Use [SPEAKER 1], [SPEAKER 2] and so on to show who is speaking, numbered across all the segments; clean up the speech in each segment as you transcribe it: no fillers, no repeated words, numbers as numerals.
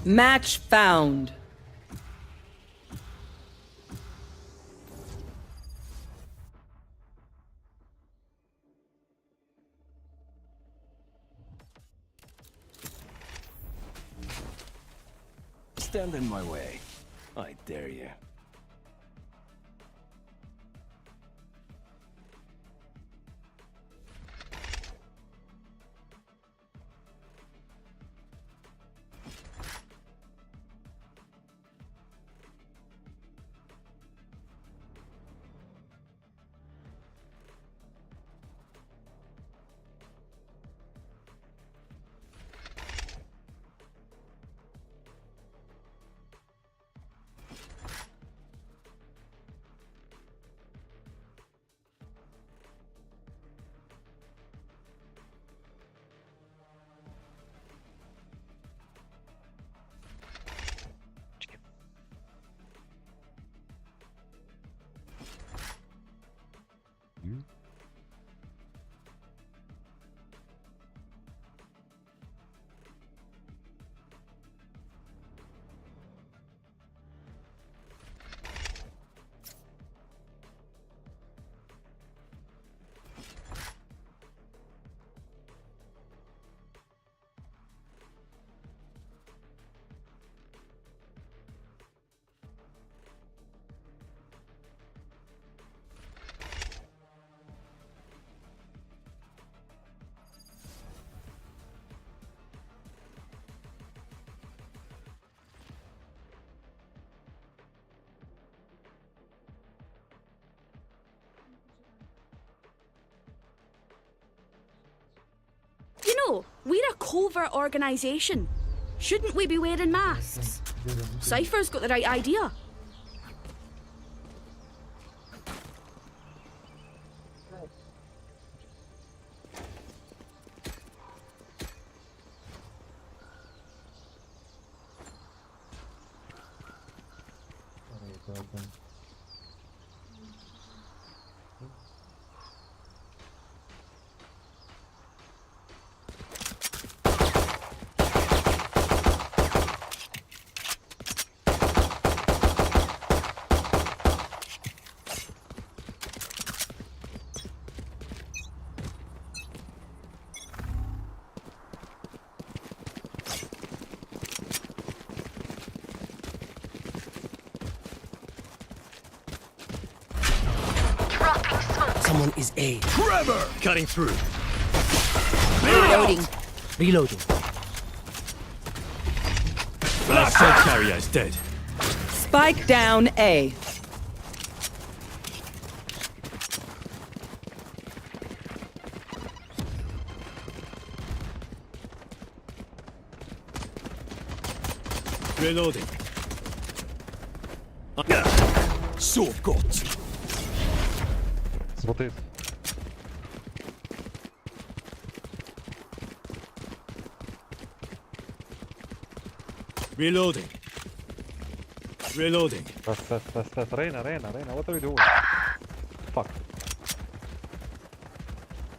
[SPEAKER 1] Match found.
[SPEAKER 2] Stand in my way. I dare you.
[SPEAKER 3] You know, we're a covert organisation. Shouldn't we be wearing masks? Cypher's got the right idea.
[SPEAKER 4] Someone is A.
[SPEAKER 2] Trevor! Cutting through.
[SPEAKER 1] Reloading.
[SPEAKER 4] Reloading.
[SPEAKER 2] Last shot carrier is dead.
[SPEAKER 1] Spike down A.
[SPEAKER 2] Reloading. So got.
[SPEAKER 5] Rotate.
[SPEAKER 2] Reloading. Reloading.
[SPEAKER 5] Fast. Reina, what are you doing? Fuck.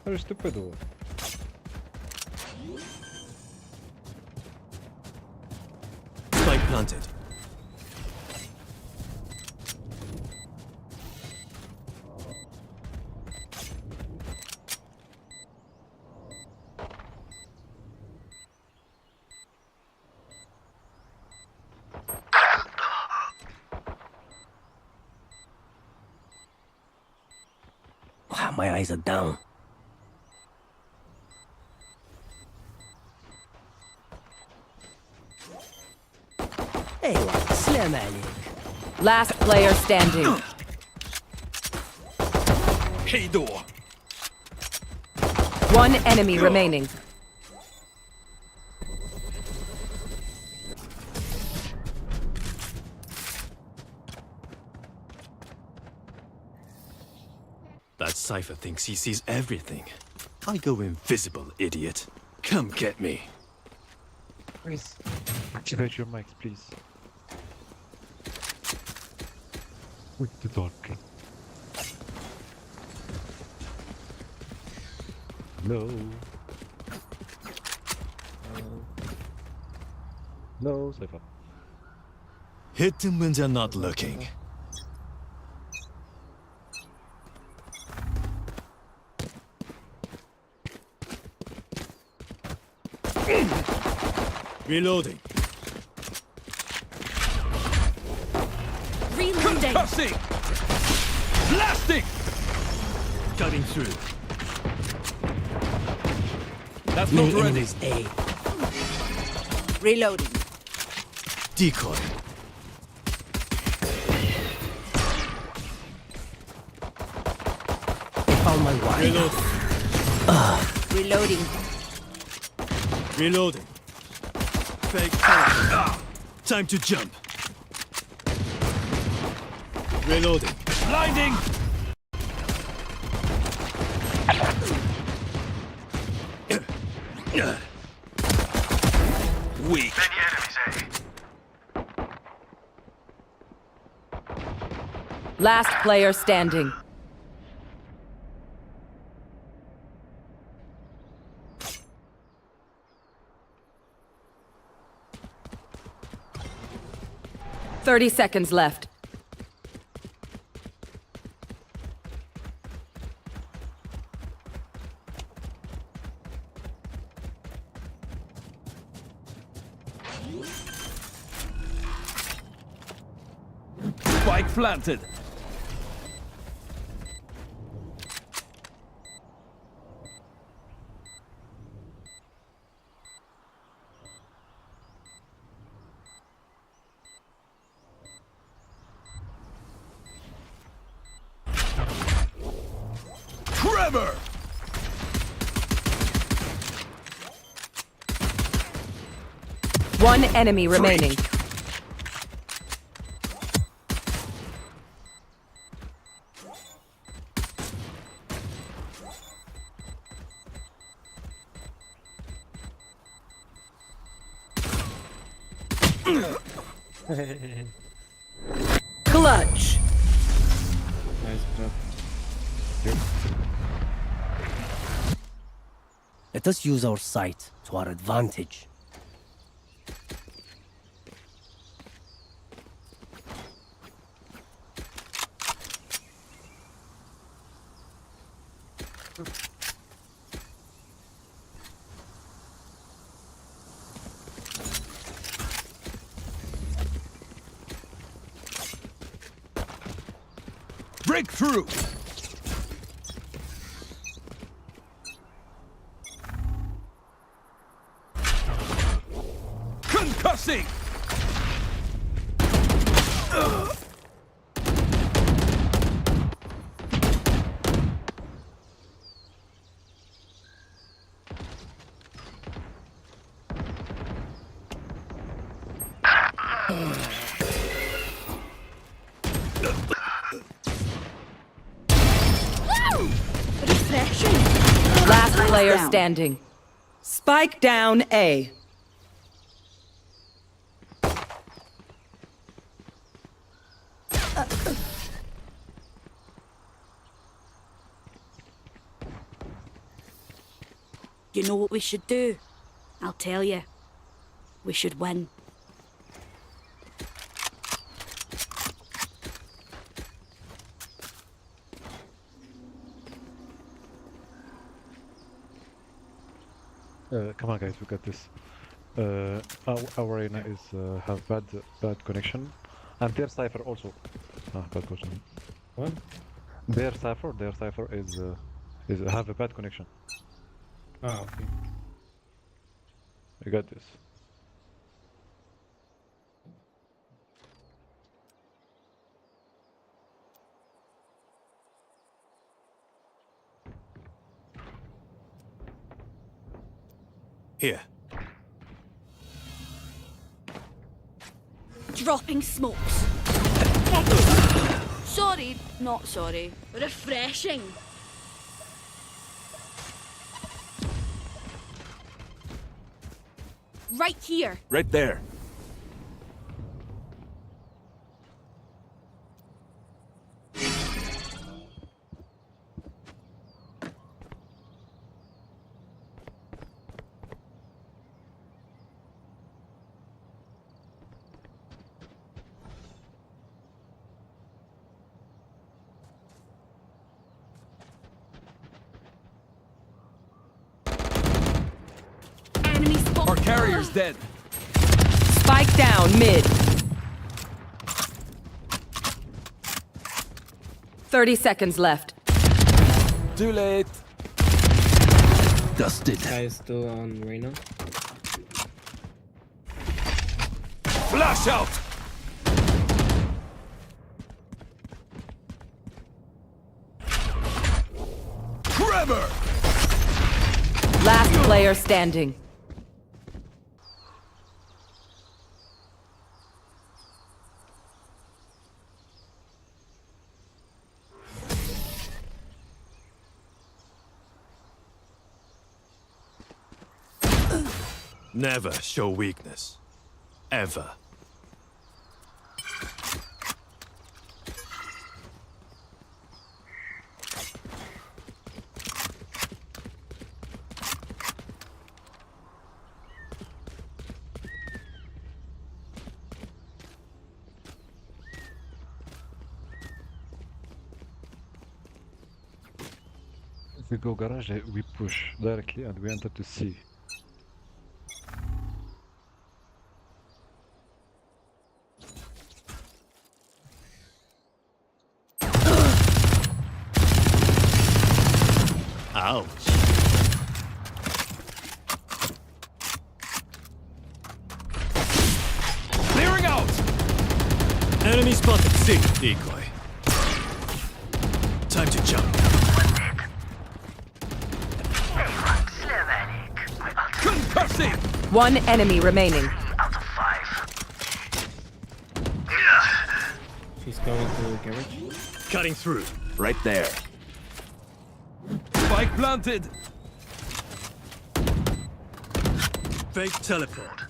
[SPEAKER 5] What are you stupid doing?
[SPEAKER 2] Spike planted.
[SPEAKER 4] Wow, my eyes are down. ايوه سلام عليك.
[SPEAKER 1] Last player standing.
[SPEAKER 2] Hey door.
[SPEAKER 1] One enemy remaining.
[SPEAKER 2] That Cypher thinks he sees everything. I go invisible, idiot. Come get me.
[SPEAKER 5] Please. Activate your mics, please. With the dark. Hello. No, Cypher.
[SPEAKER 2] Hit them when they're not looking. Reloading.
[SPEAKER 3] Reloading.
[SPEAKER 2] Blasting! Cutting through. That's not
[SPEAKER 4] Many
[SPEAKER 2] ready.
[SPEAKER 4] enemies A.
[SPEAKER 1] Reloading.
[SPEAKER 2] Decoy.
[SPEAKER 4] They found my wife.
[SPEAKER 2] Reloading.
[SPEAKER 1] Reloading.
[SPEAKER 2] Reloading. Fake teleport. Time to jump. Reloading. Blinding! Weak.
[SPEAKER 1] Last player standing. Thirty seconds left.
[SPEAKER 2] Spike planted. Trevor!
[SPEAKER 1] One enemy remaining. Clutch.
[SPEAKER 5] Nice, bro.
[SPEAKER 4] Let us use our sight to our advantage.
[SPEAKER 2] Breakthrough! Concussing!
[SPEAKER 3] Refreshing.
[SPEAKER 1] Last player
[SPEAKER 3] down.
[SPEAKER 1] standing. Spike down A.
[SPEAKER 3] You know what we should do? I'll tell you. We should win.
[SPEAKER 5] Come on, guys, we got this. Our arena is have bad connection, and their cipher also. Bad connection.
[SPEAKER 6] What?
[SPEAKER 5] Their cipher is have a bad connection.
[SPEAKER 6] Ah, okay.
[SPEAKER 5] We got this.
[SPEAKER 2] Here.
[SPEAKER 3] Dropping smokes. Sorry, not sorry. Refreshing. Right here.
[SPEAKER 2] Right there.
[SPEAKER 7] Barrier's dead.
[SPEAKER 1] Spike down mid. 30 seconds left.
[SPEAKER 7] Too late.
[SPEAKER 4] Dusted.
[SPEAKER 6] Guy is still on Reyna.
[SPEAKER 7] Flash out. Trevor.
[SPEAKER 1] Last player standing.
[SPEAKER 2] Never show weakness. Ever.
[SPEAKER 5] If we go garage, we push directly and we enter to C.
[SPEAKER 2] Ouch.
[SPEAKER 7] Clearing out.
[SPEAKER 2] Enemy spotted. C. Decoy. Time to jump.
[SPEAKER 7] Concussing.
[SPEAKER 1] One enemy remaining.
[SPEAKER 6] She's going to garage.
[SPEAKER 2] Cutting through.
[SPEAKER 7] Right there. Spike planted.
[SPEAKER 2] Fake teleport.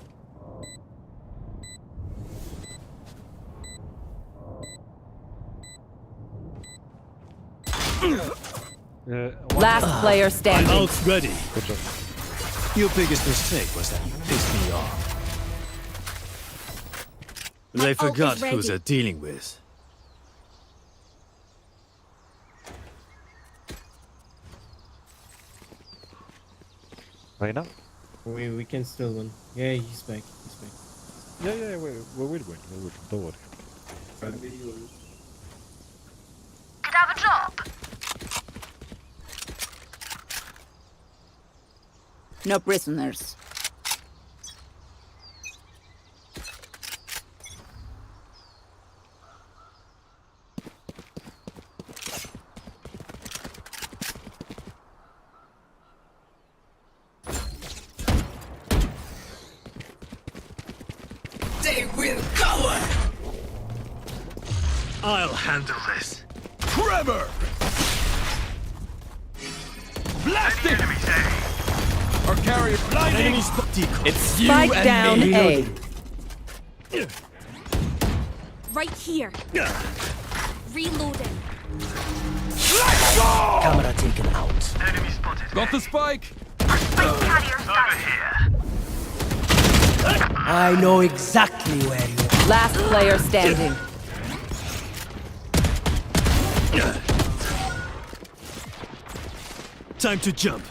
[SPEAKER 1] Last player standing.
[SPEAKER 2] Ult's ready.
[SPEAKER 5] Good job.
[SPEAKER 2] Your biggest mistake was that you pissed me off. They
[SPEAKER 3] ult is
[SPEAKER 2] forgot who
[SPEAKER 3] ready.
[SPEAKER 2] they're dealing with.
[SPEAKER 5] Right now?
[SPEAKER 6] We can still win. Yeah, he's back. He's back.
[SPEAKER 5] Yeah, we will win. We will. Don't worry.
[SPEAKER 8] Could have a drop.
[SPEAKER 9] No prisoners.
[SPEAKER 2] I'll handle this.
[SPEAKER 7] Trevor. Blasting. Our carrier blinding.
[SPEAKER 2] Enemy spot decoy.
[SPEAKER 7] It's you
[SPEAKER 1] Spike
[SPEAKER 7] and
[SPEAKER 1] down
[SPEAKER 7] me.
[SPEAKER 1] A.
[SPEAKER 3] Right here. Reloading.
[SPEAKER 7] Let's go.
[SPEAKER 4] Camera taken out.
[SPEAKER 7] Got the spike.
[SPEAKER 4] I know exactly where you are.
[SPEAKER 1] Last player standing.
[SPEAKER 2] Time to jump.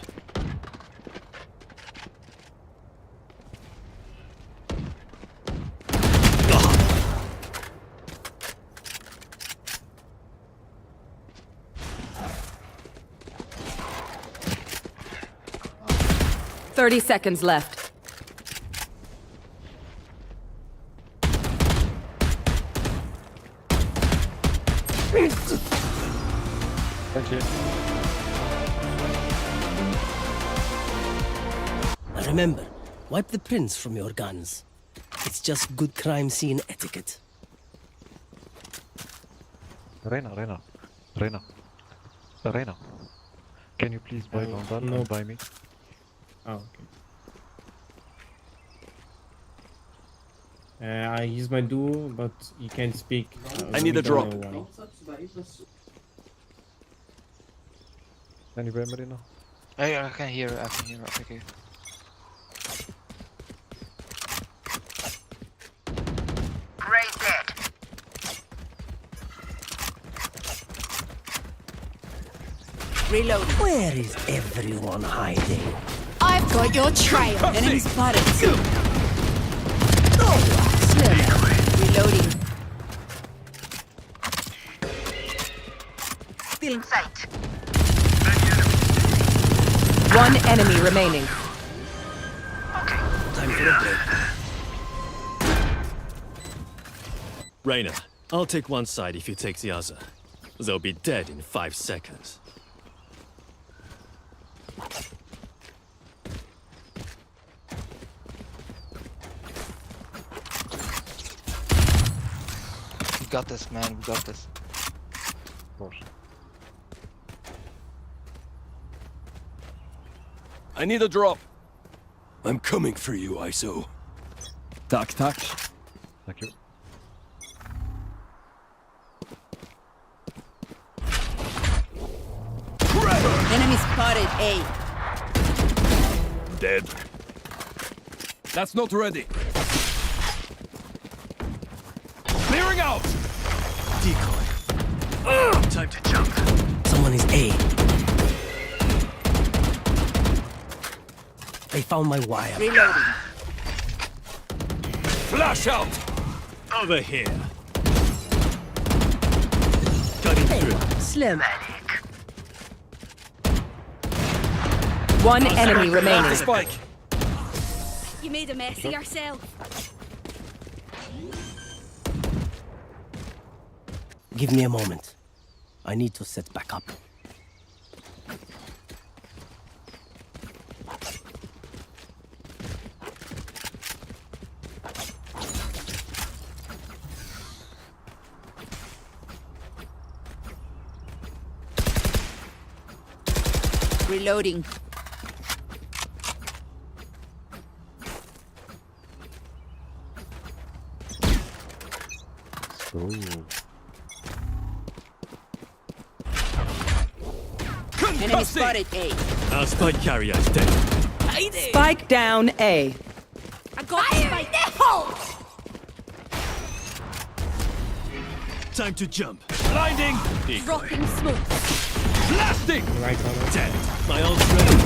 [SPEAKER 1] Thirty seconds left.
[SPEAKER 5] Thank you.
[SPEAKER 4] Remember, wipe the prints from your guns. It's just good crime scene etiquette.
[SPEAKER 5] Reyna. Can you please buy Vandal
[SPEAKER 6] no.
[SPEAKER 5] and buy me?
[SPEAKER 6] Oh, okay. I use my duo, but you can't speak.
[SPEAKER 7] I need
[SPEAKER 6] we
[SPEAKER 7] a
[SPEAKER 6] don't
[SPEAKER 7] drop.
[SPEAKER 6] know why.
[SPEAKER 5] Can you buy Marina?
[SPEAKER 10] I can hear. Okay.
[SPEAKER 8] Ray dead.
[SPEAKER 9] Reload.
[SPEAKER 4] Where is everyone hiding?
[SPEAKER 9] I I've got your trail. Enemy spotted. Slim. Reloading.
[SPEAKER 8] Feeling sight.
[SPEAKER 1] One enemy remaining.
[SPEAKER 4] Time for a break.
[SPEAKER 2] Reyna, I'll take one side if you take the other. They'll be dead in 5 seconds.
[SPEAKER 10] We got this, man. We got this.
[SPEAKER 5] Of course.
[SPEAKER 7] I need a drop.
[SPEAKER 2] I'm coming for you, ISO.
[SPEAKER 7] Tack, tack.
[SPEAKER 5] Thank you.
[SPEAKER 9] Enemy spotted. A.
[SPEAKER 7] Dead. That's not ready. Clearing out.
[SPEAKER 2] Decoy. Time to jump.
[SPEAKER 4] Someone is A. I found my wire.
[SPEAKER 9] Reloading.
[SPEAKER 7] Flash out.
[SPEAKER 2] Over here. Cutting through.
[SPEAKER 9] Slim.
[SPEAKER 1] One enemy
[SPEAKER 7] The
[SPEAKER 1] remaining.
[SPEAKER 7] spike.
[SPEAKER 3] You made a mess of yourself.
[SPEAKER 4] Give me a moment. I need to set back up.
[SPEAKER 9] Reloading. Enemy
[SPEAKER 7] Concussing.
[SPEAKER 9] spotted. A.
[SPEAKER 2] Our spike carrier is dead.
[SPEAKER 1] Spike down A.
[SPEAKER 3] I got the spike.
[SPEAKER 2] Time to jump.
[SPEAKER 7] Blinding.
[SPEAKER 3] Dropping smoke.
[SPEAKER 7] Blasting.
[SPEAKER 6] Right on it.
[SPEAKER 2] Dead. My ult's ready.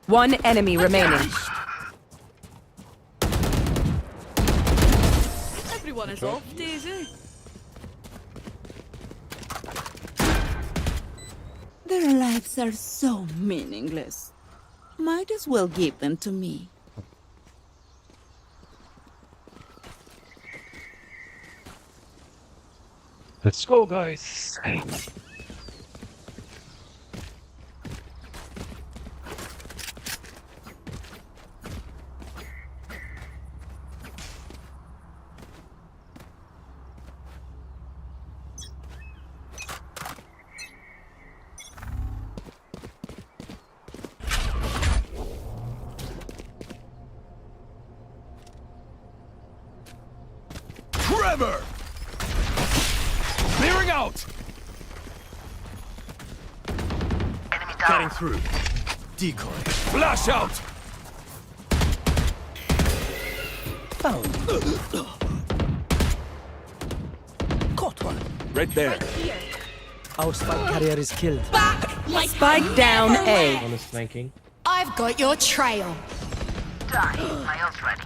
[SPEAKER 1] One enemy remaining.
[SPEAKER 3] Everyone is off, Daisy.
[SPEAKER 9] Their lives are so meaningless. Might as well give them to me.
[SPEAKER 5] Let's go, guys.
[SPEAKER 7] Trevor. Clearing out.
[SPEAKER 8] Enemy
[SPEAKER 2] Cutting
[SPEAKER 8] down.
[SPEAKER 2] through. Decoy.
[SPEAKER 7] Flash out.
[SPEAKER 4] Found. Caught one.
[SPEAKER 7] Right there.
[SPEAKER 3] Here.
[SPEAKER 4] Our spike carrier is killed.
[SPEAKER 1] Spike down A.
[SPEAKER 6] One is flanking.
[SPEAKER 9] I've got your trail.
[SPEAKER 8] Die. My ult's ready.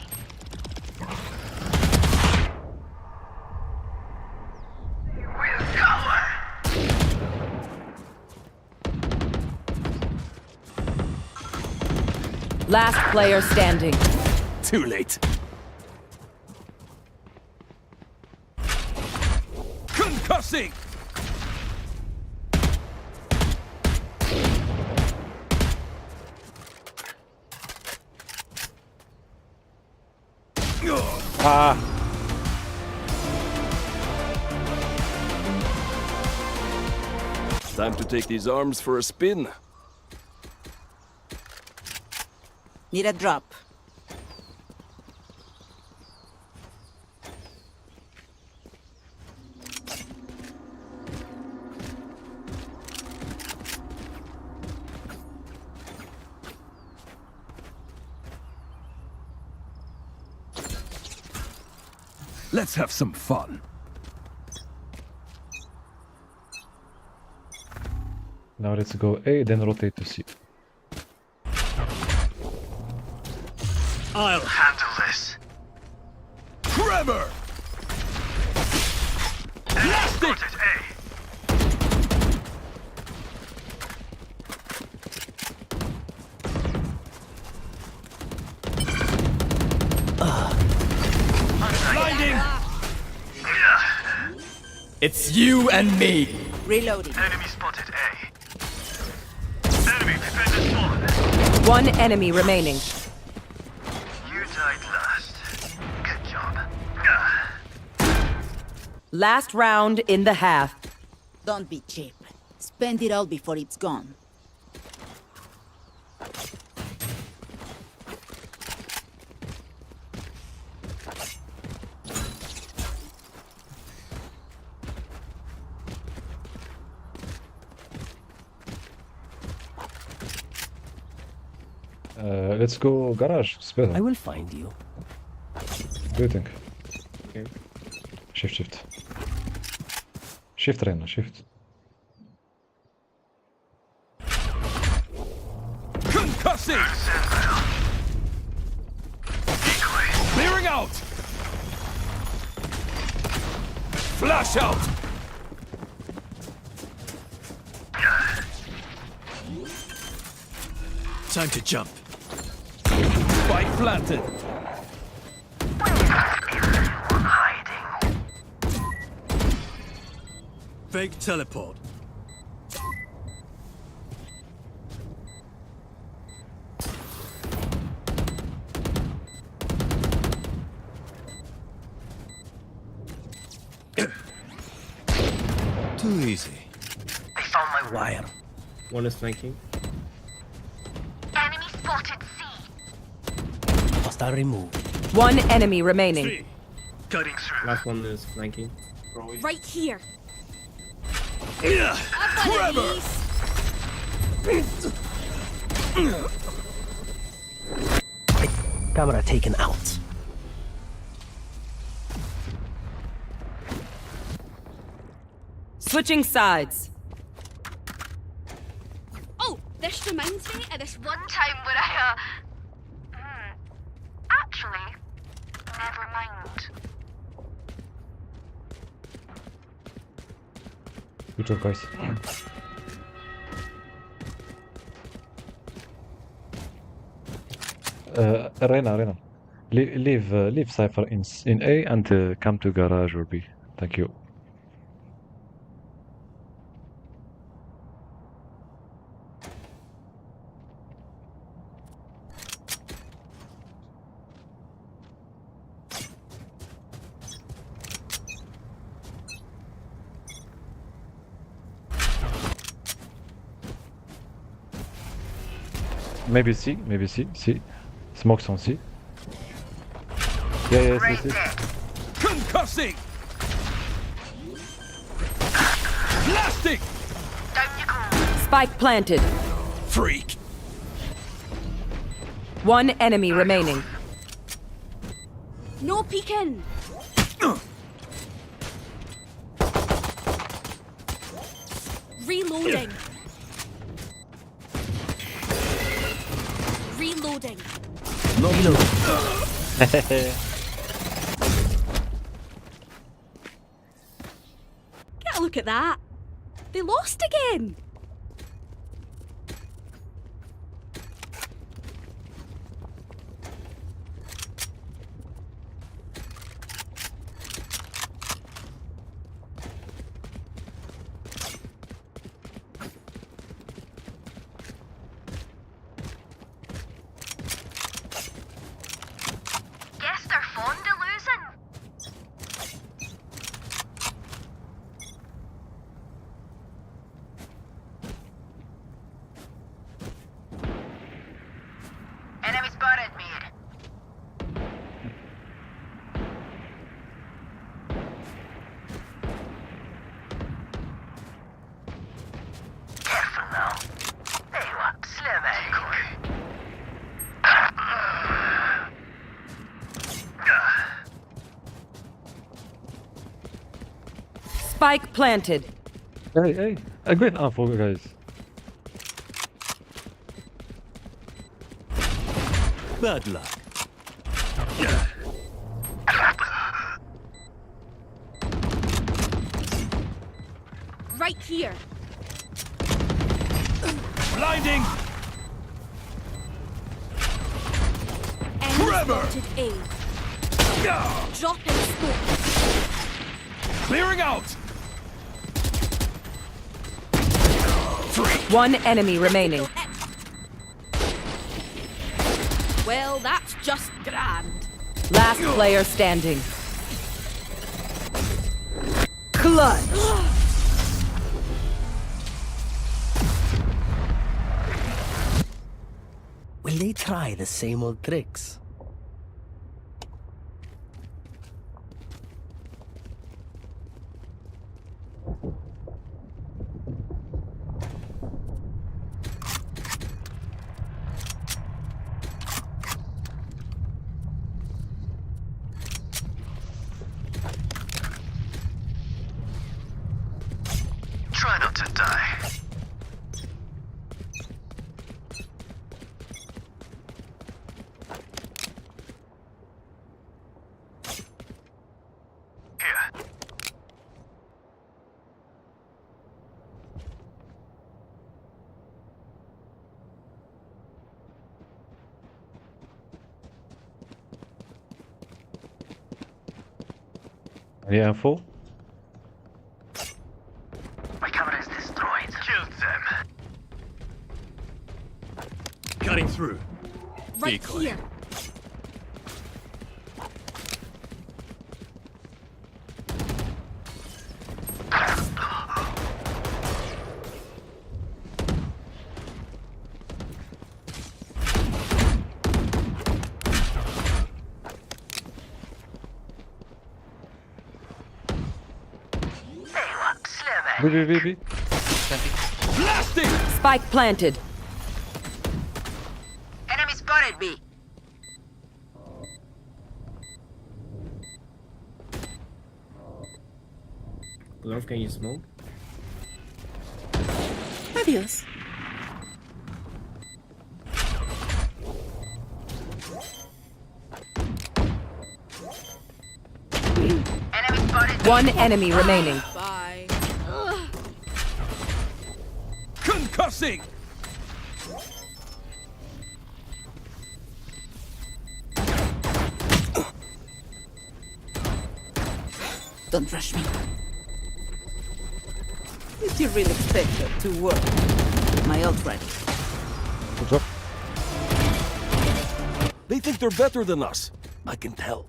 [SPEAKER 8] Willpower.
[SPEAKER 1] Last player standing.
[SPEAKER 2] Too late.
[SPEAKER 7] Concussing.
[SPEAKER 5] Ah,
[SPEAKER 7] Time to take these arms for a spin.
[SPEAKER 9] Need a drop.
[SPEAKER 7] Let's have some fun.
[SPEAKER 5] Now let's go A, then rotate to C.
[SPEAKER 2] I'll handle this.
[SPEAKER 7] Trevor! Plastic! Blinding!
[SPEAKER 2] It's you and me.
[SPEAKER 9] Reloading.
[SPEAKER 2] Enemy spotted A. Enemy defender spawn.
[SPEAKER 1] One enemy remaining.
[SPEAKER 2] You died last. Good job.
[SPEAKER 1] Last round in the half.
[SPEAKER 9] Don't be cheap. Spend it all before it's gone.
[SPEAKER 5] Let's go garage. It's better.
[SPEAKER 4] I will find you.
[SPEAKER 5] What do you think?
[SPEAKER 6] Okay.
[SPEAKER 5] Shift. Shift, Reyna, shift.
[SPEAKER 7] Concussing! Clearing out! Flash out!
[SPEAKER 2] Time to jump.
[SPEAKER 7] Spike planted.
[SPEAKER 2] Fake teleport. Too easy.
[SPEAKER 8] They found my
[SPEAKER 4] Wire.
[SPEAKER 6] One is flanking.
[SPEAKER 8] enemy spotted C.
[SPEAKER 4] Hostile removed.
[SPEAKER 1] One enemy remaining.
[SPEAKER 2] Three. Cutting through.
[SPEAKER 6] Last one is flanking.
[SPEAKER 3] Right here.
[SPEAKER 7] Trevor!
[SPEAKER 4] Camera taken out.
[SPEAKER 1] Switching sides.
[SPEAKER 3] Oh, this reminds me of this
[SPEAKER 8] One time when I, actually, never mind.
[SPEAKER 5] Good job, guys. Reyna. Leave Cypher in A and come to garage or B. Thank you. Maybe C. Smokes on C. Yeah, yes.
[SPEAKER 7] Concussing! Plastic!
[SPEAKER 8] Down you go.
[SPEAKER 1] Spike planted.
[SPEAKER 7] Freak!
[SPEAKER 1] One enemy remaining.
[SPEAKER 3] No peeking. Reloading. Reloading. Get a look at that. They lost again.
[SPEAKER 8] Guess they're fond of losing. Enemy spotted mid. Careful now. There you are. Slim decoy.
[SPEAKER 1] Spike planted.
[SPEAKER 5] Hey, a great info, guys.
[SPEAKER 7] Bad luck.
[SPEAKER 3] Right here.
[SPEAKER 7] Blinding!
[SPEAKER 3] Enemy
[SPEAKER 7] Trevor!
[SPEAKER 3] spotted A. Drop in smoke.
[SPEAKER 7] Clearing out!
[SPEAKER 1] One enemy remaining.
[SPEAKER 3] Well, that's just grand.
[SPEAKER 1] Last player standing. Clutch.
[SPEAKER 4] Will they try the same old tricks?
[SPEAKER 8] Try not to die. Here.
[SPEAKER 5] Any info?
[SPEAKER 8] My camera is destroyed. Killed them.
[SPEAKER 2] Cutting through.
[SPEAKER 3] Right
[SPEAKER 2] Decoy.
[SPEAKER 3] here.
[SPEAKER 5] B.
[SPEAKER 7] Blasting!
[SPEAKER 1] Spike planted.
[SPEAKER 9] Enemy spotted B.
[SPEAKER 6] Clove, can you smoke?
[SPEAKER 9] Adios. Enemy spotted.
[SPEAKER 1] One enemy remaining.
[SPEAKER 3] Bye.
[SPEAKER 7] Concussing!
[SPEAKER 9] Don't rush me. Did you really expect that to work? My ult ready.
[SPEAKER 5] Good job.
[SPEAKER 7] They think they're better than us. I can tell.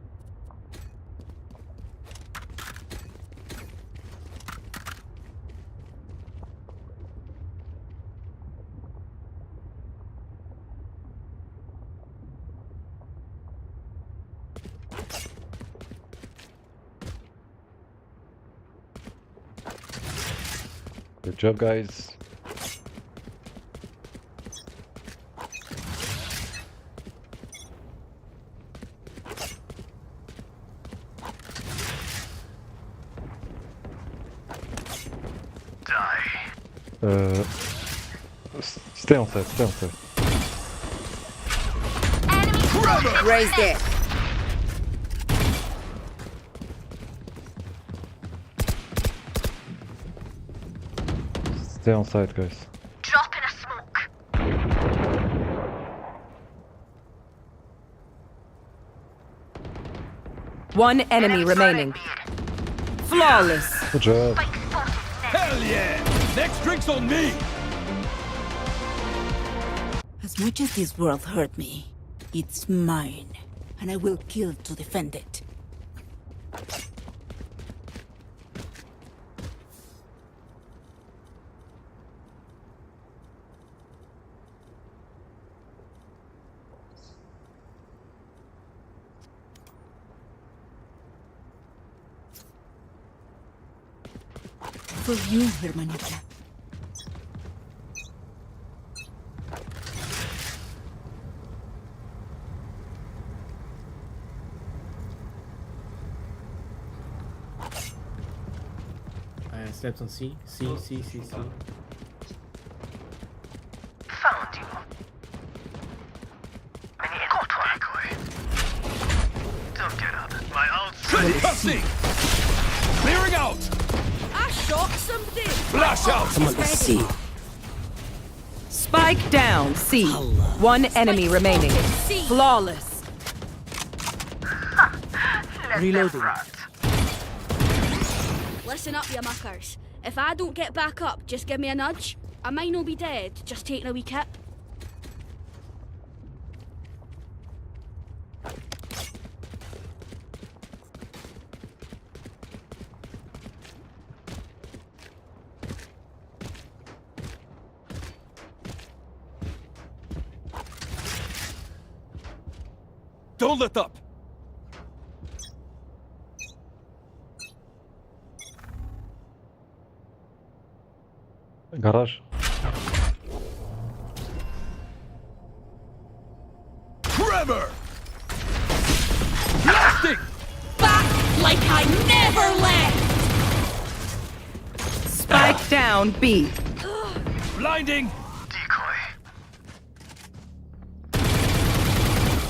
[SPEAKER 5] Good job, guys.
[SPEAKER 8] Die.
[SPEAKER 5] Stay on site, stay on site.
[SPEAKER 9] Raise there.
[SPEAKER 5] Stay on site, guys.
[SPEAKER 8] Drop in a smoke.
[SPEAKER 1] One enemy remaining. Flawless.
[SPEAKER 5] Good job.
[SPEAKER 8] Spike spotted.
[SPEAKER 7] Hell yeah! Next drink's on me!
[SPEAKER 9] As much as this world hurt me, it's mine, and I will kill to defend it. For you, hermanita.
[SPEAKER 6] I stepped on C. C.
[SPEAKER 8] Found you. I need got one.
[SPEAKER 7] Concussing! Clearing out!
[SPEAKER 3] I shot somebody.
[SPEAKER 7] Flash out!
[SPEAKER 4] Someone is C.
[SPEAKER 1] Spike down, C. One enemy remaining.
[SPEAKER 3] C.
[SPEAKER 1] Flawless.
[SPEAKER 4] Reloading.
[SPEAKER 3] Listen up, you muckers. If I don't get back up, just give me a nudge. I might not be dead, just taking a wee kip.
[SPEAKER 7] Don't let up!
[SPEAKER 5] Garage.
[SPEAKER 7] Trevor! Blasting!
[SPEAKER 3] Back like I never left!
[SPEAKER 1] Spike down, B.
[SPEAKER 7] Blinding!
[SPEAKER 8] Decoy.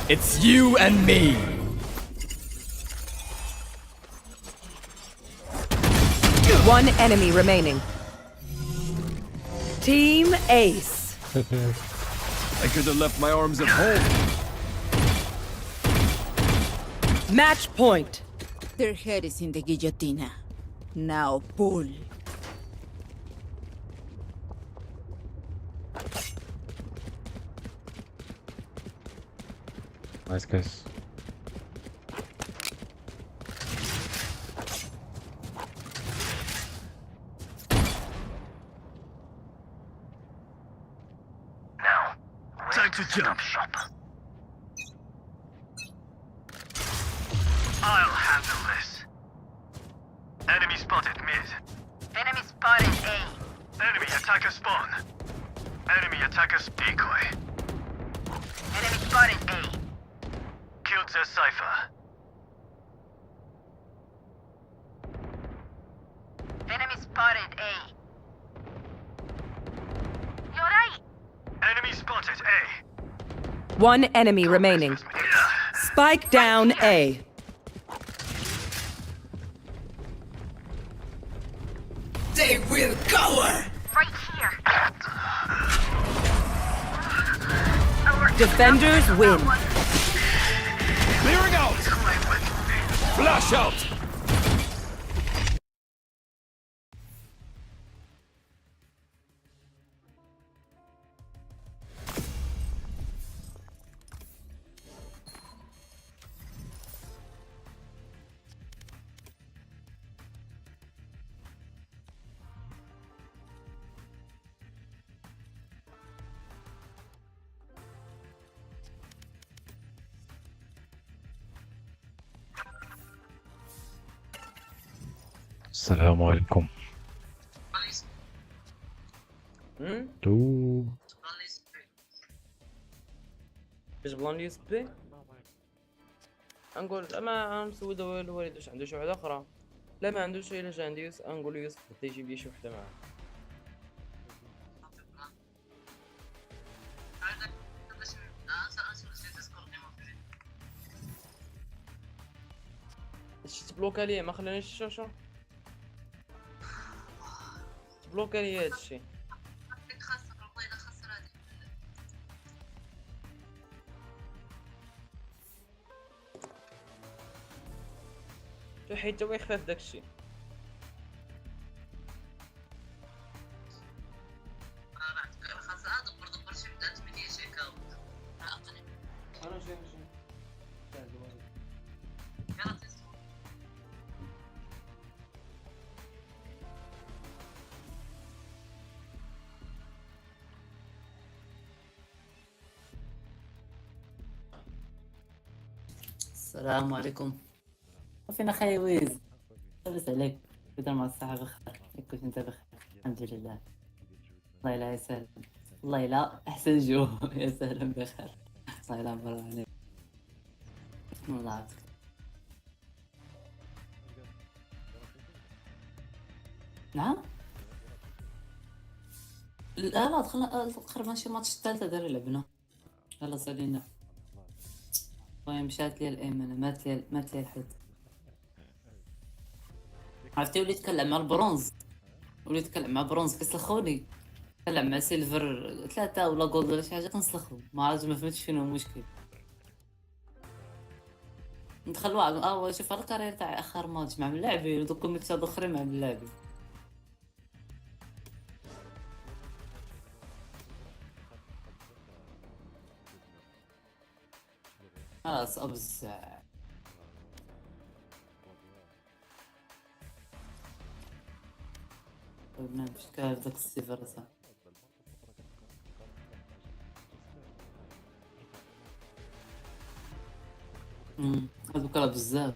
[SPEAKER 7] It's you and me!
[SPEAKER 1] One enemy remaining. Team Ace.
[SPEAKER 7] I could have left my arms at home.
[SPEAKER 1] Match point.
[SPEAKER 9] Their head is in the guillotine. Now pull.
[SPEAKER 5] Nice guys.
[SPEAKER 8] Now,
[SPEAKER 7] Time to jump.
[SPEAKER 8] shop. I'll handle this. Enemy spotted mid. Enemy spotted A. Enemy attacker spawn. Enemy attacker decoy. Enemy spotted A. Killed their cipher. Enemy spotted A. You're right. Enemy spotted A.
[SPEAKER 1] One enemy remaining. Spike down, A.
[SPEAKER 4] They will cower!
[SPEAKER 8] Right here.
[SPEAKER 1] Defenders win.
[SPEAKER 7] Clearing out! Flash out!
[SPEAKER 5] السلام عليكم. تو
[SPEAKER 11] ايش بلان يو اس بي؟ نقول ما نسوي دول الوالد واش عنده شي وحده اخرى. لا ما عندوش الا جا عندي نقول يوسف حتى يجيب لي شي وحده معاه. هادشي تبلوكا ليه ما خلانيش الشاشه. تبلوكا ليه هادشي. حيت هو يخفف داكشي.
[SPEAKER 12] السلام عليكم. فينا خاي ويز؟ لاباس عليك؟ كنت مع الصحة بخير، كنت انت بخير؟ الحمد لله. الله لا يسهل، الله لا احسن جو. يا سهلا بخير. الله لا برا عليك. الله يعافيك. نعم؟ لا دخلنا تقريبا شي ماتش الثالثة داري لعبنا. يلا سالينا. المهم مشات لي الايمن، مات لي الحد. عرفتي وليت كنلعب مع البرونز، وليت كنلعب مع برونز كيسلخوني، كنلعب مع سيلفر 3 ولا جولد ولا شي حاجه كنسلخو، ما عرفتش ما فهمتش فين هو المشكل. ندخل واحد شوف هاد الكارير تاعي اخر ماتش مع اللاعبين ودوك الماتشات الاخرين مع اللاعبين. خلاص ابز نمشي كاف داك السيفر صح. هادوك راه بزاف.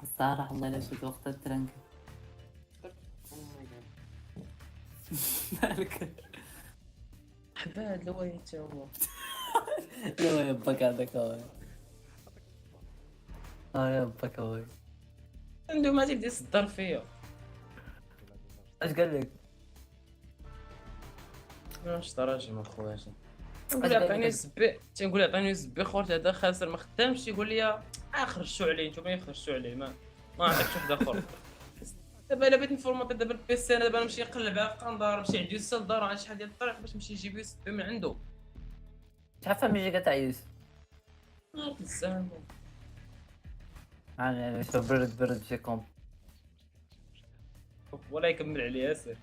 [SPEAKER 12] الصراحة والله الا شفت وقت الترنك. مالك؟
[SPEAKER 11] حباد لوين تا هو.
[SPEAKER 12] لا يا باك هذاك هو. يا باك هو.
[SPEAKER 11] عنده ما تبدا يصدر فيا.
[SPEAKER 12] اش قال لك؟
[SPEAKER 11] واش تراجم اخويا. تنقول عطيني زبي، تنقول عطيني زبي خوت هذا خاسر ما خدامش، تيقول لي خرجتو عليه نتوما يخرجتو عليه ما عطيتش واحد اخر. دابا الا بغيت نفورماطي دابا البيسي انا دابا نمشي نقلب على قندار نمشي عند يوسف لدار على شحال ديال الطريق باش نمشي نجيب يوسف من عنده.
[SPEAKER 12] شحال فهم ميجا تاع يوسف؟
[SPEAKER 11] عارف الزعما
[SPEAKER 12] يعني شوف برد شي كومب
[SPEAKER 11] ولا يكمل عليا سير.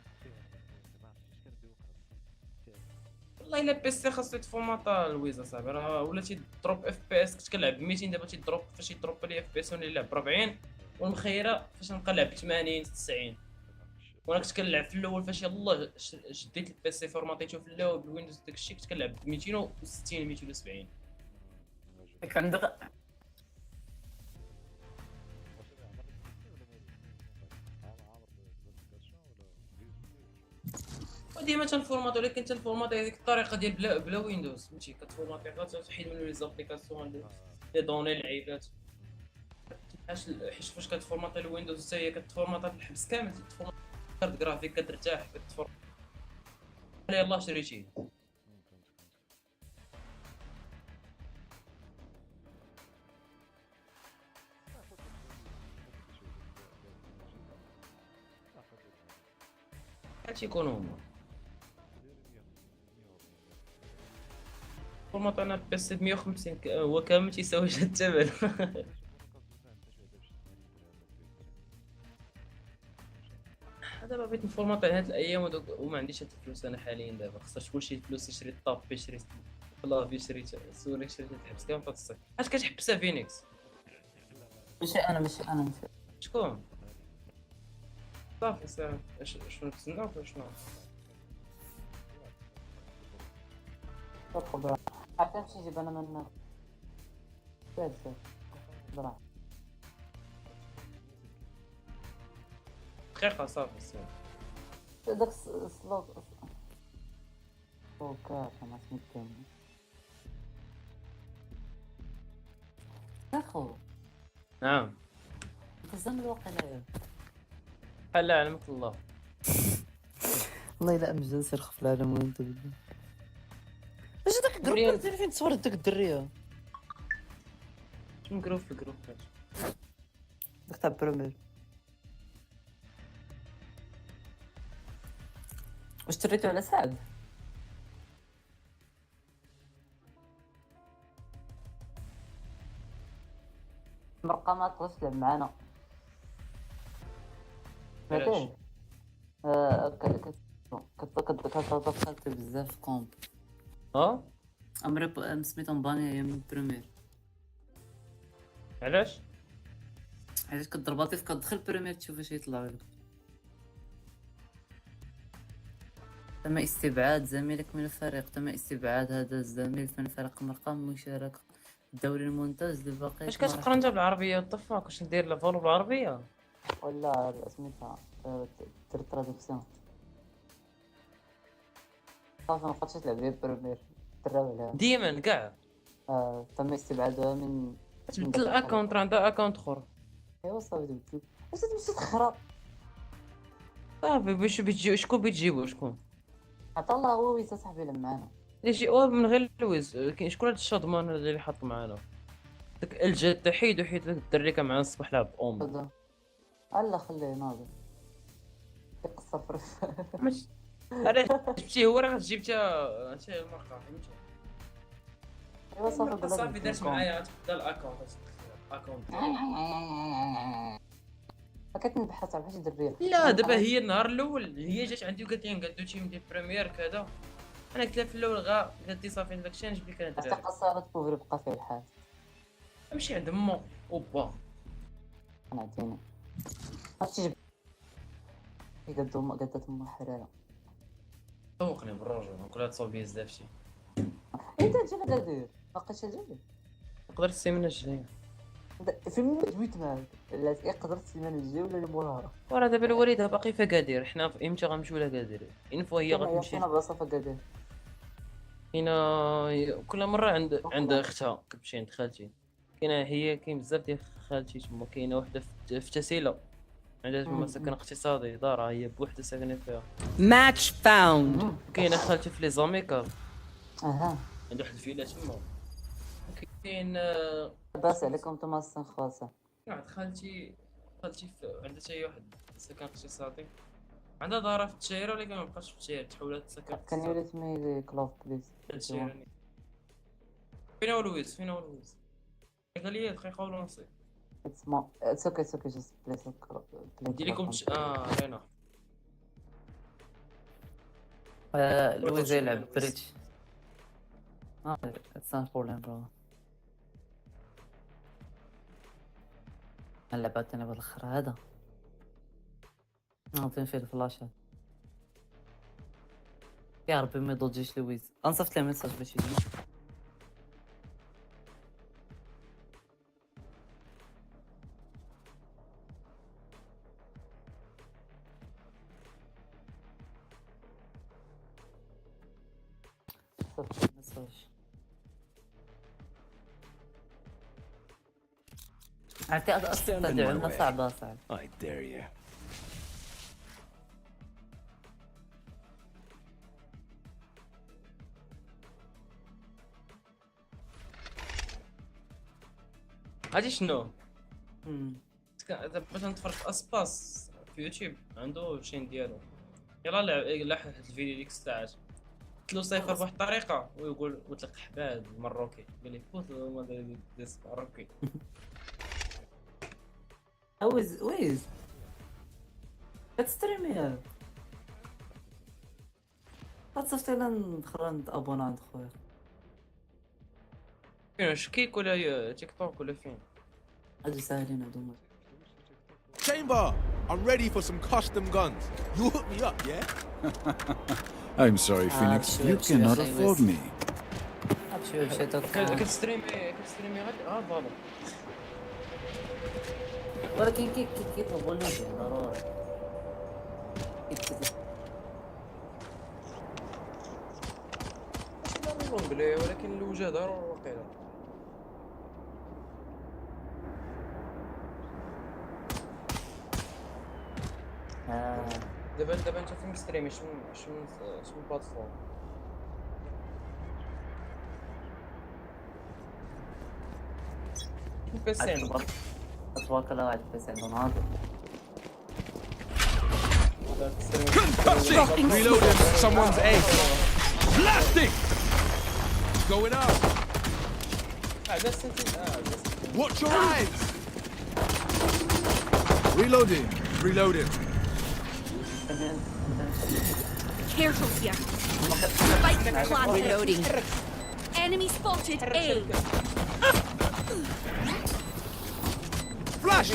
[SPEAKER 11] والله الا بيسي خاصو يتفورماطا لويز اصاحبي، راه ولا تيدروب اف بي اس، كنت كنلعب ب 200 دابا تيدروب، فاش يدروب لي اف بي اس ونولي نلعب ب 40 والمخيره فاش نبقى نلعب ب 80 90. وانا كنت كنلعب في الاول فاش يلاه شديت البيسي فورماطيتو في الاول بالويندوز داكشي كنت كنلعب ب 260 270.
[SPEAKER 12] ياك عندك
[SPEAKER 11] وديما تنفورماطي، ولكن تنفورماطي هذيك الطريقه ديال بلا ويندوز فهمتي، كتفورماطي غير تحيد منو لي زابليكاسيون لي دوني العيبات. حيت فاش كتفورماطي الويندوز حتى هي كتفورماطي الحبس كامل، تفورماطي كارت جرافيك كترتاح كتفورماطي. يلاه شريتيه هادشي يكونوا هما فورماط. انا بس 150 هو كامل تيساوي هاد الثمن. دابا بغيت نفورماطي هاد الايام وما عنديش هاد الفلوس انا حاليا. دابا خسرت كلشي الفلوس، شريت طابي شريت كلافي شريت سونيك شريت الحبس كامل فتصك. اش كتحبسها فينيكس؟
[SPEAKER 12] ماشي انا
[SPEAKER 11] شكون؟ صافي صافي شنو نتسناو ولا شنو؟
[SPEAKER 12] عرفت نمشي نجيب انا من برا
[SPEAKER 11] دقيقة صافي صافي.
[SPEAKER 12] داك السلوك اوكا ما سميتو اخو.
[SPEAKER 11] نعم
[SPEAKER 12] تزم الواقع
[SPEAKER 11] بحال علمك الله.
[SPEAKER 12] والله الا امجد سير خف العالم وانت بالله. واش داك الجروب ديال فين تصورت داك الدريه؟
[SPEAKER 11] شنو جروب في الجروب
[SPEAKER 12] داك تاع بريمير. واش شريتو على سعد؟ مرقه ما تقدرش تلعب معانا.
[SPEAKER 11] علاش؟
[SPEAKER 12] كتضغط بزاف في كومب. امري سميتو مباني هي من بريمير.
[SPEAKER 11] علاش؟
[SPEAKER 12] حيت كضرباتي كتدخل بريمير تشوف اش يطلع لك. تم استبعاد زميلك من الفريق. تم استبعاد هذا الزميل من الفريق مرقم مشاركة الدوري الممتاز لبقية.
[SPEAKER 11] اش كتقرا انت بالعربية طفاك؟ واش ندير لا فولو بالعربية؟
[SPEAKER 12] ولا سميتها تراديكسيون. صافي مبقاتش تلعب ليا بريمير تراو عليها
[SPEAKER 11] ديما كاع.
[SPEAKER 12] تم استبعادها من
[SPEAKER 11] تبدل الاكونت، راه عندها اكونت اخر.
[SPEAKER 12] ايوا صافي تبدل. واش تمشي تخرب؟
[SPEAKER 11] صافي باش بتجي شكون بتجيبو شكون؟
[SPEAKER 12] عطا الله هو ويسا صاحبي لما معانا.
[SPEAKER 11] يجي من غير لويز. كاين شكون هاد الشادمان اللي حط معانا؟ داك الجد حيد وحيد داك الدري كان معنا الصباح لعب اوم.
[SPEAKER 12] تفضل. لا خليه ناضي يقصر في رفاه.
[SPEAKER 11] ماشي انا جبتيه هو راه جبتها شي الماركه فهمتي.
[SPEAKER 12] ايوا صافي
[SPEAKER 11] الماركة
[SPEAKER 12] بلا
[SPEAKER 11] صافي دارت معايا تبدا الاكونت
[SPEAKER 12] فكتنبحث على واحد الدريه.
[SPEAKER 11] لا دابا هي النهار الاول هي جات عندي وقالت لي نقادو تيم ديال بريمير كذا. انا قلت لها في الاول قالت لي صافي داكشي نجيب لك انا
[SPEAKER 12] حتى
[SPEAKER 11] الدراري.
[SPEAKER 12] قصارة بوفري بقى فيه الحال.
[SPEAKER 11] نمشي عند مو اوبا
[SPEAKER 12] انا عطيني عرفتي قدات ام حراره.
[SPEAKER 11] سوقني بالرجل نقول لها تصوب بزاف شي.
[SPEAKER 12] انت تجي غادير باقيش تجي
[SPEAKER 11] نقدر السيمانه الجايه.
[SPEAKER 12] فين دويت معاك لا يقدر السيمانه الجايه ولا اللي موراها.
[SPEAKER 11] وراه دابا الوالده باقي في اكادير حنا في امتى غنمشيو لاكادير انفو هي غتمشي
[SPEAKER 12] فين بلاصه في غادير.
[SPEAKER 11] كاينه كل مره عند اختها كتمشي عند خالتي. كاين بزاف ديال خالتي تما كاينه وحده في تسيله عندها تما سكن اقتصادي دارها هي بوحدها ساكنه فيها.
[SPEAKER 1] Match found.
[SPEAKER 11] كاينه خالتي في لي زاميكا
[SPEAKER 12] اها
[SPEAKER 11] عند واحد الفيلا تما. كاين
[SPEAKER 12] باس عليكم نتوما السن خاصه.
[SPEAKER 11] واحد خالتي عندها حتى هي واحد سكن اقتصادي عندها دار في التشايره ولكن ما بقاش في التشايره تحولات سكن
[SPEAKER 12] كان يولي سمي كلوف بليز.
[SPEAKER 11] فين هو لويز قال لي دقيقه ولا نص
[SPEAKER 12] اتس اوكي جست بليز
[SPEAKER 11] ندير لكم هنا
[SPEAKER 12] لويز يلعب بريتش. اتس نوت بروبليم برو. نلعب عاوتاني بالاخر هذا نعطيهم فيه الفلاشات. يا ربي ما يضوجيش لويز. انصفت له ميساج باش يجي. ميساج عرفتي اصلا دعونا صعبه صعب.
[SPEAKER 2] I dare you.
[SPEAKER 11] هادي شنو؟ دابا تنتفرج في اسباس في يوتيوب عنده شين ديالو يلا لاح هاد الفيديو ديك الساعات قلت له صيفر بواحد الطريقه ويقول وتلقى حباد مروكي قال لي فوت هما ديس مروكي.
[SPEAKER 12] ويز كتستريمي هذا غتصيفط لنا ندخل عند ابونا عند خويا.
[SPEAKER 11] فين واش كيك ولا تيك توك ولا فين؟
[SPEAKER 12] هادو ساهلين هادو.
[SPEAKER 7] Chamber, I'm ready for some custom guns. You hook me up, yeah?
[SPEAKER 13] I'm sorry, Phoenix. You cannot afford me.
[SPEAKER 11] كتستريمي غير فالو
[SPEAKER 12] ولكن كيطلبوا لنا ضروري.
[SPEAKER 11] لونجلي ولكن الوجه ضروري واقيلا. دابا انت فين ستريمي شنو بلاتفورم؟ بس عندك
[SPEAKER 12] اتوقع لا واحد بس عنده ناضي.
[SPEAKER 7] Concussing! Reloading! Someone's A! Blasting! Going up! Watch your eyes! Reloading! Reloading!
[SPEAKER 3] Careful here. Spike planted. Reloading. Enemy spotted A.
[SPEAKER 7] Flash!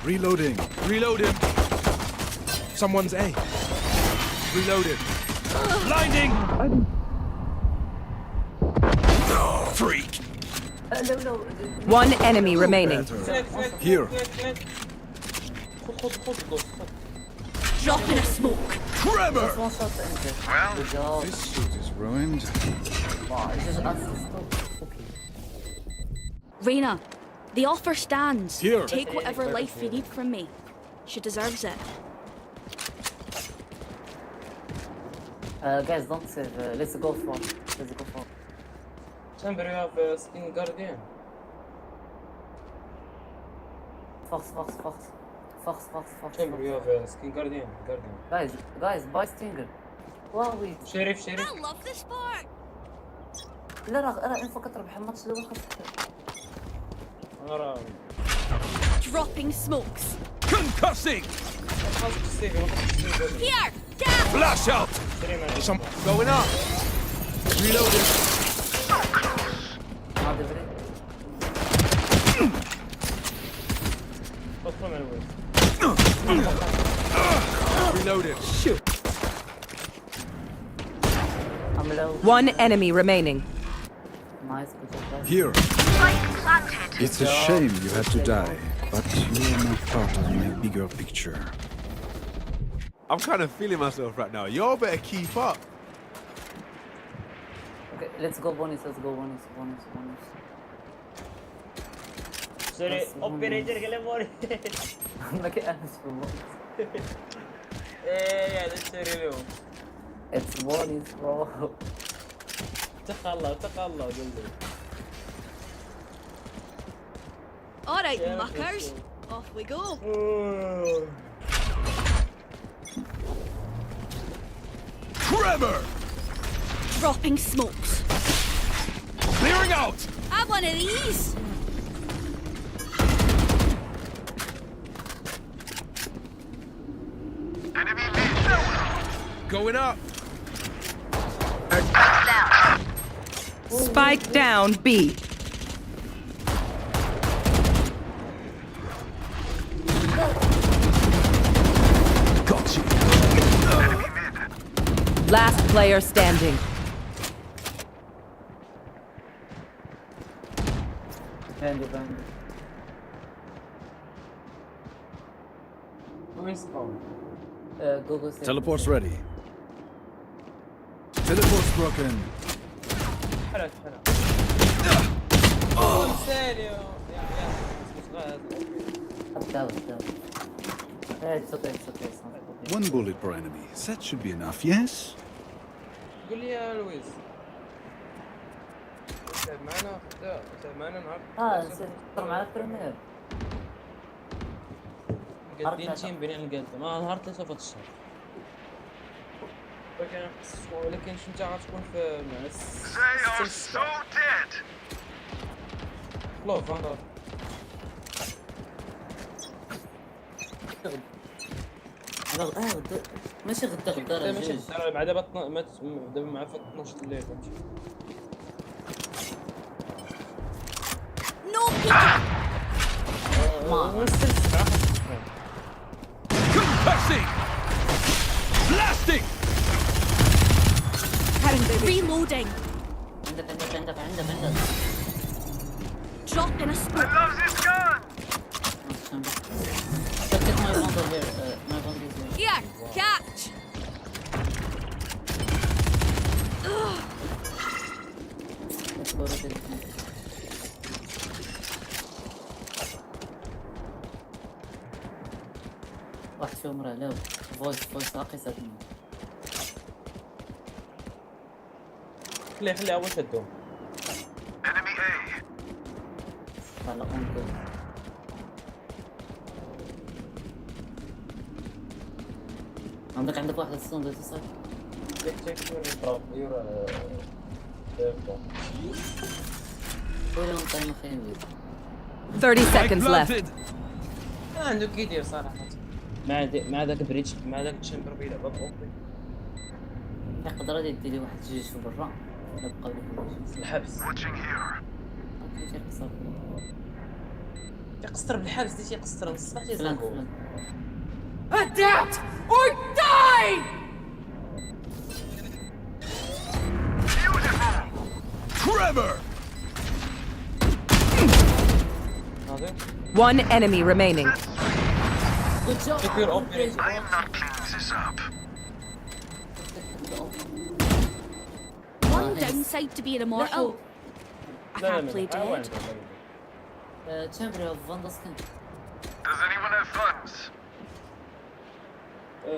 [SPEAKER 7] Reloading! Reloading! Someone's A! Reloading! Blinding! Freak!
[SPEAKER 1] One enemy remaining.
[SPEAKER 13] Here.
[SPEAKER 3] Drop in a smoke.
[SPEAKER 7] Tremor!
[SPEAKER 13] Well, this suit is ruined.
[SPEAKER 3] Reina, the offer stands.
[SPEAKER 7] Here.
[SPEAKER 3] Take whatever life you need from me. She deserves it.
[SPEAKER 12] Guys, don't save. Let's go for.
[SPEAKER 11] Somebody have skin guardian.
[SPEAKER 12] Fox.
[SPEAKER 11] Chamber, you have skin guardian.
[SPEAKER 12] Guys, buy stinger. واوي.
[SPEAKER 11] شريف.
[SPEAKER 3] I love this part.
[SPEAKER 12] لا انفو كتربح الماتش الاول
[SPEAKER 11] انا راه
[SPEAKER 3] Dropping smokes.
[SPEAKER 7] Concussing!
[SPEAKER 11] خاصك السيف انا خاصك السيف.
[SPEAKER 3] Here, down.
[SPEAKER 7] Flash out! Some going up. Reloading.
[SPEAKER 12] ما ادري.
[SPEAKER 11] بدخل مع الويز.
[SPEAKER 7] Reloading. Shoot.
[SPEAKER 12] I'm low.
[SPEAKER 1] One enemy remaining.
[SPEAKER 12] Nice, good.
[SPEAKER 13] Here. It's a shame you had to die, but you're not part of my bigger picture.
[SPEAKER 7] I'm kind of feeling myself right now. Y'all better keep up.
[SPEAKER 12] Okay, let's go bonus.
[SPEAKER 11] سوري اوبريتور قال موري.
[SPEAKER 12] ما كأنش في bonus.
[SPEAKER 11] ايه هذا الشري اليوم.
[SPEAKER 12] It's bonus bro.
[SPEAKER 11] تخلى قول لي.
[SPEAKER 3] All right, muckers. Off we go.
[SPEAKER 7] Tremor!
[SPEAKER 3] Dropping smokes.
[SPEAKER 7] Clearing out!
[SPEAKER 3] Have one of these.
[SPEAKER 8] Enemy mid.
[SPEAKER 7] Going up.
[SPEAKER 1] Spike down B.
[SPEAKER 7] Got you.
[SPEAKER 8] Enemy mid.
[SPEAKER 1] Last player standing.
[SPEAKER 12] Bandy.
[SPEAKER 11] وين سباون؟
[SPEAKER 12] Go.
[SPEAKER 13] Teleport's ready. Teleport's broken.
[SPEAKER 11] حلو. سالي
[SPEAKER 12] It's okay.
[SPEAKER 13] One bullet per enemy. That should be enough, yes?
[SPEAKER 11] قول لي يا لويز. تلعب معنا نهار.
[SPEAKER 12] نسيت تطلع معاك بريمير.
[SPEAKER 11] قادين تيم بين القلب ما نهار 3 في الشهر. ولكن انت غتكون في مع
[SPEAKER 8] They are so dead.
[SPEAKER 11] كلوف هذا.
[SPEAKER 12] ماشي غدا
[SPEAKER 11] ماشي الدار مع دابا دابا مع 12 الليل فهمتي.
[SPEAKER 3] No peeking.
[SPEAKER 7] Concussing! Blasting!
[SPEAKER 3] Reloading.
[SPEAKER 12] عندك.
[SPEAKER 3] Dropping a
[SPEAKER 8] I
[SPEAKER 3] smoke.
[SPEAKER 8] love this gun.
[SPEAKER 12] Take my bundle here. My bundle is here.
[SPEAKER 3] Here, catch.
[SPEAKER 12] Let's go rotate. واحد فيهم راه لاو فويس باقي ساكن.
[SPEAKER 11] خليه هو شدهم.
[SPEAKER 8] Enemy A.
[SPEAKER 12] طلع اونكو. عندك واحد الصندوق اللي صار.
[SPEAKER 11] تيك يورا
[SPEAKER 12] ولا نطيم خاين
[SPEAKER 1] 30 seconds left.
[SPEAKER 11] عنده كيدير صراحة. مع ذاك بريتش مع ذاك تشامبر بيلعب اوبي.
[SPEAKER 12] يقدر يدي لي واحد جيش في برا. نبقى
[SPEAKER 11] الحبس.
[SPEAKER 8] Watching here.
[SPEAKER 11] تيقصر بالحبس دي تيقصر نص ساعة تيزنقو.
[SPEAKER 1] Adapt or die!
[SPEAKER 7] Tremor!
[SPEAKER 1] One enemy remaining.
[SPEAKER 12] Good job.
[SPEAKER 8] I am not cleaning this up.
[SPEAKER 3] One downside to being immortal. I can't play dead.
[SPEAKER 12] Chamber of Vandal skin.
[SPEAKER 8] Does anyone have funds?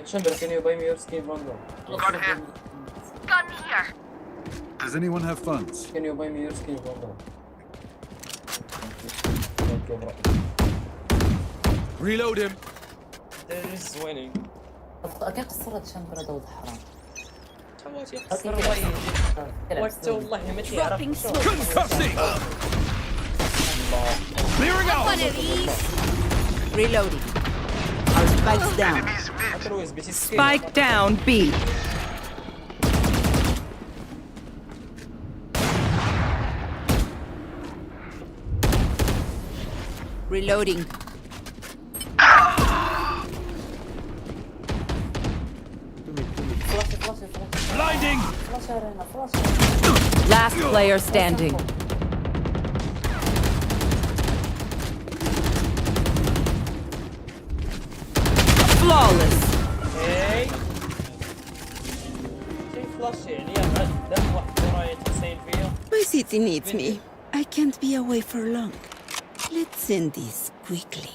[SPEAKER 11] Chamber, can you buy me your skin bundle?
[SPEAKER 8] Got him. Gun here.
[SPEAKER 13] Does anyone have funds?
[SPEAKER 11] Can you buy me your skin bundle? Thank you, bro.
[SPEAKER 7] Reload him.
[SPEAKER 11] زوينين.
[SPEAKER 12] كيقصر هاد الشامبر هذا ولد حرام.
[SPEAKER 11] خواتي يقصر الله حتى والله ما تيعرف.
[SPEAKER 7] Concussing. Clearing out.
[SPEAKER 9] Reloading. Our spike's down.
[SPEAKER 1] Spike down B.
[SPEAKER 9] Reloading.
[SPEAKER 7] Blinding.
[SPEAKER 1] Last player standing. Flawless.
[SPEAKER 11] اي شي فلاشي عليا مع الدم واحد الكره يتحسين فيا.
[SPEAKER 9] My city needs me. I can't be away for long. Let's end this quickly.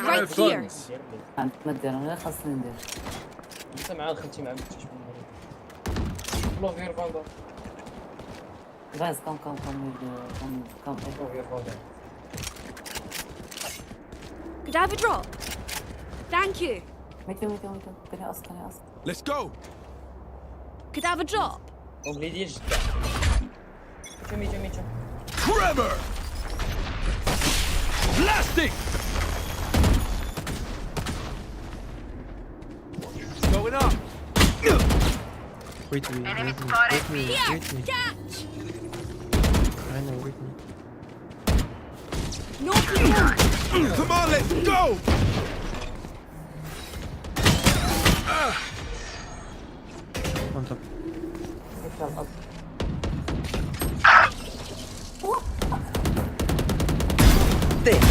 [SPEAKER 3] Right here.
[SPEAKER 12] ما دير انا خاصني ندير.
[SPEAKER 11] انت مع دخلتي مع بنتي والله غير فاندا.
[SPEAKER 12] بس كم
[SPEAKER 11] غير فاندا.
[SPEAKER 3] Could I have a drop? Thank you.
[SPEAKER 12] ميتو كني أصل
[SPEAKER 7] Let's go.
[SPEAKER 3] Could I have a drop?
[SPEAKER 11] اونغلي ديال جدة. ميتو.
[SPEAKER 7] Trevor. Blasting. Going up.
[SPEAKER 6] Wait me.
[SPEAKER 3] Catch!
[SPEAKER 6] I know, wait me.
[SPEAKER 3] No people!
[SPEAKER 7] Come on, let's go.
[SPEAKER 6] On top.
[SPEAKER 1] This.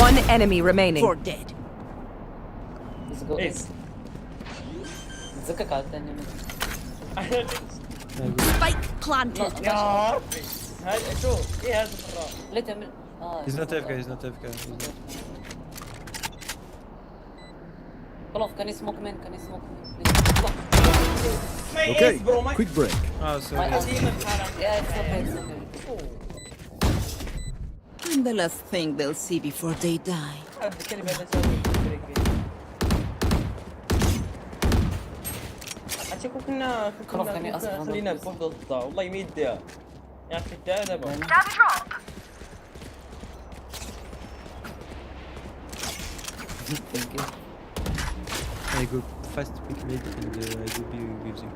[SPEAKER 1] One enemy remaining.
[SPEAKER 9] Four dead.
[SPEAKER 11] ايس.
[SPEAKER 12] تزكك على الثاني.
[SPEAKER 3] Spike planted.
[SPEAKER 11] يا ربي. هذا شوف ايه هذا المرة.
[SPEAKER 12] لا تعمل.
[SPEAKER 6] He's not AFK, he's not AFK.
[SPEAKER 12] خلاص كان يسموك مين.
[SPEAKER 13] Okay, quick break.
[SPEAKER 6] Ah, sorry.
[SPEAKER 12] Yeah, it's okay.
[SPEAKER 9] I'm the last thing they'll see before they die.
[SPEAKER 11] الكلمة هذا سوي بريك. عرفتي كنا خلينا نكون ضد الضوء والله ما يديها. يعرف يديها دابا.
[SPEAKER 12] Thank you.
[SPEAKER 6] I go fast pick mid and I go B with you.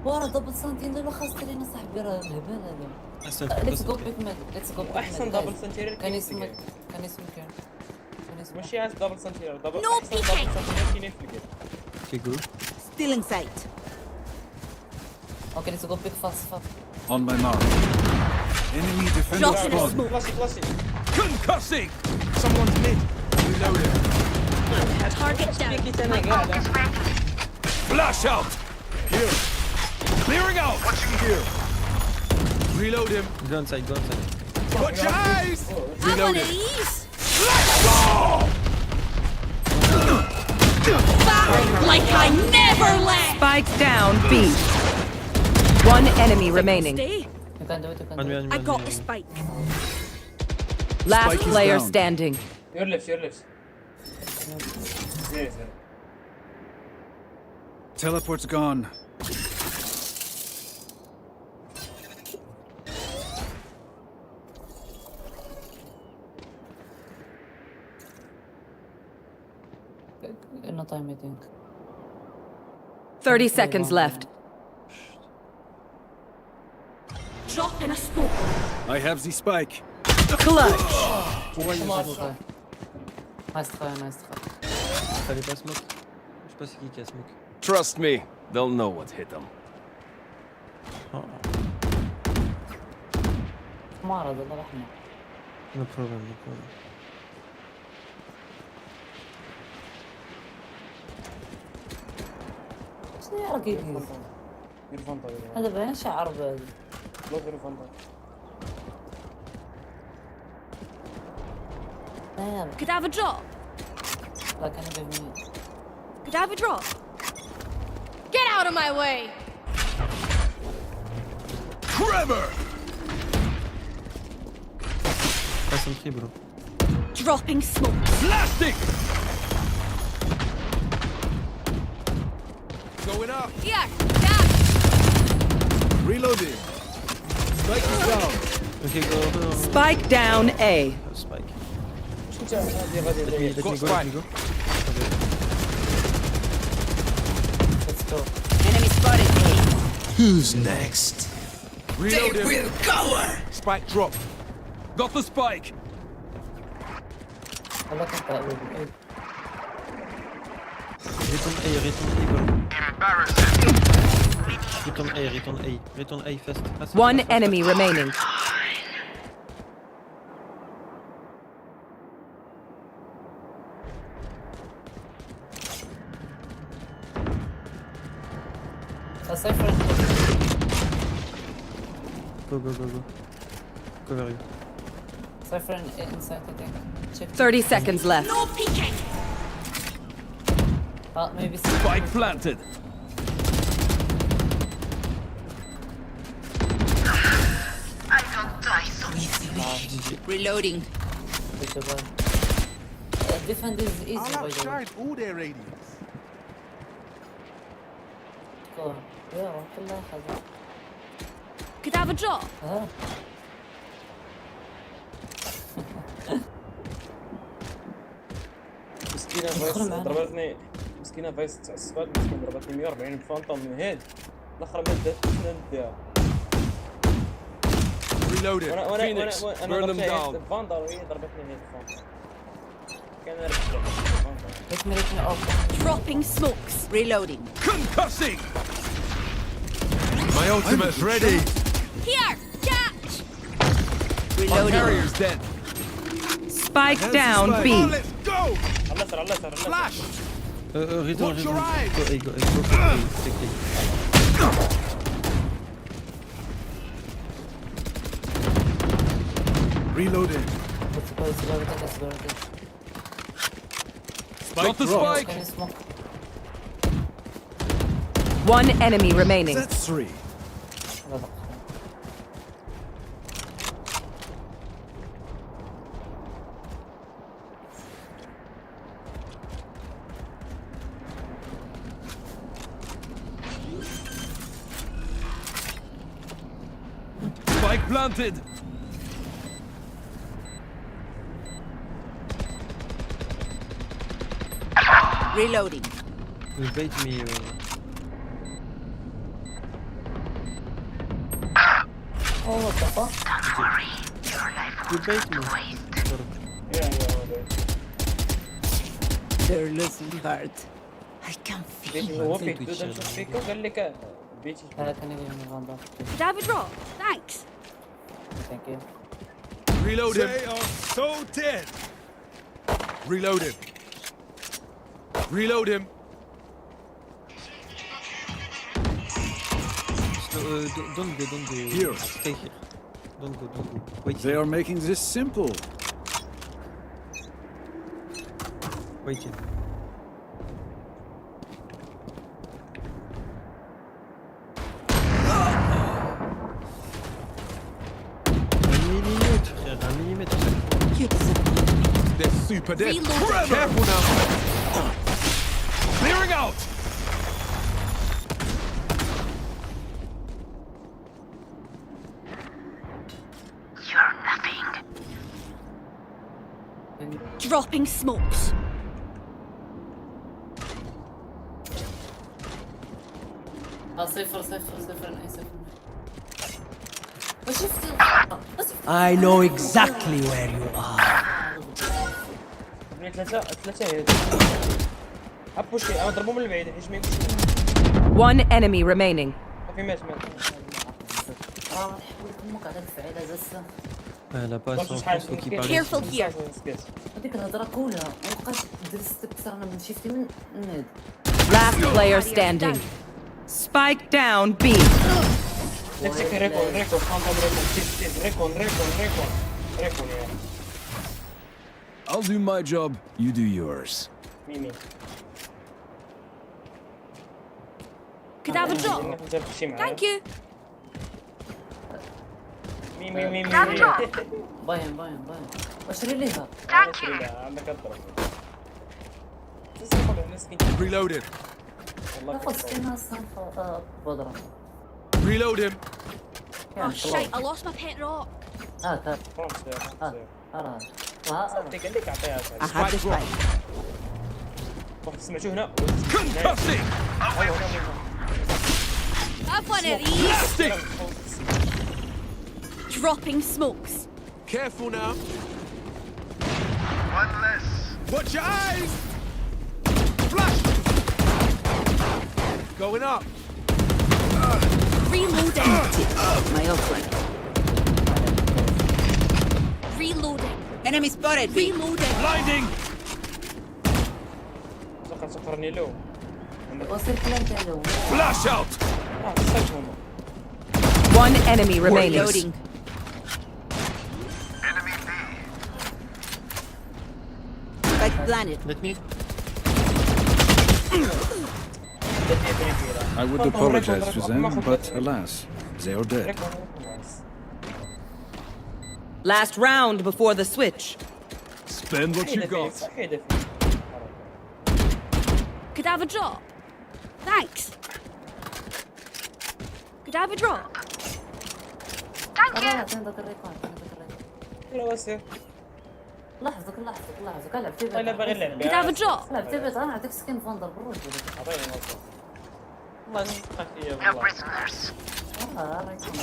[SPEAKER 12] ورا دبل سنتين خاص لينا صاحبي راه الهبال هذا. ليتس جو بيك ميد.
[SPEAKER 11] احسن دبل سنتيرر
[SPEAKER 12] كان اسمك
[SPEAKER 11] ماشي عايز دبل سنتيرر دبل
[SPEAKER 3] No
[SPEAKER 11] احسن دبل سنتيرر كاينين في الجيم.
[SPEAKER 6] Okay, go.
[SPEAKER 9] Still in sight.
[SPEAKER 12] اوكي ليتس جو بيك فاست.
[SPEAKER 13] On my mark. Enemy defender
[SPEAKER 3] Drop in a
[SPEAKER 13] spawn.
[SPEAKER 3] smoke.
[SPEAKER 11] كلاسي.
[SPEAKER 7] Concussing. Someone's mid. Reloading.
[SPEAKER 3] Target down.
[SPEAKER 11] كيف انا قاعد.
[SPEAKER 7] Flash out. Here. Clearing out. Watching here. Reload him.
[SPEAKER 6] Go inside.
[SPEAKER 7] Watch your eyes.
[SPEAKER 3] Have one of these. Back like I never left.
[SPEAKER 1] Spike down B. One enemy remaining.
[SPEAKER 3] Stay.
[SPEAKER 12] You can do it.
[SPEAKER 3] I got the spike.
[SPEAKER 1] Last
[SPEAKER 13] Spike is
[SPEAKER 1] player
[SPEAKER 13] down.
[SPEAKER 1] standing.
[SPEAKER 11] Your lips. Yes.
[SPEAKER 13] Teleport's gone.
[SPEAKER 12] No time, I think.
[SPEAKER 1] 30 seconds left.
[SPEAKER 3] Drop in a smoke.
[SPEAKER 13] I have the spike.
[SPEAKER 1] Clutch.
[SPEAKER 12] Nice try.
[SPEAKER 6] Fallait pas smoke. Je sais pas c'est qui a smoke.
[SPEAKER 2] Trust me, they'll know what hit them.
[SPEAKER 12] معرض الله رحمه.
[SPEAKER 6] No problem.
[SPEAKER 12] شنو يا راجل هذا باين شعر بهذا.
[SPEAKER 3] Could I have a drop?
[SPEAKER 12] لا كان يبيني.
[SPEAKER 3] Could I have a drop? Get out of my way.
[SPEAKER 7] Trevor!
[SPEAKER 6] Pass entry, bro.
[SPEAKER 3] Dropping smoke.
[SPEAKER 7] Plastic! Going up.
[SPEAKER 3] Here, down.
[SPEAKER 7] Reloading. Spike is down.
[SPEAKER 6] Okay, go.
[SPEAKER 1] Spike down A.
[SPEAKER 6] Spike.
[SPEAKER 7] Got
[SPEAKER 6] Let
[SPEAKER 7] spike.
[SPEAKER 6] me go.
[SPEAKER 12] Let's go.
[SPEAKER 1] Enemy spotted A.
[SPEAKER 2] Who's next?
[SPEAKER 7] Reloading. Spike drop. Got the spike.
[SPEAKER 12] والله كنت أقول
[SPEAKER 6] Return A, bro.
[SPEAKER 8] Embarrassing.
[SPEAKER 6] Return A fast.
[SPEAKER 1] One enemy remaining.
[SPEAKER 12] Cypher.
[SPEAKER 6] Go. Cover you.
[SPEAKER 12] Cypher inside, I think. Check.
[SPEAKER 1] 30 seconds left.
[SPEAKER 3] No peeking.
[SPEAKER 12] Maybe
[SPEAKER 7] Spike planted.
[SPEAKER 8] I don't die so easily.
[SPEAKER 1] Reloading.
[SPEAKER 12] Defend is easy,
[SPEAKER 7] I'll
[SPEAKER 12] by the way.
[SPEAKER 7] outshine all their radiance.
[SPEAKER 12] Go. Yeah, كلها خذ.
[SPEAKER 3] Could I have a drop?
[SPEAKER 11] مسكينة فايس ضربتني. مسكينة فايس تاع السباد مسكين ضربتني 140 فانتوم من هيد. الاخر ما دات نديها.
[SPEAKER 7] Reloading. Phoenix. Burn them down.
[SPEAKER 11] فاندر وهي ضربتني هيد فانتوم. كان
[SPEAKER 12] Let me open.
[SPEAKER 3] Dropping smokes. Reloading.
[SPEAKER 7] Concussing. My ultimate's ready.
[SPEAKER 3] Here, catch.
[SPEAKER 7] My
[SPEAKER 1] Reloading.
[SPEAKER 7] carrier's dead.
[SPEAKER 1] Spike down B.
[SPEAKER 7] Oh, let's go.
[SPEAKER 11] على اليسار.
[SPEAKER 7] Flash.
[SPEAKER 6] Return.
[SPEAKER 7] Watch your eyes.
[SPEAKER 6] Go A. Take A.
[SPEAKER 7] Reloading.
[SPEAKER 12] Let's go.
[SPEAKER 7] Got the spike.
[SPEAKER 12] Can you smoke?
[SPEAKER 1] One enemy remaining.
[SPEAKER 7] That's 3. Spike planted.
[SPEAKER 1] Reloading.
[SPEAKER 6] You bait me.
[SPEAKER 12] Oh, what the fuck?
[SPEAKER 6] You bait me.
[SPEAKER 1] They're losing hard.
[SPEAKER 12] I can feel
[SPEAKER 11] هو فيك دودا نشوف فيك وقال لك بيتي.
[SPEAKER 12] هذا كان يبي من غنضاف.
[SPEAKER 3] Could I have a drop? Thanks.
[SPEAKER 12] Thank you.
[SPEAKER 7] Reload him. They are so dead. Reload him. Reload him.
[SPEAKER 6] Don't go.
[SPEAKER 13] Here.
[SPEAKER 6] Stay here. Don't go. Wait.
[SPEAKER 13] They are making this simple.
[SPEAKER 6] Wait here. Un millimètre.
[SPEAKER 7] They're super dead.
[SPEAKER 3] Reload.
[SPEAKER 7] Careful now. Clearing out.
[SPEAKER 8] You're nothing.
[SPEAKER 3] Dropping smokes.
[SPEAKER 12] صفر.
[SPEAKER 4] I know exactly where you are.
[SPEAKER 11] ثلاثة ابوشي اضربهم من البعيد حيت ما يمشيش.
[SPEAKER 1] One enemy remaining.
[SPEAKER 11] في مات
[SPEAKER 12] امك على الفعيله زسه.
[SPEAKER 6] لا باس
[SPEAKER 3] Careful here.
[SPEAKER 12] هذيك الهضره كلها ما بقاش درست تكسر انا من شفتي من الناد.
[SPEAKER 1] Last player standing. Spike down B.
[SPEAKER 11] ريكون فانتوم ريكون يعني.
[SPEAKER 13] I'll do my job, you do yours.
[SPEAKER 11] ميمي.
[SPEAKER 3] Could I have a drop? Thank you.
[SPEAKER 11] مي مي مي مي
[SPEAKER 12] باين واشري ليها.
[SPEAKER 11] عندك اضرب. تسمع الناس كنت
[SPEAKER 7] Reloading.
[SPEAKER 11] والله
[SPEAKER 12] ناخذ سكينها الصنفة بودرة.
[SPEAKER 7] Reloading.
[SPEAKER 3] Oh shit, I lost my pet rock.
[SPEAKER 12] تاب. أرى.
[SPEAKER 11] قال لك اعطيها.
[SPEAKER 1] I have the spike.
[SPEAKER 11] واحد سمعتوه هنا.
[SPEAKER 7] Concussing.
[SPEAKER 3] Have one of these. Dropping smokes.
[SPEAKER 7] Careful now.
[SPEAKER 8] One less.
[SPEAKER 7] Watch your eyes. Flash. Going up.
[SPEAKER 3] Reloading.
[SPEAKER 9] My ultimate.
[SPEAKER 3] Reloading.
[SPEAKER 9] Enemy spotted.
[SPEAKER 3] Reloading.
[SPEAKER 7] Blinding.
[SPEAKER 11] سكرني له.
[SPEAKER 12] وصل بلانت له.
[SPEAKER 7] Flash out.
[SPEAKER 1] One enemy remaining.
[SPEAKER 9] Loading.
[SPEAKER 8] Enemy B.
[SPEAKER 9] Spike planted.
[SPEAKER 6] Let me.
[SPEAKER 13] I would apologize to them, but alas, they are dead.
[SPEAKER 1] Last round before the switch.
[SPEAKER 2] Spend what you got.
[SPEAKER 3] Could I have a drop? Thanks. Could I have a drop?
[SPEAKER 8] Thank you.
[SPEAKER 12] عندك الريكون.
[SPEAKER 11] لا واسع.
[SPEAKER 12] لحظة العب تبعت.
[SPEAKER 11] والله باغي نلعب.
[SPEAKER 3] Could I have a drop?
[SPEAKER 12] العب تبعت أنا أعطيك سكين فندر بالروج.
[SPEAKER 11] عطيني نص. والله نسمعك يا
[SPEAKER 8] No
[SPEAKER 11] والله.
[SPEAKER 8] prisoners.
[SPEAKER 12] والله الريكون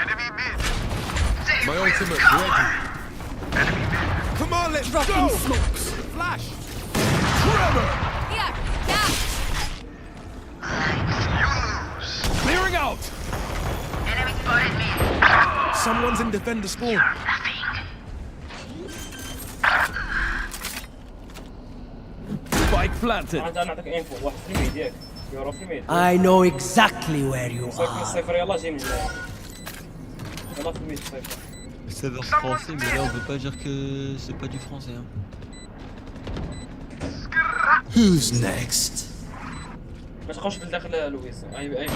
[SPEAKER 8] Enemy mid.
[SPEAKER 7] My ultimate ready. Come on, let's
[SPEAKER 3] Dropping
[SPEAKER 7] go.
[SPEAKER 3] smokes.
[SPEAKER 7] Flash. Trevor.
[SPEAKER 3] Here. Yeah.
[SPEAKER 8] You lose.
[SPEAKER 7] Clearing out.
[SPEAKER 8] Enemy spotted me.
[SPEAKER 7] Someone's in defender spawn.
[SPEAKER 8] Nothing.
[SPEAKER 7] Spike planted.
[SPEAKER 11] انا نعطيك انفو واحد في الميد ياك يورو في الميد.
[SPEAKER 4] I know exactly where you
[SPEAKER 11] صفر
[SPEAKER 4] are.
[SPEAKER 11] صفر يلا جي من جوا. يلا في الميد صفر.
[SPEAKER 6] C'est vers français, mais là on peut pas dire que c'est pas du français. Hein.
[SPEAKER 2] Who's next?
[SPEAKER 11] ما تخش في الداخل لويس. اي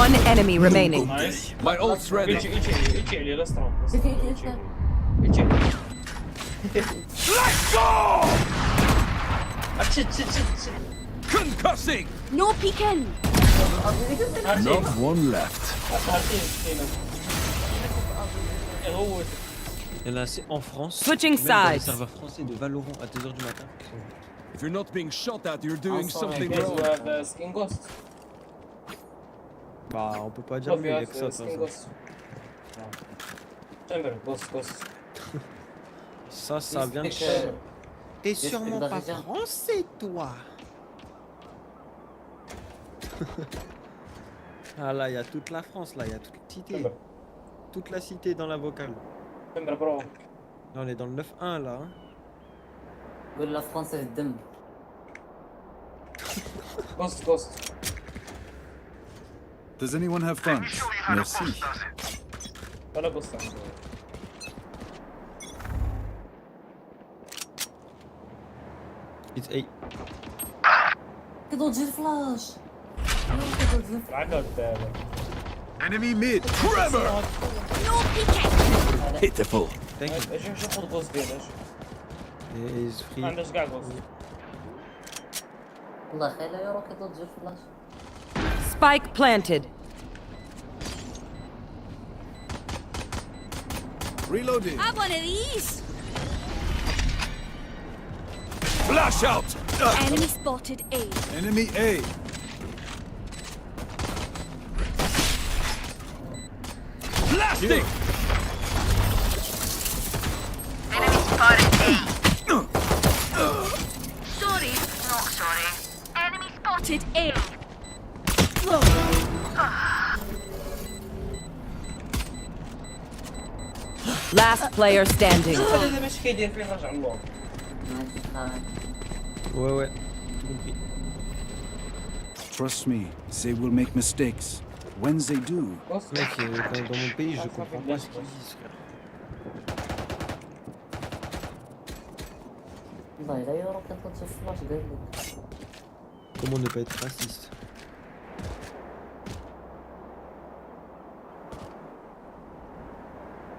[SPEAKER 1] One enemy remaining.
[SPEAKER 11] نايس.
[SPEAKER 7] My ult's ready.
[SPEAKER 11] يجي عليه لا سترون.
[SPEAKER 12] يجي.
[SPEAKER 7] Let's go.
[SPEAKER 11] شت.
[SPEAKER 7] Concussing.
[SPEAKER 3] No peeking.
[SPEAKER 2] Not one left.
[SPEAKER 6] Et là c'est en France.
[SPEAKER 1] Switching
[SPEAKER 6] même dans les
[SPEAKER 1] sides.
[SPEAKER 6] serveurs français de Valorant à 2h du matin.
[SPEAKER 7] If you're not being shot at, you're doing something
[SPEAKER 11] جايز
[SPEAKER 7] wrong.
[SPEAKER 11] هذا سكين جوست.
[SPEAKER 6] Bah on peut pas dire mieux avec ça.
[SPEAKER 11] سكين جوست. تمبر جوست.
[SPEAKER 6] Ça vient de chez... T'es sûrement pas français, toi. Ah là, il y a toute la France, là, il y a toute la cité. Toute la cité dans la vocale.
[SPEAKER 11] تمبر برو.
[SPEAKER 6] Là, on est dans le 9-1, là. Hein.
[SPEAKER 12] قول له فرنسا في الدم.
[SPEAKER 11] جوست.
[SPEAKER 13] Does anyone have funds? Merci.
[SPEAKER 11] ولا جوست.
[SPEAKER 6] It's 8.
[SPEAKER 12] كده تجي الفلاش.
[SPEAKER 11] عقد هذا.
[SPEAKER 7] Enemy mid. Trevor.
[SPEAKER 3] No peeking.
[SPEAKER 2] Pitiful.
[SPEAKER 6] Thank you.
[SPEAKER 11] اجي نشوف الجوست ديالك.
[SPEAKER 6] He's free.
[SPEAKER 11] ما عندهاش كاع جوست.
[SPEAKER 12] والله خير يورو كده تجي الفلاش.
[SPEAKER 1] Spike planted.
[SPEAKER 7] Reloading.
[SPEAKER 3] Have one of these.
[SPEAKER 7] Flash out.
[SPEAKER 3] Enemy spotted A.
[SPEAKER 13] Enemy A.
[SPEAKER 7] Blasting.
[SPEAKER 8] Enemy spotted A. Sorry, not sorry. Enemy spotted.
[SPEAKER 3] Spotted A.
[SPEAKER 1] Last player standing.
[SPEAKER 11] هذا ماشي كيدير فيه رجع اللور.
[SPEAKER 6] Ouais, tout compris.
[SPEAKER 13] Trust me, they will make mistakes. When they do,
[SPEAKER 6] Mec, dans mon pays, je comprends pas ce qu'ils disent, frère.
[SPEAKER 12] والله لا يورو كتطلع شي فلاش قال لك.
[SPEAKER 6] Comment ne pas être raciste?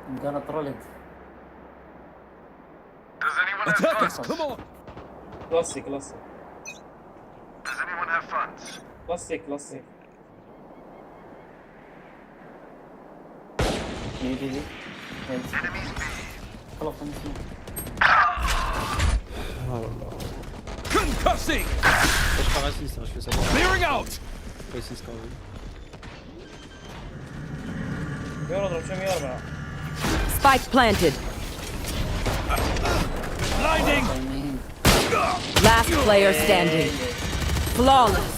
[SPEAKER 12] I'm gonna troll it.
[SPEAKER 8] Does anyone have
[SPEAKER 7] Attackers,
[SPEAKER 8] funds?
[SPEAKER 7] come on!
[SPEAKER 11] كلاسيك
[SPEAKER 8] Does anyone have funds?
[SPEAKER 11] كلاسيك.
[SPEAKER 12] Maybe.
[SPEAKER 8] Enemies B.
[SPEAKER 12] خلاص نسمع.
[SPEAKER 6] Oh là là.
[SPEAKER 7] Concussing!
[SPEAKER 6] Je suis pas raciste, hein, je fais ça.
[SPEAKER 7] Clearing out!
[SPEAKER 6] Raciste quand même.
[SPEAKER 11] يورو ضرب شو 104.
[SPEAKER 1] Spike planted.
[SPEAKER 7] Blinding!
[SPEAKER 12] I mean,
[SPEAKER 1] Last player standing. Flawless.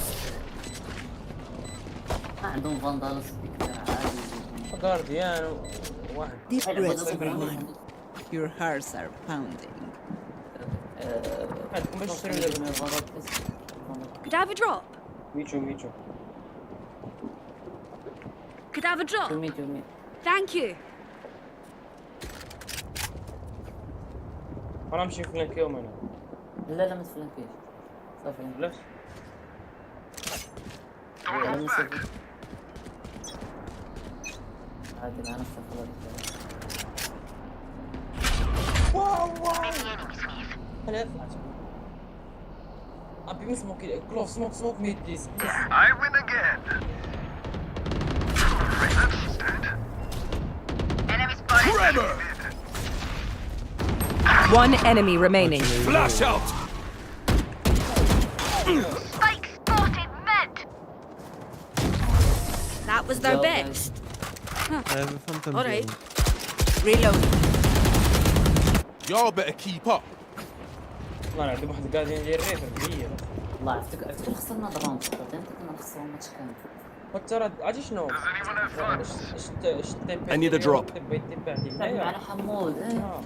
[SPEAKER 12] عندهم فاندال سبيكتر عادي.
[SPEAKER 11] جارديان واحد.
[SPEAKER 9] Deep breaths, everyone. Your hearts are pounding.
[SPEAKER 11] عندكم باش تشري لنا
[SPEAKER 3] Could I have a drop?
[SPEAKER 11] ميتشو.
[SPEAKER 3] Could I have a drop?
[SPEAKER 12] To me.
[SPEAKER 3] Thank you.
[SPEAKER 11] انا نمشي فلانكيهم انا.
[SPEAKER 12] لا ما تفلنكيش. صافي.
[SPEAKER 11] علاش؟
[SPEAKER 12] انا نسيت. عادي مع نفسك خلاص.
[SPEAKER 11] انا ابي نسموك كلوف سموك ميد بليز.
[SPEAKER 8] I win again. That's dead. Enemy spotted.
[SPEAKER 7] Trevor!
[SPEAKER 1] One enemy remaining.
[SPEAKER 7] Flash out!
[SPEAKER 8] Spike spotted mid.
[SPEAKER 3] That was their
[SPEAKER 12] Well,
[SPEAKER 3] best.
[SPEAKER 6] I have a phantom.
[SPEAKER 3] All right.
[SPEAKER 9] Reload.
[SPEAKER 7] Y'all better keep up.
[SPEAKER 11] والله عندهم واحد قاعدين يدير ريفر كبير.
[SPEAKER 12] والله افتكر خسرنا ضرام بعدين كنا نخسروا الماتش كامل.
[SPEAKER 11] وترى عادي شنو؟
[SPEAKER 8] Does anyone have funds?
[SPEAKER 2] I need a drop.
[SPEAKER 12] لعب على حمود.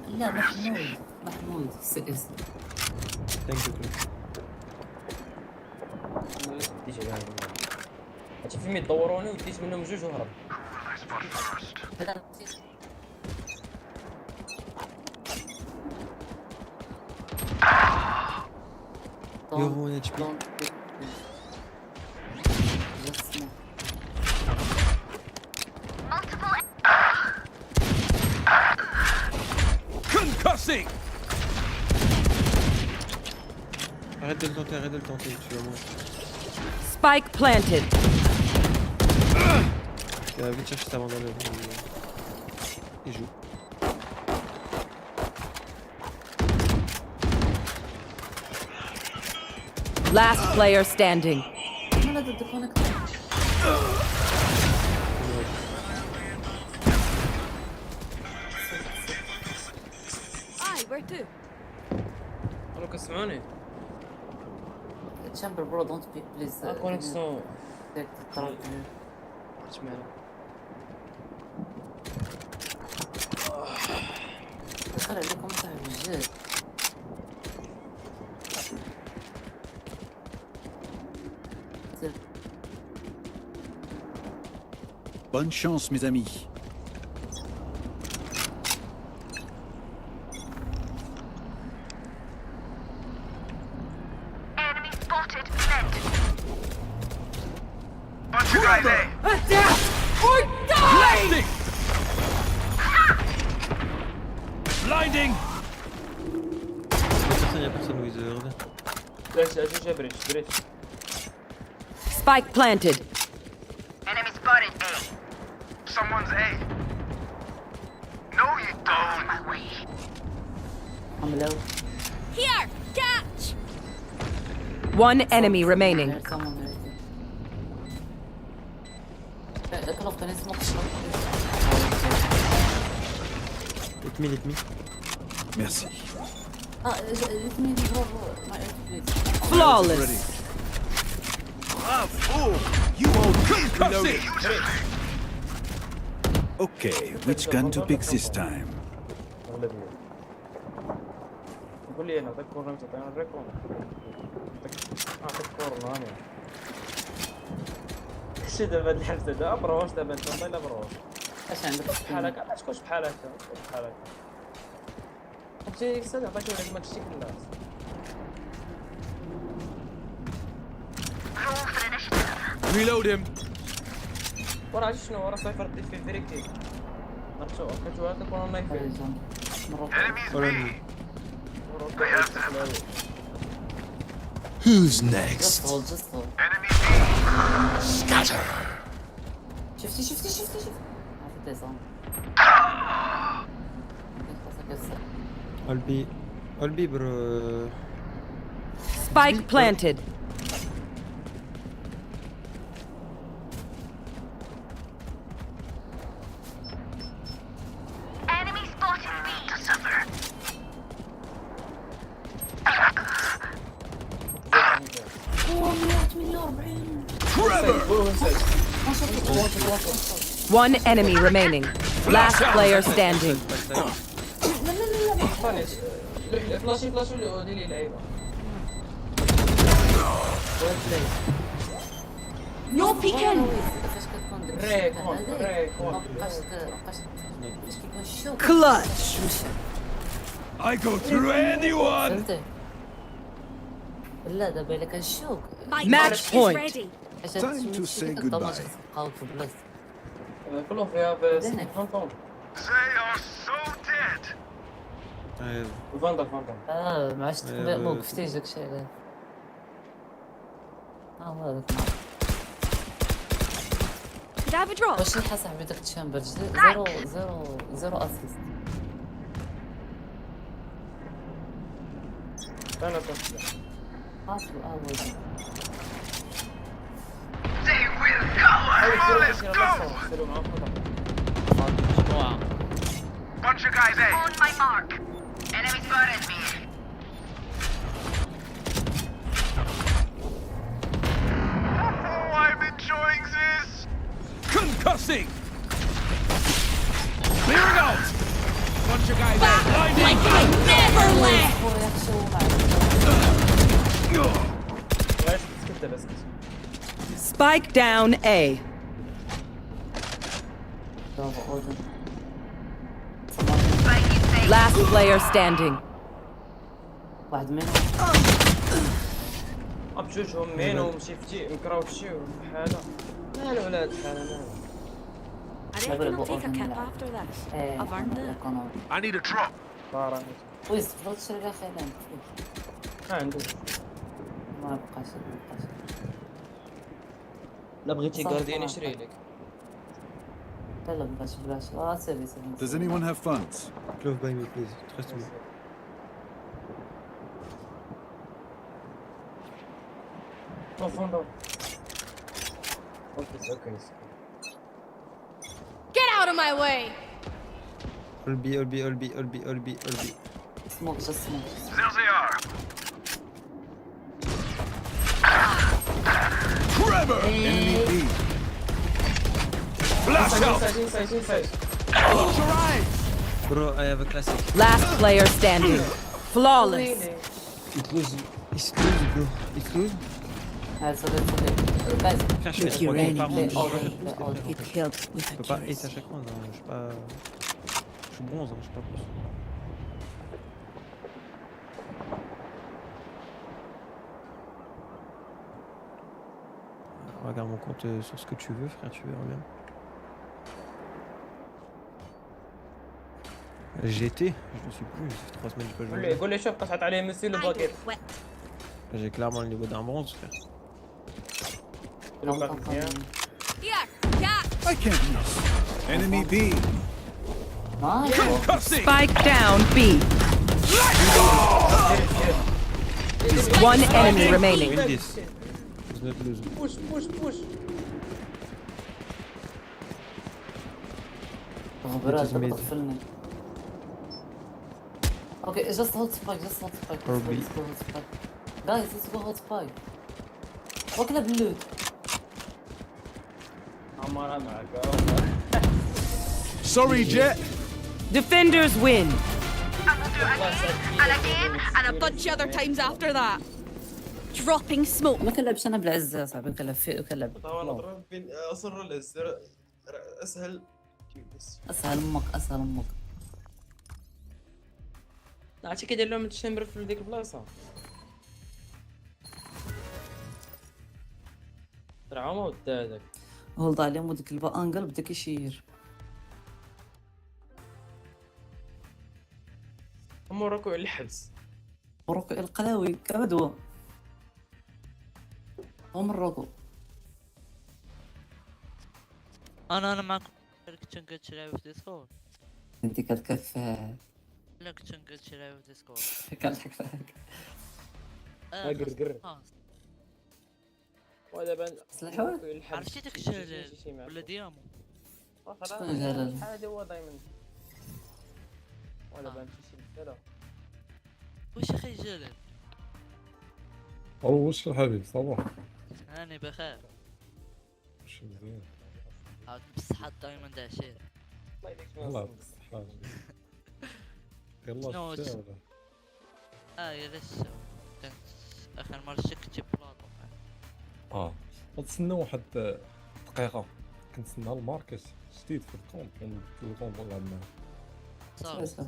[SPEAKER 12] لا محمود. سئس.
[SPEAKER 6] Thank you.
[SPEAKER 11] هادشي في ميد دوروني وديت منهم جوج وهرب.
[SPEAKER 8] I spot first.
[SPEAKER 12] هذا
[SPEAKER 6] Euro en HP.
[SPEAKER 7] Concussing!
[SPEAKER 6] Arrête de le tenter, tu vas mourir.
[SPEAKER 1] Spike planted.
[SPEAKER 6] Vite chercher ta main dans le... Et joue.
[SPEAKER 1] Last player standing.
[SPEAKER 3] Aye, where to?
[SPEAKER 11] الو كتسمعوني؟
[SPEAKER 12] Chamber bro, don't pick please.
[SPEAKER 11] كونيكسيون.
[SPEAKER 6] سمعنا.
[SPEAKER 12] دخل عليكم صاحب الجد.
[SPEAKER 13] Bonne chance, mes amis.
[SPEAKER 8] Enemy spotted mid. Bunch of guys A.
[SPEAKER 1] Adapt or die!
[SPEAKER 7] Blinding!
[SPEAKER 6] Y'a personne wizard.
[SPEAKER 11] جا بريتش.
[SPEAKER 1] Spike planted.
[SPEAKER 8] Enemy spotted A. Someone's A. No, you don't. My way.
[SPEAKER 12] I'm low.
[SPEAKER 3] Here, catch!
[SPEAKER 1] One enemy remaining.
[SPEAKER 12] There's someone right there. Clove, can I smoke?
[SPEAKER 6] Let me.
[SPEAKER 13] Merci.
[SPEAKER 12] Let me bro. My ult, please.
[SPEAKER 1] Flawless.
[SPEAKER 7] You all concussing!
[SPEAKER 13] Okay, which gun to pick this time?
[SPEAKER 11] أغلبية. قول لي أنا أعطيك كورنر تعطيني الريكون. أعطيك كورنر أنا. شي دابا هاد الحبسة دابا بروش دابا أنت والله إلا بروش.
[SPEAKER 12] اش عندك؟
[SPEAKER 11] بحالك علاش كلشي بحال هكا؟ فهمتي ديك الساعة عطاك ولاد ماكشي كلاس.
[SPEAKER 7] Reload him.
[SPEAKER 11] ورا عرفتي شنو ورا صفر دي في فيريكتي عرفتو هذاك ورا نايفين
[SPEAKER 2] Who's next?
[SPEAKER 12] جست هولد
[SPEAKER 2] Scatter.
[SPEAKER 12] شفتي عرفت ديزون
[SPEAKER 6] قلبي برو.
[SPEAKER 1] Spike planted.
[SPEAKER 8] Enemy spotted B. To suffer.
[SPEAKER 1] One enemy remaining. Last player standing.
[SPEAKER 11] فلاشي ديالي لعيبه
[SPEAKER 3] No peeking.
[SPEAKER 12] فاش كتكون داك
[SPEAKER 11] ريك
[SPEAKER 12] الشيء مابقاش فاش كيكون الشوك
[SPEAKER 1] Clutch.
[SPEAKER 2] I go through anyone.
[SPEAKER 12] فهمتي لا دابا الا كان الشوك
[SPEAKER 1] Match point.
[SPEAKER 13] Time to say goodbye.
[SPEAKER 12] تبقاو في بلاصتك
[SPEAKER 11] كلهم فيها بس فانتوم
[SPEAKER 8] They are so dead.
[SPEAKER 11] فاندا
[SPEAKER 12] ما عادش ما وقفتيش داكشي علاه هو هذاك
[SPEAKER 3] Could I have a drop?
[SPEAKER 12] واش شي صاحبي داك التشامبر زيرو اسيست
[SPEAKER 11] انا كنت
[SPEAKER 12] اصل اول
[SPEAKER 8] They will cover. Let's go. Bunch of guys, eh? On my mark. Enemy spotted me. Oh, I'm enjoying this.
[SPEAKER 2] Concussing. Clearing out.
[SPEAKER 7] Bunch of guys.
[SPEAKER 3] Like I never left.
[SPEAKER 1] Spike down A. Last player standing.
[SPEAKER 12] واحد منهم
[SPEAKER 11] بجوجهم مينو مشيفتي مكراوتشي وحاله مالو على هاد الحاله
[SPEAKER 3] I reckon I'll take a kip after this. I've earned it.
[SPEAKER 8] I need a drop.
[SPEAKER 11] مالو
[SPEAKER 12] ويز تفضل تشري لها خيلان
[SPEAKER 11] ما عندوش
[SPEAKER 12] ما بقاش
[SPEAKER 11] لا بغيتي غارديان يشري لك
[SPEAKER 12] لا بقاش بلاش سيري
[SPEAKER 13] Does anyone have funds?
[SPEAKER 6] Clove by me, please. Trust me.
[SPEAKER 11] فوندو اوكي
[SPEAKER 3] Get out of my way.
[SPEAKER 6] قلبي.
[SPEAKER 12] سموك جست سموك
[SPEAKER 8] There they are.
[SPEAKER 2] Trevor.
[SPEAKER 13] Enemy B.
[SPEAKER 2] Flash out.
[SPEAKER 6] Bro, I have a classic.
[SPEAKER 1] Last player standing. Flawless.
[SPEAKER 6] It's close, bro. It's close.
[SPEAKER 12] هاي صدق guys
[SPEAKER 6] Frère, je fais 3 games par round.
[SPEAKER 12] play all
[SPEAKER 9] It helps with
[SPEAKER 6] Je peux pas hit à chaque round, hein. Je suis pas... Je suis bronze, hein. Je suis pas plus. Regarde mon compte sur ce que tu veux, frère, tu verras bien. GT, je ne suis plus, ça fait 3 semaines que je peux jouer.
[SPEAKER 11] قول لي شوف قطعت عليه ميسي الباكيت
[SPEAKER 6] J'ai clairement le niveau d'un bronze, frère.
[SPEAKER 3] Here, yeah.
[SPEAKER 13] I can't miss. Enemy B.
[SPEAKER 1] Spike down B. One enemy remaining.
[SPEAKER 6] Win this. Let's not lose.
[SPEAKER 11] بوش
[SPEAKER 12] غبرات تقفلني اوكي just hold spike
[SPEAKER 6] Probably.
[SPEAKER 12] let's go hold spike guys let's go hold spike وكنا باللوت
[SPEAKER 11] عمارة معك
[SPEAKER 2] Sorry, Jet.
[SPEAKER 1] Defenders win.
[SPEAKER 3] And again, and a bunch of other times after that. Dropping smoke.
[SPEAKER 12] ما كنلعبش انا بالعز يا صاحبي كنلعب فيه وكنلعب
[SPEAKER 11] طبعا نضرب بين اصر الاسر اسهل
[SPEAKER 12] اسهل امك
[SPEAKER 11] عرفتي كيدير لهم التشامبر في ديك البلاصه عوما ودا هذاك
[SPEAKER 12] ولد عليهم وديك البانجل بدا كيشير.
[SPEAKER 11] موراكو على الحبس.
[SPEAKER 12] مروكو القلاوي كبدوه. ومروكو.
[SPEAKER 14] انا معكم كنت نقدر نلعب في ديسكورد.
[SPEAKER 12] انت كتكفى.
[SPEAKER 14] لا كنت نقدر نلعب في ديسكورد.
[SPEAKER 12] كنضحك فيك.
[SPEAKER 11] قر ودابا
[SPEAKER 12] سلاحوات
[SPEAKER 14] عرفتي داك الجلال ولا ديامو؟
[SPEAKER 12] شكون جلال؟
[SPEAKER 11] هذا هو دايموند. ودابا نمشي شي مسيره.
[SPEAKER 14] واش اخي جلال؟
[SPEAKER 5] واش الحبيب صباح؟
[SPEAKER 14] راني بخير.
[SPEAKER 5] واش مزيان؟
[SPEAKER 14] عاد بالصحة دايموند عشير.
[SPEAKER 5] الله بالصحة. يلا شتا ولا؟
[SPEAKER 14] يلا شتا. كانت اخر مرة شكت بلاطو.
[SPEAKER 5] غنتسنى واحد دقيقة. كنتسنى الماركت جديد في الكومب ونبدلو نلعب معاه.
[SPEAKER 12] صافي.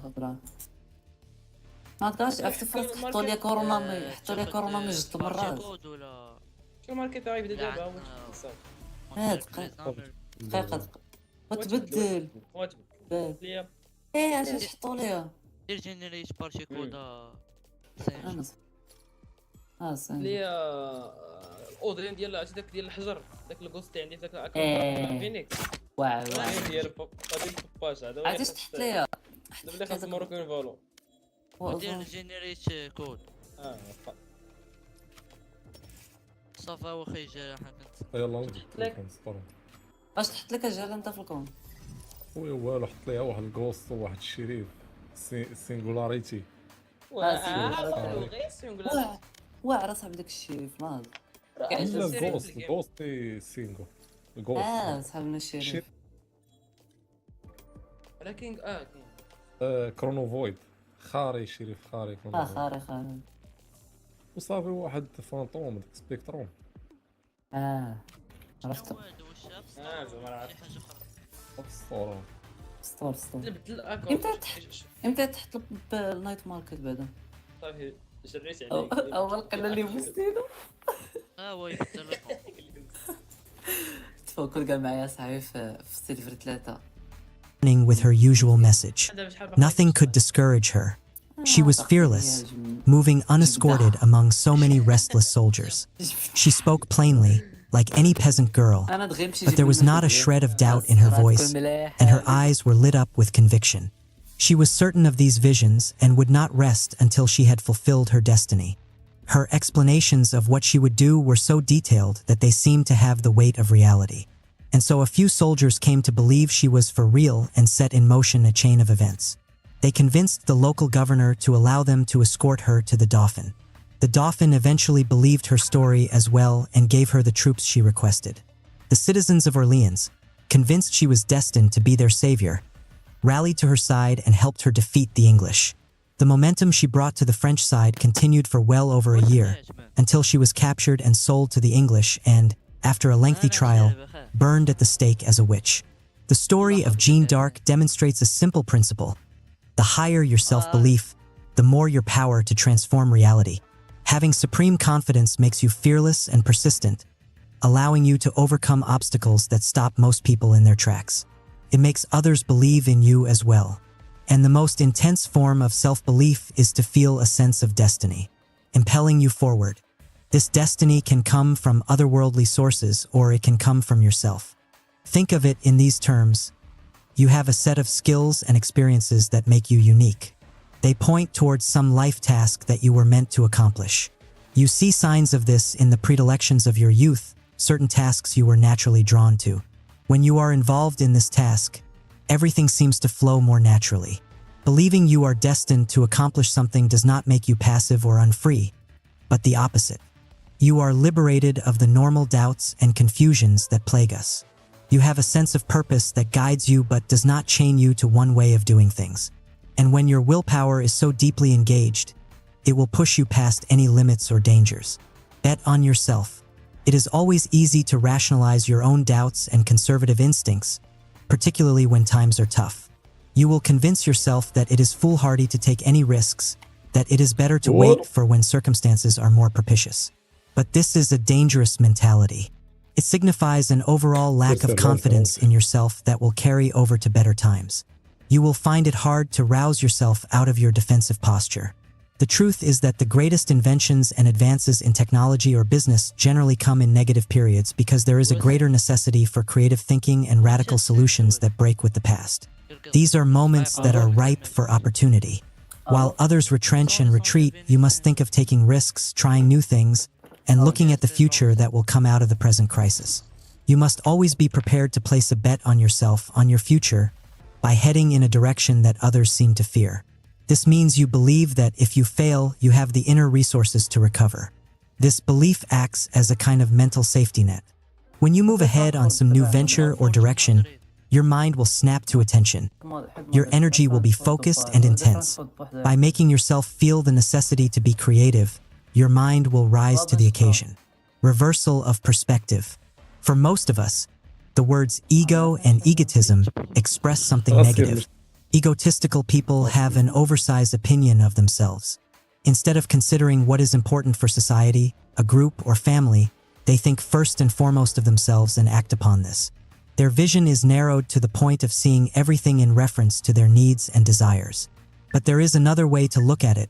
[SPEAKER 12] ما تقدرش افتفرت تحطوا لي كورونا يحطوا لي كورونا من جد مرات.
[SPEAKER 11] شو ماركت غيبدا دابا واش صافي.
[SPEAKER 12] دقيقة وتبدل.
[SPEAKER 11] ليا
[SPEAKER 12] علاش تحطوا ليها؟
[SPEAKER 14] دير جينيريت بارتي كودا.
[SPEAKER 11] ليا الاودرين ديال عرفتي داك ديال الحجر داك الكوست عندي داك فينيكس.
[SPEAKER 12] واعر
[SPEAKER 11] ديال هادي الباش هذا
[SPEAKER 12] علاش تحط ليها؟
[SPEAKER 11] دابا اللي خاص ماروكين فالو.
[SPEAKER 14] ودير جينيريت كود.
[SPEAKER 11] واخا
[SPEAKER 14] صافا واخا جا حنا
[SPEAKER 5] يلا نصبر.
[SPEAKER 12] اش تحط لك اجال انت في الكون؟
[SPEAKER 5] والو حط ليها واحد الكوست وواحد الشريف سينغولاريتي.
[SPEAKER 12] واعر صاحبي داك الشيء في ناض.
[SPEAKER 5] لا الكوست سينغو. الكوست
[SPEAKER 12] صاحبنا الشريف.
[SPEAKER 11] ولكن
[SPEAKER 5] كرونو فويد خاري شريف خاري
[SPEAKER 12] خاري
[SPEAKER 5] وصافي واحد فانتوم ديك سبيكتروم.
[SPEAKER 12] عرفت.
[SPEAKER 11] زعما عرفت.
[SPEAKER 5] اسطوره
[SPEAKER 12] امتى تحط النايت ماركت بعدا؟
[SPEAKER 11] صافي جريت عليك.
[SPEAKER 12] اول قال لي بوستينو.
[SPEAKER 14] هو يبدل لكم.
[SPEAKER 12] تفكر قال معايا صاحبي في سيلفر 3.
[SPEAKER 15] With her usual message. Nothing could discourage her. She was fearless, moving unescorted among so many restless soldiers. She spoke plainly, like any peasant girl, but there was not a shred of doubt in her voice, and her eyes were lit up with conviction. She was certain of these visions and would not rest until she had fulfilled her destiny. Her explanations of what she would do were so detailed that they seemed to have the weight of reality. And so a few soldiers came to believe she was for real and set in motion a chain of events. They convinced the local governor to allow them to escort her to the Dauphin. The Dauphin eventually believed her story as well and gave her the troops she requested. The citizens of Orleans, convinced she was destined to be their savior, rallied to her side and helped her defeat the English. The momentum she brought to the French side continued for well over a year, until she was captured and sold to the English and, after a lengthy trial, burned at the stake as a witch. The story of Jeanne d'Arc demonstrates a simple principle. The higher your self-belief, the more your power to transform reality. Having supreme confidence makes you fearless and persistent, allowing you to overcome obstacles that stop most people in their tracks. It makes others believe in you as well. And the most intense form of self-belief is to feel a sense of destiny, impelling you forward. This destiny can come from otherworldly sources or it can come from yourself. Think of it in these terms. You have a set of skills and experiences that make you unique. They point towards some life task that you were meant to accomplish. You see signs of this in the predilections of your youth, certain tasks you were naturally drawn to. When you are involved in this task, everything seems to flow more naturally. Believing you are destined to accomplish something does not make you passive or unfree, but the opposite. You are liberated of the normal doubts and confusions that plague us. You have a sense of purpose that guides you but does not chain you to one way of doing things. And when your willpower is so deeply engaged, it will push you past any limits or dangers. Bet on yourself. It is always easy to rationalize your own doubts and conservative instincts, particularly when times are tough. You will convince yourself that it is foolhardy to take any risks, that it is better to wait for when circumstances are more propitious. But this is a dangerous mentality. It signifies an overall lack of confidence in yourself that will carry over to better times. You will find it hard to rouse yourself out of your defensive posture. The truth is that the greatest inventions and advances in technology or business generally come in negative periods because there is a greater necessity for creative thinking and radical solutions that break with the past. These are moments that are ripe for opportunity. While others retrench and retreat, you must think of taking risks, trying new things, and looking at the future that will come out of the present crisis. You must always be prepared to place a bet on yourself, on your future, by heading in a direction that others seem to fear. This means you believe that if you fail, you have the inner resources to recover. This belief acts as a kind of mental safety net. When you move ahead on some new venture or direction, your mind will snap to attention. Your energy will be focused and intense. By making yourself feel the necessity to be creative, your mind will rise to the occasion. Reversal of perspective. For most of us, the words ego and egotism express something negative. Egotistical people have an oversized opinion of themselves. Instead of considering what is important for society, a group, or family, they think first and foremost of themselves and act upon this. Their vision is narrowed to the point of seeing everything in reference to their needs and desires. But there is another way to look at it.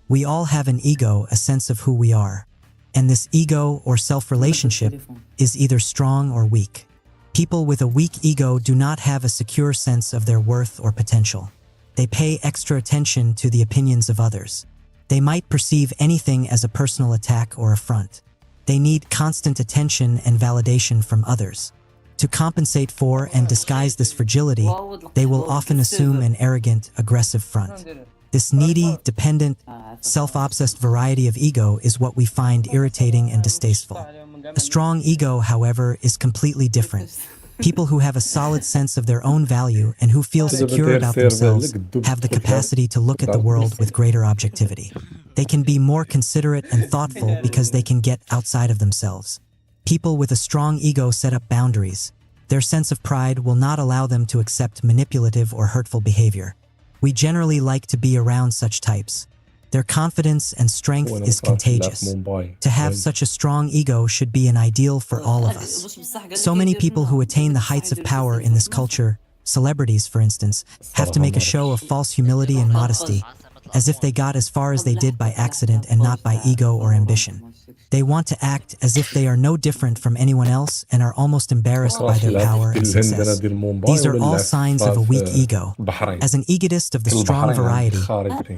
[SPEAKER 15] We all have an ego, a sense of who we are. And this ego or self-relationship is either strong or weak. People with a weak ego do not have a secure sense of their worth or potential. They pay extra attention to the opinions of others. They might perceive anything as a personal attack or affront. They need constant attention and validation from others. To compensate for and disguise this fragility, they will often assume an arrogant, aggressive front. This needy, dependent, self-obsessed variety of ego is what we find irritating and distasteful. A strong ego, however, is completely different. People who have a solid sense of their own value and who feel secure about themselves have the capacity to look at the world with greater objectivity. They can be more considerate and thoughtful because they can get outside of themselves. People with a strong ego set up boundaries. Their sense of pride will not allow them to accept manipulative or hurtful behavior. We generally like to be around such types. Their confidence and strength is contagious. To have such a strong ego should be an ideal for all of us. So many people who attain the heights of power in this culture, celebrities for instance, have to make a show of false humility and modesty, as if they got as far as they did by accident and not by ego or ambition. They want to act as if they are no different from anyone else and are almost embarrassed by their power and success. These are all signs of a weak ego. As an egotist of the strong variety,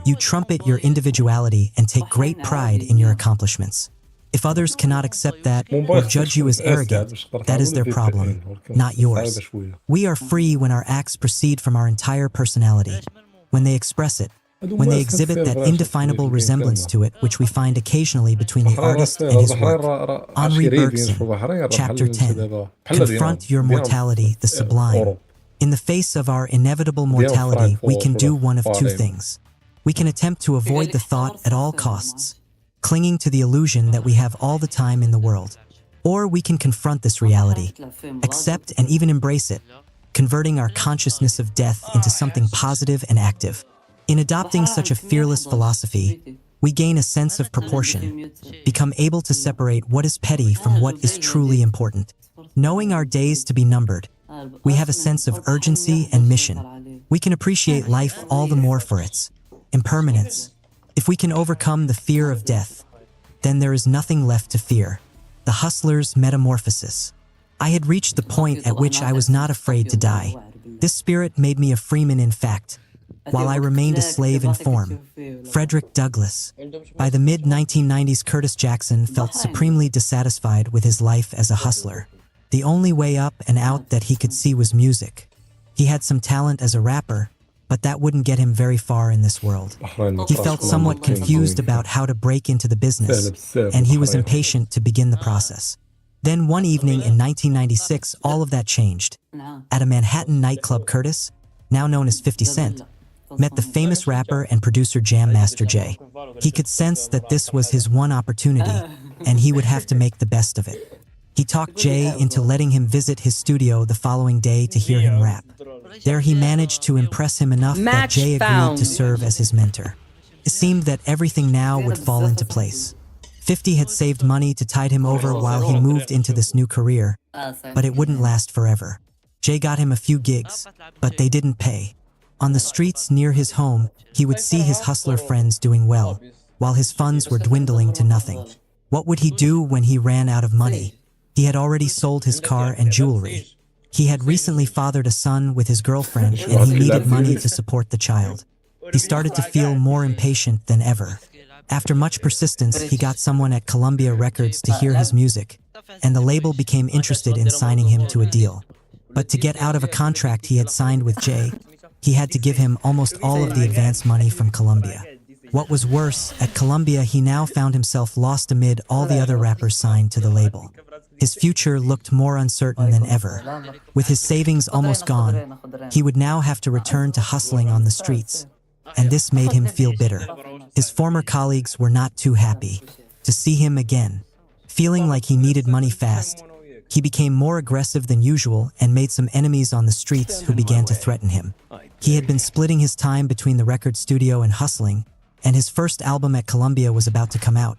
[SPEAKER 15] you trumpet your individuality and take great pride in your accomplishments. If others cannot accept that or judge you as arrogant, that is their problem, not yours. We are free when our acts proceed from our entire personality, when they express it, when they exhibit that indefinable resemblance to it which we find occasionally between the artist and his work. Henri Bergson, Chapter 10. Confront your mortality, the sublime. In the face of our inevitable mortality, we can do one of two things. We can attempt to avoid the thought at all costs, clinging to the illusion that we have all the time in the world. Or we can confront this reality, accept and even embrace it, converting our consciousness of death into something positive and active. In adopting such a fearless philosophy, we gain a sense of proportion, become able to separate what is petty from what is truly important. Knowing our days to be numbered, we have a sense of urgency and mission. We can appreciate life all the more for its impermanence. If we can overcome the fear of death, then there is nothing left to fear. The hustler's metamorphosis. I had reached the point at which I was not afraid to die. This spirit made me a freeman in fact, while I remained a slave in form. Frederick Douglass. By the mid-1990s, Curtis Jackson felt supremely dissatisfied with his life as a hustler. The only way up and out that he could see was music. He had some talent as a rapper, but that wouldn't get him very far in this world. He felt somewhat confused about how to break into the business, and he was impatient to begin the process. Then one evening in 1996, all of that changed. At a Manhattan nightclub, Curtis, now known as 50 Cent, met the famous rapper and producer Jam Master Jay. He could sense that this was his one opportunity, and he would have to make the best of it. He talked Jay into letting him visit his studio the following day to hear him rap. There he managed to impress him enough that Jay agreed to serve as his mentor. It seemed that everything now would fall into place. 50 had saved money to tide him over while he moved into this new career, but it wouldn't last forever. Jay got him a few gigs, but they didn't pay. On the streets near his home, he would see his hustler friends doing well, while his funds were dwindling to nothing. What would he do when he ran out of money? He had already sold his car and jewelry. He had recently fathered a son with his girlfriend and he needed money to support the child. He started to feel more impatient than ever. After much persistence, he got someone at Columbia Records to hear his music, and the label became interested in signing him to a deal. But to get out of a contract he had signed with Jay, he had to give him almost all of the advance money from Columbia. What was worse, at Columbia he now found himself lost amid all the other rappers signed to the label. His future looked more uncertain than ever. With his savings almost gone, he would now have to return to hustling on the streets, and this made him feel bitter. His former colleagues were not too happy to see him again. Feeling like he needed money fast, he became more aggressive than usual and made some enemies on the streets who began to threaten him. He had been splitting his time between the record studio and hustling, and his first album at Columbia was about to come out.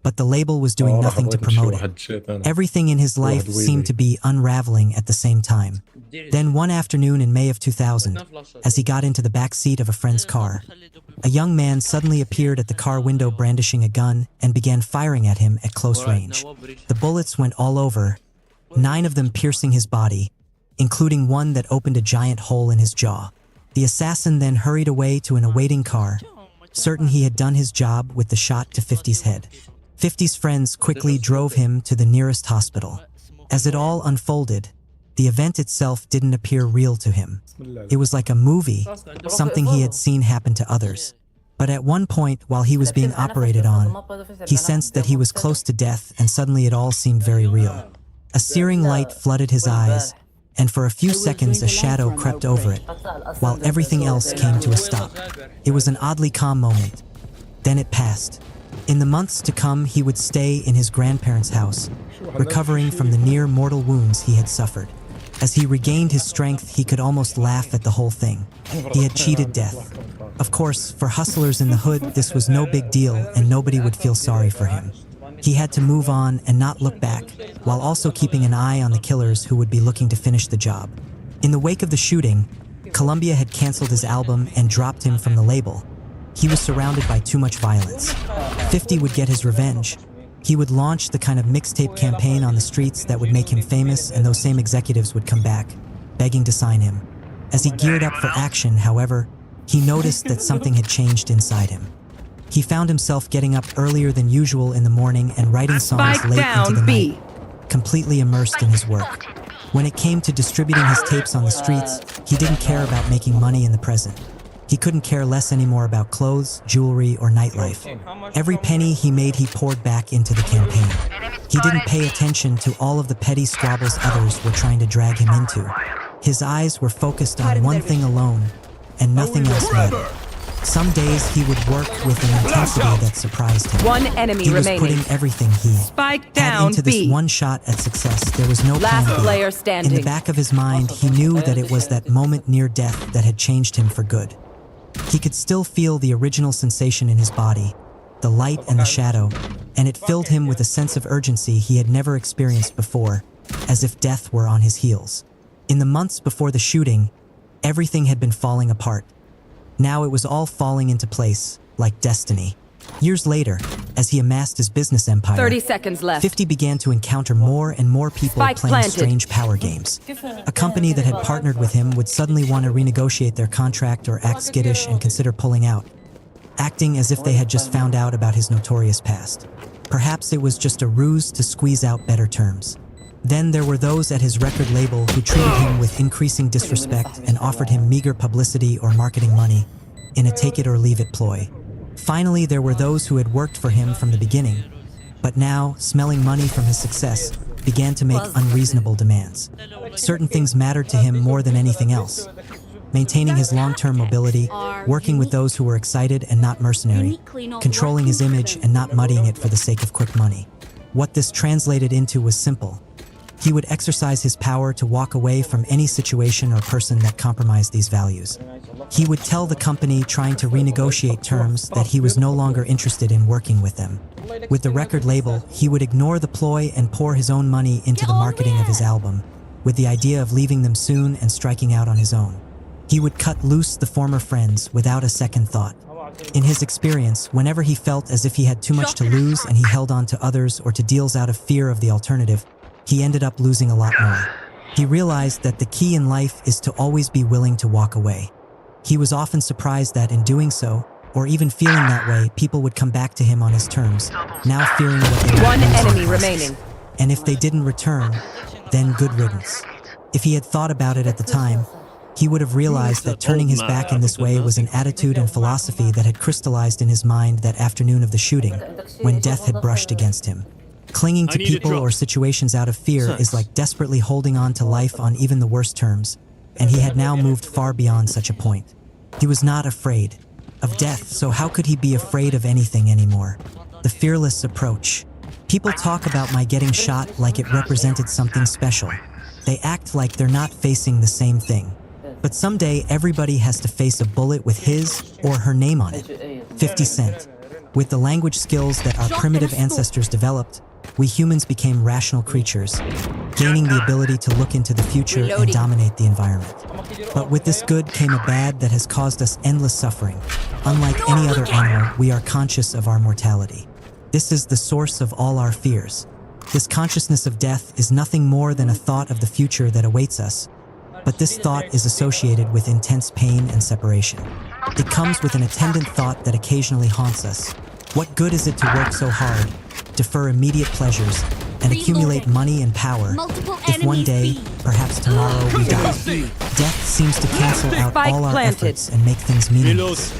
[SPEAKER 15] But the label was doing nothing to promote it. Everything in his life seemed to be unraveling at the same time. Then one afternoon in May of 2000, as he got into the back seat of a friend's car, a young man suddenly appeared at the car window brandishing a gun and began firing at him at close range. The bullets went all over, 9 of them piercing his body, including one that opened a giant hole in his jaw. The assassin then hurried away to an awaiting car, certain he had done his job with the shot to 50's head. 50's friends quickly drove him to the nearest hospital. As it all unfolded, the event itself didn't appear real to him. It was like a movie, something he had seen happen to others. But at one point, while he was being operated on, he sensed that he was close to death and suddenly it all seemed very real. A searing light flooded his eyes, and for a few seconds a shadow crept over it, while everything else came to a stop. It was an oddly calm moment. Then it passed. In the months to come, he would stay in his grandparents' house, recovering from the near-mortal wounds he had suffered. As he regained his strength, he could almost laugh at the whole thing. He had cheated death. Of course, for hustlers in the hood, this was no big deal and nobody would feel sorry for him. He had to move on and not look back, while also keeping an eye on the killers who would be looking to finish the job. In the wake of the shooting, Columbia had canceled his album and dropped him from the label. He was surrounded by too much violence. 50 would get his revenge. He would launch the kind of mixtape campaign on the streets that would make him famous, and those same executives would come back, begging to sign him. As he geared up for action, however, he noticed that something had changed inside him. He found himself getting up earlier than usual in the morning and writing songs late into the night, completely immersed in his work. When it came to distributing his tapes on the streets, he didn't care about making money in the present. He couldn't care less anymore about clothes, jewelry, or nightlife. Every penny he made he poured back into the campaign. He didn't pay attention to all of the petty squabbles others were trying to drag him into. His eyes were focused on one thing alone, and nothing else mattered. Some days he would work with an intensity that surprised him.
[SPEAKER 1] One enemy
[SPEAKER 15] he was
[SPEAKER 1] remaining.
[SPEAKER 15] putting everything he had into this one shot at success. There was no plan B.
[SPEAKER 1] Player standing.
[SPEAKER 15] In the back of his mind, he knew that it was that moment near death that had changed him for good. He could still feel the original sensation in his body, the light and the shadow, and it filled him with a sense of urgency he had never experienced before, as if death were on his heels. In the months before the shooting, everything had been falling apart. Now it was all falling into place, like destiny. Years later, as he amassed his business empire,
[SPEAKER 1] 30 seconds left.
[SPEAKER 15] 50 began to encounter more and more people playing strange power games. A company that had partnered with him would suddenly want to renegotiate their contract or act skittish and consider pulling out, acting as if they had just found out about his notorious past. Perhaps it was just a ruse to squeeze out better terms. Then there were those at his record label who treated him with increasing disrespect and offered him meager publicity or marketing money in a take-it-or-leave-it ploy. Finally, there were those who had worked for him from the beginning, but now, smelling money from his success, began to make unreasonable demands. Certain things mattered to him more than anything else. Maintaining his long-term mobility, working with those who were excited and not mercenary, controlling his image and not muddying it for the sake of quick money. What this translated into was simple. He would exercise his power to walk away from any situation or person that compromised these values. He would tell the company trying to renegotiate terms that he was no longer interested in working with them. With the record label, he would ignore the ploy and pour his own money into the marketing of his album, with the idea of leaving them soon and striking out on his own. He would cut loose the former friends without a second thought. In his experience, whenever he felt as if he had too much to lose and he held on to others or to deals out of fear of the alternative, he ended up losing a lot more. He realized that the key in life is to always be willing to walk away. He was often surprised that in doing so, or even feeling that way, people would come back to him on his terms, now fearing what they
[SPEAKER 1] One enemy remaining.
[SPEAKER 15] And if they didn't return, then good riddance. If he had thought about it at the time, he would have realized that turning his back in this way was an attitude and philosophy that had crystallized in his mind that afternoon of the shooting, when death had brushed against him. Clinging to people or situations out of fear is like desperately holding on to life on even the worst terms, and he had now moved far beyond such a point. He was not afraid of death, so how could he be afraid of anything anymore? The fearless approach. People talk about my getting shot like it represented something special. They act like they're not facing the same thing. But someday everybody has to face a bullet with his or her name on it. 50 Cent. With the language skills that our primitive ancestors developed, we humans became rational creatures, gaining the ability to look into the future and dominate the environment. But with this good came a bad that has caused us endless suffering. Unlike any other animal, we are conscious of our mortality. This is the source of all our fears. This consciousness of death is nothing more than a thought of the future that awaits us, but this thought is associated with intense pain and separation. It comes with an attendant thought that occasionally haunts us. What good is it to work so hard, defer immediate pleasures, and accumulate money and power if one day, perhaps tomorrow, we die? Death seems to cancel out all our efforts and make things meaningless.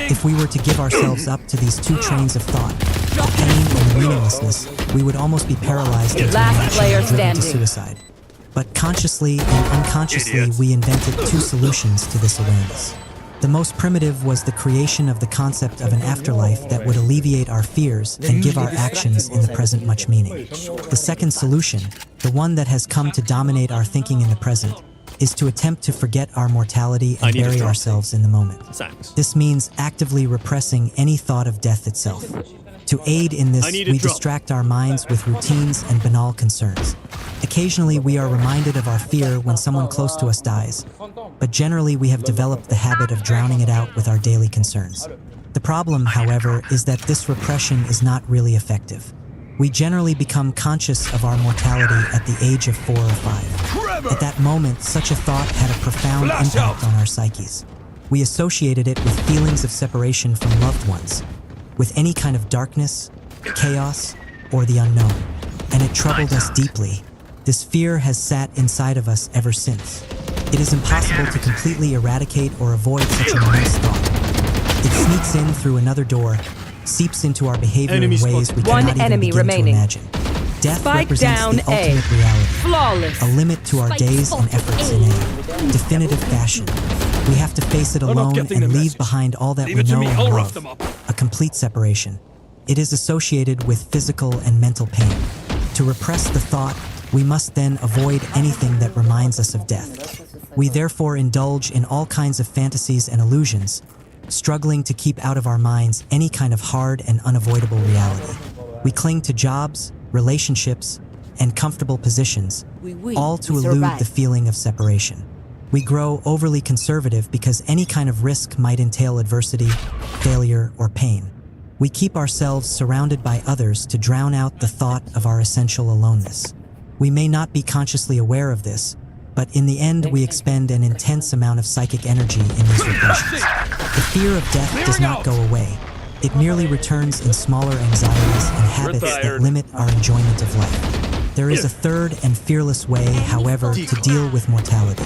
[SPEAKER 15] If we were to give ourselves up to these two trains of thought, the pain and the meaninglessness, we would almost be paralyzed into inaction and driven to suicide. But consciously and unconsciously, we invented two solutions to this awareness. The most primitive was the creation of the concept of an afterlife that would alleviate our fears and give our actions in the present much meaning. The second solution, the one that has come to dominate our thinking in the present, is to attempt to forget our mortality and bury ourselves in the moment. This means actively repressing any thought of death itself. To aid in this, we distract our minds with routines and banal concerns. Occasionally, we are reminded of our fear when someone close to us dies, but generally we have developed the habit of drowning it out with our daily concerns. The problem, however, is that this repression is not really effective. We generally become conscious of our mortality at the age of 4 or 5. At that moment, such a thought had a profound impact on our psyches. We associated it with feelings of separation from loved ones, with any kind of darkness, chaos, or the unknown, and it troubled us deeply. This fear has sat inside of us ever since. It is impossible to completely eradicate or avoid such an immense thought. It sneaks in through another door, seeps into our behavior in ways we cannot even begin to imagine. Death represents the ultimate reality,
[SPEAKER 1] Flawless.
[SPEAKER 15] a limit to our days and efforts in a definitive fashion. We have to face it alone and leave behind all that we know and love, a complete separation. It is associated with physical and mental pain. To repress the thought, we must then avoid anything that reminds us of death. We therefore indulge in all kinds of fantasies and illusions, struggling to keep out of our minds any kind of hard and unavoidable reality. We cling to jobs, relationships, and comfortable positions, all to elude the feeling of separation. We grow overly conservative because any kind of risk might entail adversity, failure, or pain. We keep ourselves surrounded by others to drown out the thought of our essential aloneness. We may not be consciously aware of this, but in the end we expend an intense amount of psychic energy in these repressions. The fear of death does not go away. It merely returns in smaller anxieties and habits that limit our enjoyment of life. There is a third and fearless way, however, to deal with mortality.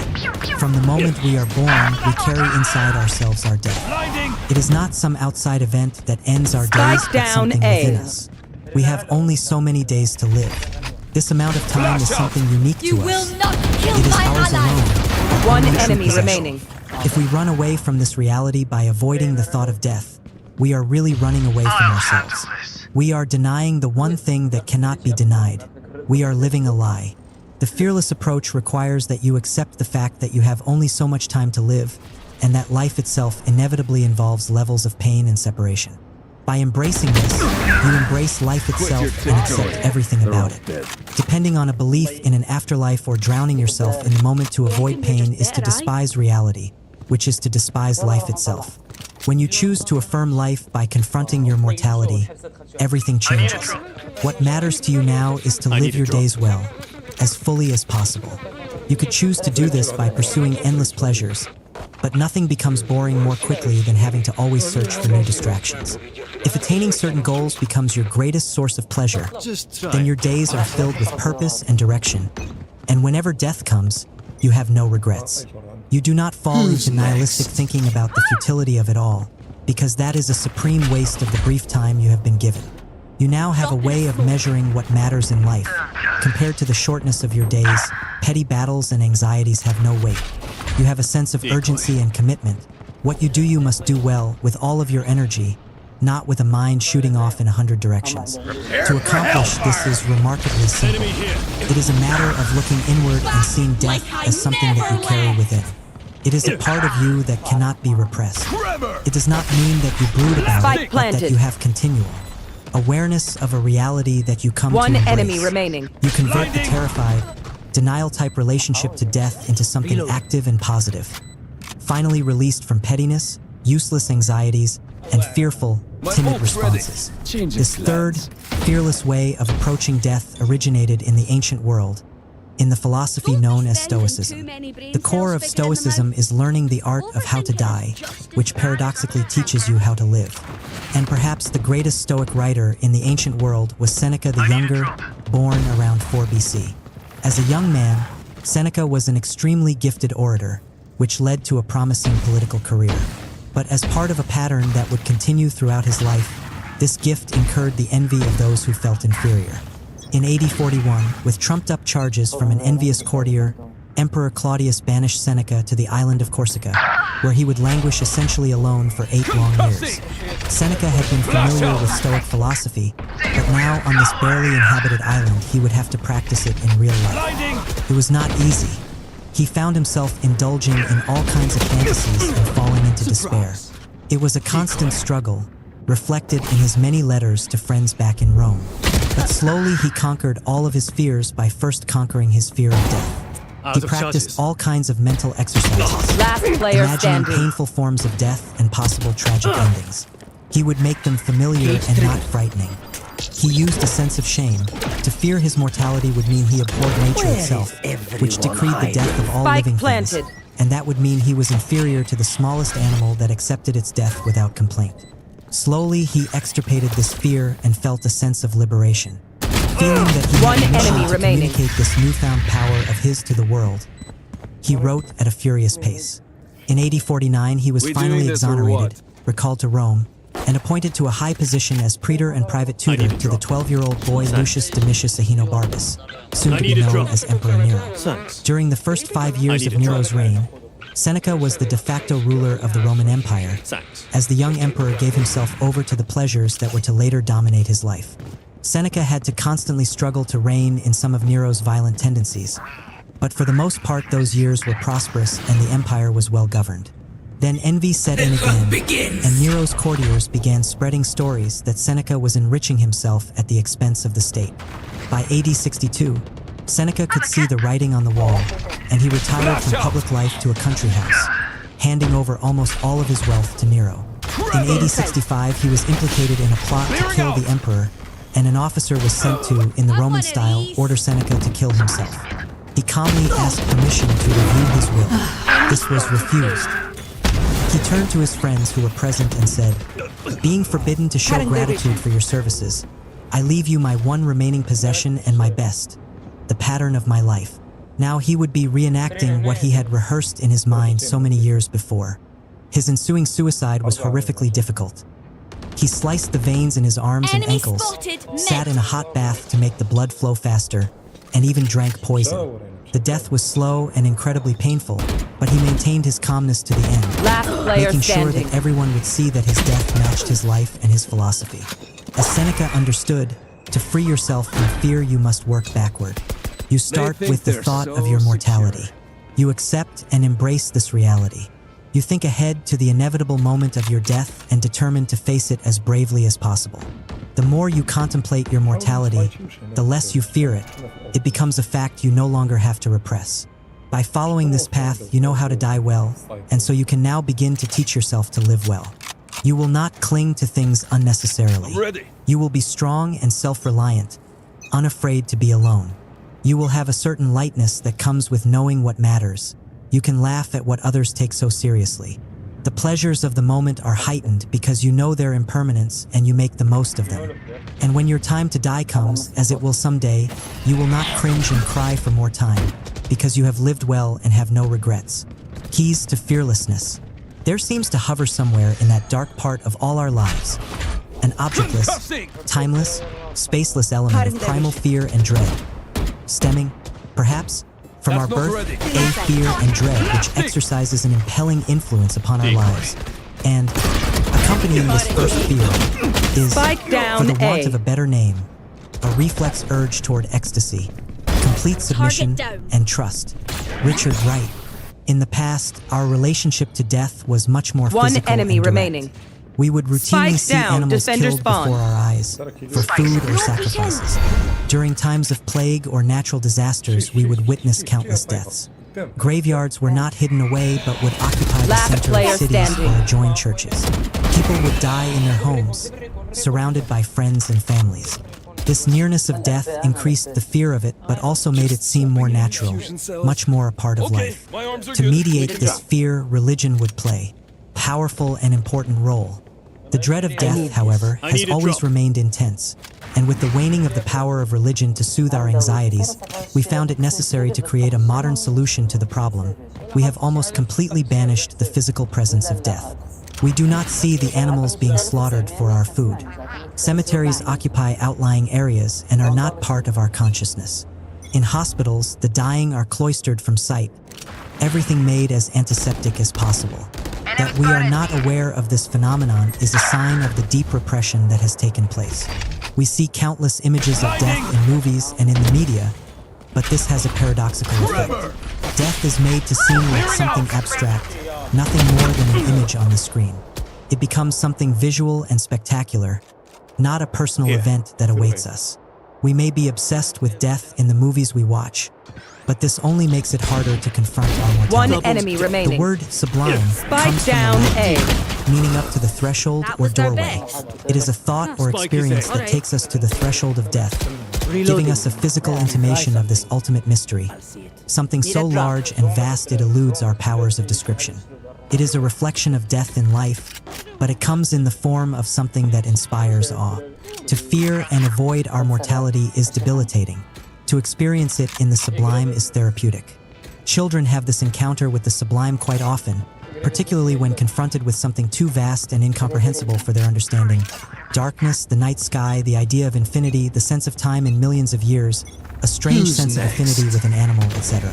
[SPEAKER 15] From the moment we are born, we carry inside ourselves our death. It is not some outside event that ends our days, but something within us. We have only so many days to live. This amount of time is something unique to us. It is ours alone.
[SPEAKER 1] One enemy remaining.
[SPEAKER 15] If we run away from this reality by avoiding the thought of death, we are really running away from ourselves. We are denying the one thing that cannot be denied. We are living a lie. The fearless approach requires that you accept the fact that you have only so much time to live, and that life itself inevitably involves levels of pain and separation. By embracing this, you embrace life itself and accept everything about it. Depending on a belief in an afterlife or drowning yourself in the moment to avoid pain is to despise reality, which is to despise life itself. When you choose to affirm life by confronting your mortality, everything changes. What matters to you now is to live your days well, as fully as possible. You could choose to do this by pursuing endless pleasures, but nothing becomes boring more quickly than having to always search for new distractions. If attaining certain goals becomes your greatest source of pleasure, then your days are filled with purpose and direction. And whenever death comes, you have no regrets. You do not fall into nihilistic thinking about the futility of it all, because that is a supreme waste of the brief time you have been given. You now have a way of measuring what matters in life. Compared to the shortness of your days, petty battles and anxieties have no weight. You have a sense of urgency and commitment. What you do, you must do well with all of your energy, not with a mind shooting off in 100 directions. To accomplish this is remarkably simple. It is a matter of looking inward and seeing death as something that you carry within. It is a part of you that cannot be repressed. It does not mean that you brood about it, but that you have continual awareness of a reality that you come to embrace.
[SPEAKER 1] One enemy remaining.
[SPEAKER 15] You convert the terrified, denial-type relationship to death into something active and positive. Finally released from pettiness, useless anxieties, and fearful, timid responses. This third, fearless way of approaching death originated in the ancient world, in the philosophy known as Stoicism. The core of Stoicism is learning the art of how to die, which paradoxically teaches you how to live. And perhaps the greatest Stoic writer in the ancient world was Seneca the Younger, born around 4 BC. As a young man, Seneca was an extremely gifted orator, which led to a promising political career. But as part of a pattern that would continue throughout his life, this gift incurred the envy of those who felt inferior. In AD 41, with trumped-up charges from an envious courtier, Emperor Claudius banished Seneca to the island of Corsica, where he would languish essentially alone for 8 long years. Seneca had been familiar with Stoic philosophy, but now on this barely inhabited island, he would have to practice it in real life. It was not easy. He found himself indulging in all kinds of fantasies and falling into despair. It was a constant struggle, reflected in his many letters to friends back in Rome. But slowly he conquered all of his fears by first conquering his fear of death. He practiced all kinds of mental exercises, imagining painful forms of death and possible tragic endings. He would make them familiar and not frightening. He used a sense of shame. To fear his mortality would mean he abhorred nature itself, which decreed the death of all living things, and that would mean he was inferior to the smallest animal that accepted its death without complaint. Slowly, he extirpated this fear and felt a sense of liberation. Feeling that he had a mission to communicate this newfound power of his to the world, he wrote at a furious pace. In AD 49, he was finally exonerated, recalled to Rome, and appointed to a high position as praetor and private tutor to the 12-year-old boy Lucius Domitius Ahenobarbus, soon to be known as Emperor Nero. During the first 5 years of Nero's reign, Seneca was the de facto ruler of the Roman Empire, as the young emperor gave himself over to the pleasures that were to later dominate his life. Seneca had to constantly struggle to rein in some of Nero's violent tendencies, but for the most part those years were prosperous and the empire was well governed. Then envy set in again, and Nero's courtiers began spreading stories that Seneca was enriching himself at the expense of the state. By AD 62, Seneca could see the writing on the wall, and he retired from public life to a country house, handing over almost all of his wealth to Nero. In AD 65, he was implicated in a plot to kill the emperor, and an officer was sent to, in the Roman style, order Seneca to kill himself. He calmly asked permission to review his will. This was refused. He turned to his friends who were present and said, "Being forbidden to show gratitude for your services, I leave you my one remaining possession and my best, the pattern of my life." Now he would be reenacting what he had rehearsed in his mind so many years before. His ensuing suicide was horrifically difficult. He sliced the veins in his arms and ankles, sat in a hot bath to make the blood flow faster, and even drank poison. The death was slow and incredibly painful, but he maintained his calmness to the end, making sure that everyone would see that his death matched his life and his philosophy. As Seneca understood, to free yourself from fear you must work backward. You start with the thought of your mortality. You accept and embrace this reality. You think ahead to the inevitable moment of your death and determine to face it as bravely as possible. The more you contemplate your mortality, the less you fear it. It becomes a fact you no longer have to repress. By following this path, you know how to die well, and so you can now begin to teach yourself to live well. You will not cling to things unnecessarily. You will be strong and self-reliant, unafraid to be alone. You will have a certain lightness that comes with knowing what matters. You can laugh at what others take so seriously. The pleasures of the moment are heightened because you know their impermanence and you make the most of them. And when your time to die comes, as it will someday, you will not cringe and cry for more time, because you have lived well and have no regrets. Keys to fearlessness. There seems to hover somewhere in that dark part of all our lives an objectless, timeless, spaceless element of primal fear and dread. Stemming, perhaps, from our birth, a fear and dread which exercises an impelling influence upon our lives. And accompanying this first fear is,
[SPEAKER 1] Spike down
[SPEAKER 15] for the want
[SPEAKER 1] A.
[SPEAKER 15] of a better name, a reflex urge toward ecstasy, complete submission, and trust. Richard Wright. In the past, our relationship to death was much more
[SPEAKER 1] One
[SPEAKER 15] physical
[SPEAKER 1] enemy
[SPEAKER 15] and direct.
[SPEAKER 1] remaining.
[SPEAKER 15] We would routinely
[SPEAKER 1] Spike
[SPEAKER 15] see
[SPEAKER 1] down,
[SPEAKER 15] animals
[SPEAKER 1] defender
[SPEAKER 15] killed
[SPEAKER 1] spawn.
[SPEAKER 15] before our eyes for food or sacrifices. During times of plague or natural disasters, we would witness countless deaths. Graveyards were not hidden away, but would occupy the
[SPEAKER 1] Last
[SPEAKER 15] center
[SPEAKER 1] player
[SPEAKER 15] of cities
[SPEAKER 1] standing.
[SPEAKER 15] or adjoin churches. People would die in their homes, surrounded by friends and families. This nearness of death increased the fear of it, but also made it seem more natural, much more a part of life. To mediate this fear, religion would play a powerful and important role. The dread of death, however, has always remained intense, and with the waning of the power of religion to soothe our anxieties, we found it necessary to create a modern solution to the problem. We have almost completely banished the physical presence of death. We do not see the animals being slaughtered for our food. Cemeteries occupy outlying areas and are not part of our consciousness. In hospitals, the dying are cloistered from sight, everything made as antiseptic as possible. That we are not aware of this phenomenon is a sign of the deep repression that has taken place. We see countless images of death in movies and in the media, but this has a paradoxical effect. Death is made to seem like something abstract, nothing more than an image on the screen. It becomes something visual and spectacular, not a personal event that awaits us. We may be obsessed with death in the movies we watch, but this only makes it harder to confront our mortality.
[SPEAKER 1] One enemy remaining.
[SPEAKER 15] The word sublime
[SPEAKER 1] Spike
[SPEAKER 15] comes
[SPEAKER 1] down
[SPEAKER 15] from the
[SPEAKER 1] A.
[SPEAKER 15] Latin, meaning up to the threshold or doorway. It is a thought or experience that takes us to the threshold of death, giving us a physical intimation of this ultimate mystery, something so large and vast it eludes our powers of description. It is a reflection of death in life, but it comes in the form of something that inspires awe. To fear and avoid our mortality is debilitating. To experience it in the sublime is therapeutic. Children have this encounter with the sublime quite often, particularly when confronted with something too vast and incomprehensible for their understanding. Darkness, the night sky, the idea of infinity, the sense of time in millions of years, a strange sense of affinity with an animal, etc.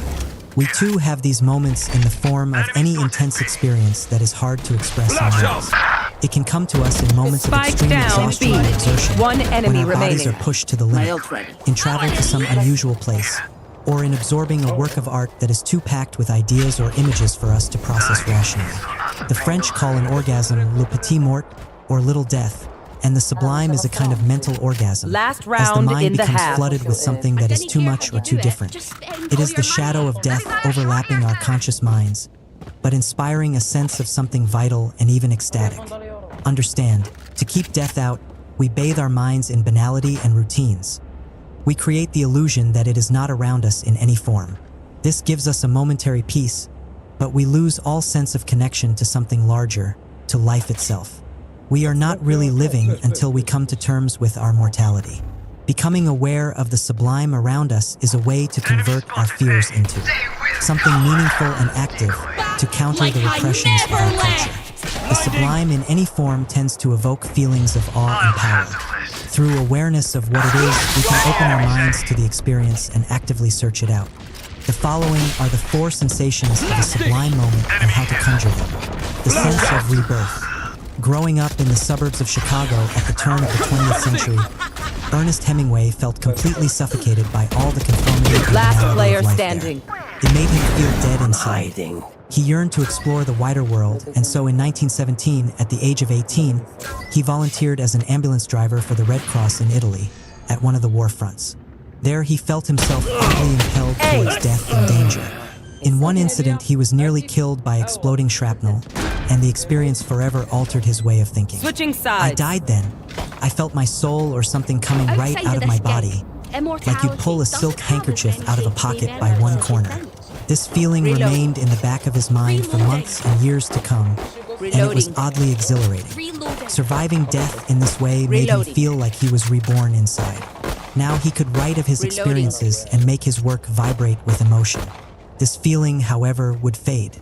[SPEAKER 15] We too have these moments in the form of any intense experience that is hard to express in words. It can come to us in moments of
[SPEAKER 1] Spike
[SPEAKER 15] extreme
[SPEAKER 1] down
[SPEAKER 15] exhaustion
[SPEAKER 1] B.
[SPEAKER 15] and exertion,
[SPEAKER 1] One enemy
[SPEAKER 15] when our bodies
[SPEAKER 1] remaining.
[SPEAKER 15] are pushed to the limit, in travel to some unusual place, or in absorbing a work of art that is too packed with ideas or images for us to process rationally. The French call an orgasm le petit mort, or little death, and the sublime is a kind of mental orgasm,
[SPEAKER 1] Last
[SPEAKER 15] as the
[SPEAKER 1] round
[SPEAKER 15] mind
[SPEAKER 1] in the
[SPEAKER 15] becomes
[SPEAKER 1] half.
[SPEAKER 15] flooded with something that is too much or too different. It is the shadow of death overlapping our conscious minds, but inspiring a sense of something vital and even ecstatic. Understand, to keep death out, we bathe our minds in banality and routines. We create the illusion that it is not around us in any form. This gives us a momentary peace, but we lose all sense of connection to something larger, to life itself. We are not really living until we come to terms with our mortality. Becoming aware of the sublime around us is a way to convert our fears into something meaningful and active to counter the repressions of our culture. The sublime in any form tends to evoke feelings of awe and power. Through awareness of what it is, we can open our minds to the experience and actively search it out. The following are the 4 sensations of a sublime moment and how to conjure them. The sense of rebirth. Growing up in the suburbs of Chicago at the turn of the 20th century, Ernest Hemingway felt completely suffocated by all the conformity and
[SPEAKER 1] Last
[SPEAKER 15] banality
[SPEAKER 1] player
[SPEAKER 15] of life
[SPEAKER 1] standing.
[SPEAKER 15] there. It made him feel dead inside. He yearned to explore the wider world, and so in 1917, at the age of 18, he volunteered as an ambulance driver for the Red Cross in Italy, at one of the war fronts. There he felt himself oddly impelled towards death and danger. In one incident, he was nearly killed by exploding shrapnel, and the experience forever altered his way of thinking.
[SPEAKER 1] Switching
[SPEAKER 15] I
[SPEAKER 1] sides.
[SPEAKER 15] died then. I felt my soul or something coming right
[SPEAKER 3] Outside
[SPEAKER 15] out
[SPEAKER 3] of
[SPEAKER 15] of my
[SPEAKER 3] this
[SPEAKER 15] body,
[SPEAKER 3] Immortality
[SPEAKER 15] like you'd pull a silk
[SPEAKER 3] doesn't have
[SPEAKER 15] handkerchief out of a
[SPEAKER 3] eventually
[SPEAKER 15] pocket by one corner. This feeling remained in the back of his mind for months and years to come, and it was oddly exhilarating. Surviving death in this way made him feel like he was reborn inside. Now he could write of his experiences and make his work vibrate with emotion. This feeling, however, would fade.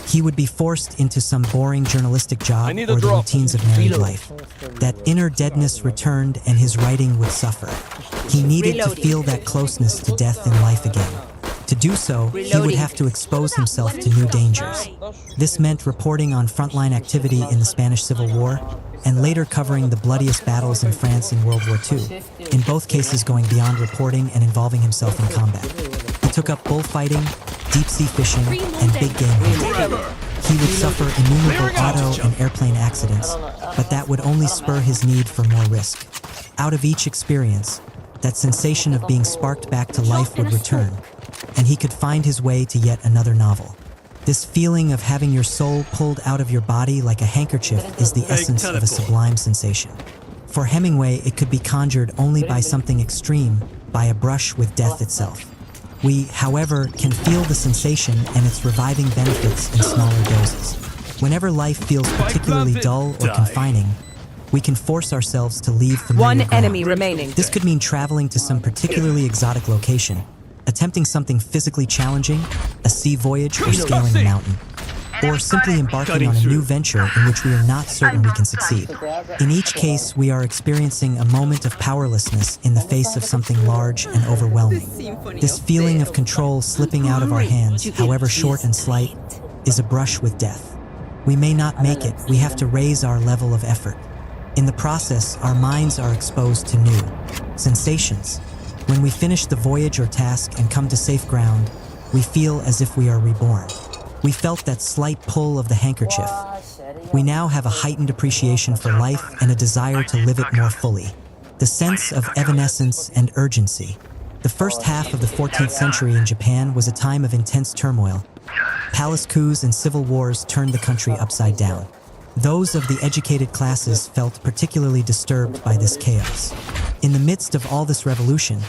[SPEAKER 15] He would be forced into some boring journalistic job or the routines of married life. That inner deadness returned and his writing would suffer. He needed to feel that closeness to death in life again. To do so, he would have to expose himself to new dangers. This meant reporting on frontline activity in the Spanish Civil War, and later covering the bloodiest battles in France in World War II, in both cases going beyond reporting and involving himself in combat. He took up bullfighting, deep-sea fishing, and big game hunting. He would suffer innumerable auto and airplane accidents, but that would only spur his need for more risk. Out of each experience, that sensation of being sparked back to life would return, and he could find his way to yet another novel. This feeling of having your soul pulled out of your body like a handkerchief is the essence of a sublime sensation. For Hemingway, it could be conjured only by something extreme, by a brush with death itself. We, however, can feel the sensation and its reviving benefits in smaller doses. Whenever life feels particularly dull or confining, we can force ourselves to leave familiar
[SPEAKER 1] One
[SPEAKER 15] ground.
[SPEAKER 1] enemy remaining.
[SPEAKER 15] This could mean traveling to some particularly exotic location, attempting something physically challenging, a sea voyage or scaling a mountain, or simply embarking on a new venture in which we are not certain we can succeed. In each case, we are experiencing a moment of powerlessness in the face of something large and overwhelming. This feeling of control slipping out of our hands, however short and slight, is a brush with death. We may not make it, we have to raise our level of effort. In the process, our minds are exposed to new sensations. When we finish the voyage or task and come to safe ground, we feel as if we are reborn. We felt that slight pull of the handkerchief. We now have a heightened appreciation for life and a desire to live it more fully. The sense of evanescence and urgency. The first half of the 14th century in Japan was a time of intense turmoil. Palace coups and civil wars turned the country upside down. Those of the educated classes felt particularly disturbed by this chaos. In the midst of all this revolution,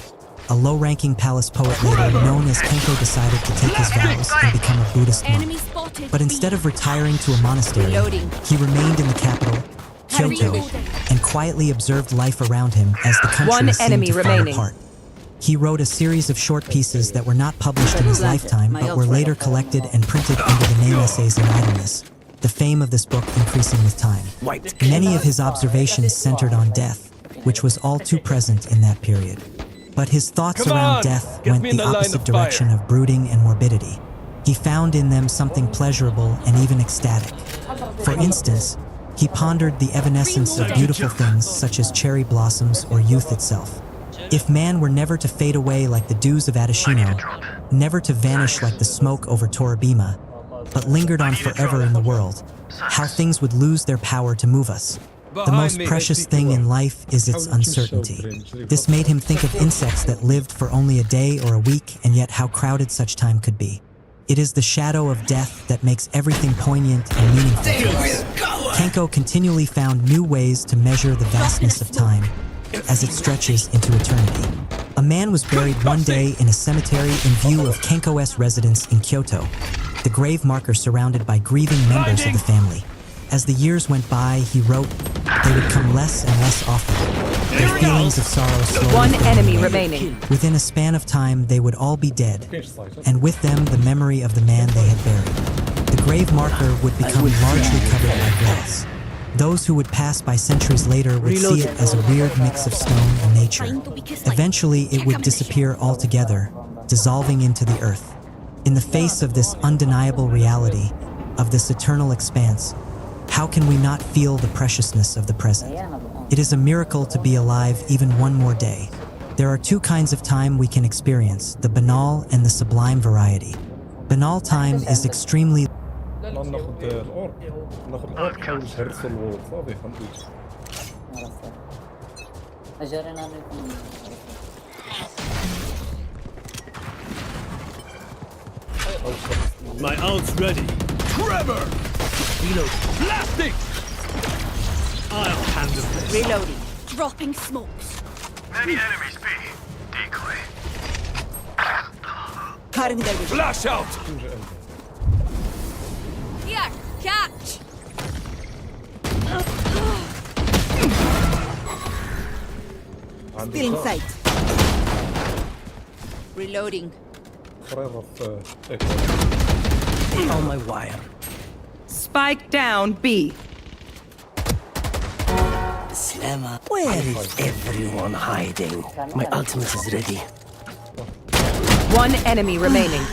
[SPEAKER 15] a low-ranking palace poet leader known as Kenko decided to take his vows and become a Buddhist monk. But instead of retiring to a monastery, he remained in the capital, Kyoto, and quietly observed life around him as the country seemed to fall apart. He wrote a series of short pieces that were not published in his lifetime, but were later collected and printed under the name Essays in Idleness, the fame of this book increasing with time. Many of his observations centered on death, which was all too present in that period. But his thoughts around death went the opposite direction of brooding and morbidity. He found in them something pleasurable and even ecstatic. For instance, he pondered the evanescence of beautiful things such as cherry blossoms or youth itself. If man were never to fade away like the dews of Adashino, never to vanish like the smoke over Toribima, but lingered on forever in the world, how things would lose their power to move us. The most precious thing in life is its uncertainty. This made him think of insects that lived for only a day or a week, and yet how crowded such time could be. It is the shadow of death that makes everything poignant and meaningful to us. Kenko continually found new ways to measure the vastness of time as it stretches into eternity. A man was buried one day in a cemetery in view of Kenko's residence in Kyoto, the grave marker surrounded by grieving members of the family. As the years went by, he wrote, they would come less and less often. Their feelings of sorrow slowly
[SPEAKER 1] One
[SPEAKER 15] faded
[SPEAKER 1] enemy
[SPEAKER 15] away.
[SPEAKER 1] remaining.
[SPEAKER 15] Within a span of time, they would all be dead, and with them the memory of the man they had buried. The grave marker would become largely covered by grass. Those who would pass by centuries later would see it as a weird mix of stone and nature. Eventually, it would disappear altogether, dissolving into the earth. In the face of this undeniable reality, of this eternal expanse, how can we not feel the preciousness of the present? It is a miracle to be alive even one more day. There are two kinds of time we can experience, the banal and the sublime variety. Banal time is extremely
[SPEAKER 16] ناخد الأور ناخد الأور نحاول نهرسوا الوول صافي فهمتي
[SPEAKER 12] أجاري أنا نكون
[SPEAKER 2] My ult's ready. Trevor! Reload. Blasting! I'll handle this.
[SPEAKER 3] Reloading. Dropping smokes.
[SPEAKER 8] Many enemies B. Decoy.
[SPEAKER 1] Cutting their vision.
[SPEAKER 2] Flash out!
[SPEAKER 3] Here, catch.
[SPEAKER 1] Still in sight.
[SPEAKER 3] Reloading.
[SPEAKER 16] قريبة في
[SPEAKER 4] On my wire.
[SPEAKER 1] Spike down B.
[SPEAKER 4] Slammer, where is everyone hiding? My ultimate is ready.
[SPEAKER 1] One enemy remaining.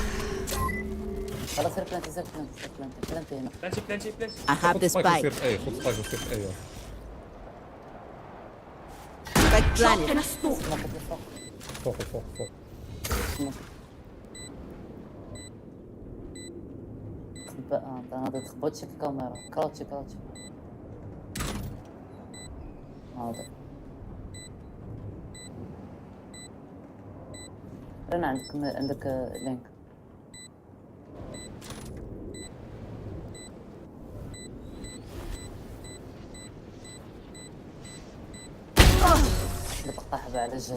[SPEAKER 12] خلاص سير بلانتي سير بلانتي سير بلانتي بلانتي هنا
[SPEAKER 11] بلانتي
[SPEAKER 1] I have the spike.
[SPEAKER 16] خد سبايك وسير في أي
[SPEAKER 1] Spike
[SPEAKER 3] Dropping
[SPEAKER 1] planted.
[SPEAKER 3] a smoke.
[SPEAKER 16] فوق
[SPEAKER 12] أنا تخبط شي في الكاميرا كراوتشي هذا رنا عندك لينك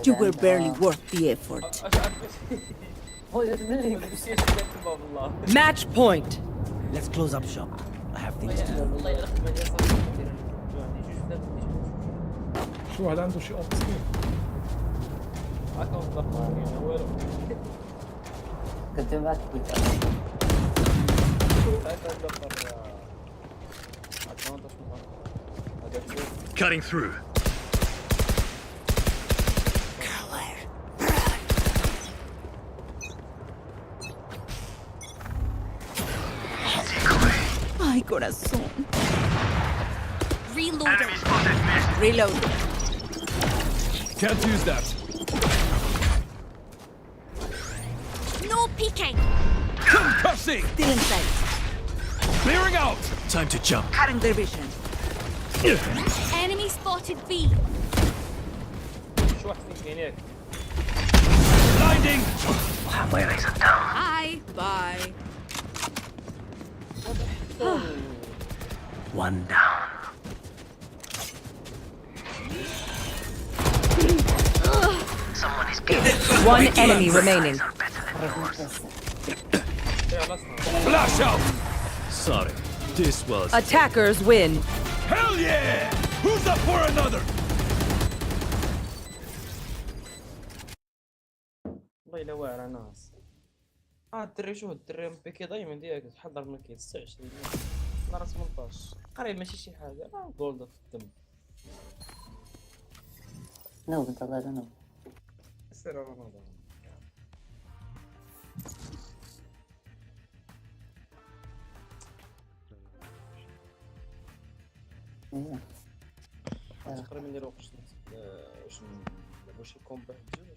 [SPEAKER 1] You were barely worth the effort. Match point.
[SPEAKER 4] Let's close up shop. I have things to do.
[SPEAKER 16] شو هذا عنده شي أوبس
[SPEAKER 12] كنت معك
[SPEAKER 2] Cutting through.
[SPEAKER 1] Ay, corazón.
[SPEAKER 3] Reloading.
[SPEAKER 1] Reload.
[SPEAKER 2] Can't use that.
[SPEAKER 3] No peeking.
[SPEAKER 2] Concussing!
[SPEAKER 1] Still in sight.
[SPEAKER 2] Clearing out! Time to jump.
[SPEAKER 1] Cutting their vision.
[SPEAKER 3] Enemy spotted B.
[SPEAKER 11] شو واحد فين هناك
[SPEAKER 2] Blinding!
[SPEAKER 3] Bye. Bye.
[SPEAKER 4] One down.
[SPEAKER 1] One enemy remaining.
[SPEAKER 2] Flash out! Sorry, this was...
[SPEAKER 1] Attackers win.
[SPEAKER 2] Hell yeah! Who's up for another?
[SPEAKER 11] والله الا واعر ناس الدري شوف الدري ام بي كي دايما ديالك تحضر من كي 29 نهار 18 قريب ماشي شي حاجه جولد في الدم
[SPEAKER 12] نوب انت الله لا نوب
[SPEAKER 11] سير رمضان تقريبا نديرو واش الكومبا حتى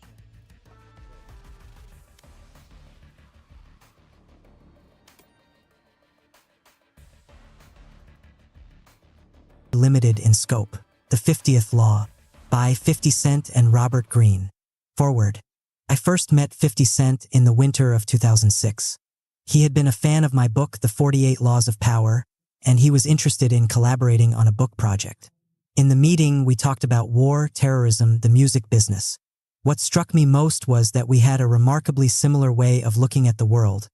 [SPEAKER 15] limited in scope. The 50th Law, by 50 Cent and Robert Greene. Forward. I first met 50 Cent in the winter of 2006. He had been a fan of my book, The 48 Laws of Power, and he was interested in collaborating on a book project. In the meeting, we talked about war, terrorism, the music business. What struck me most was that we had a remarkably similar way of looking at the world,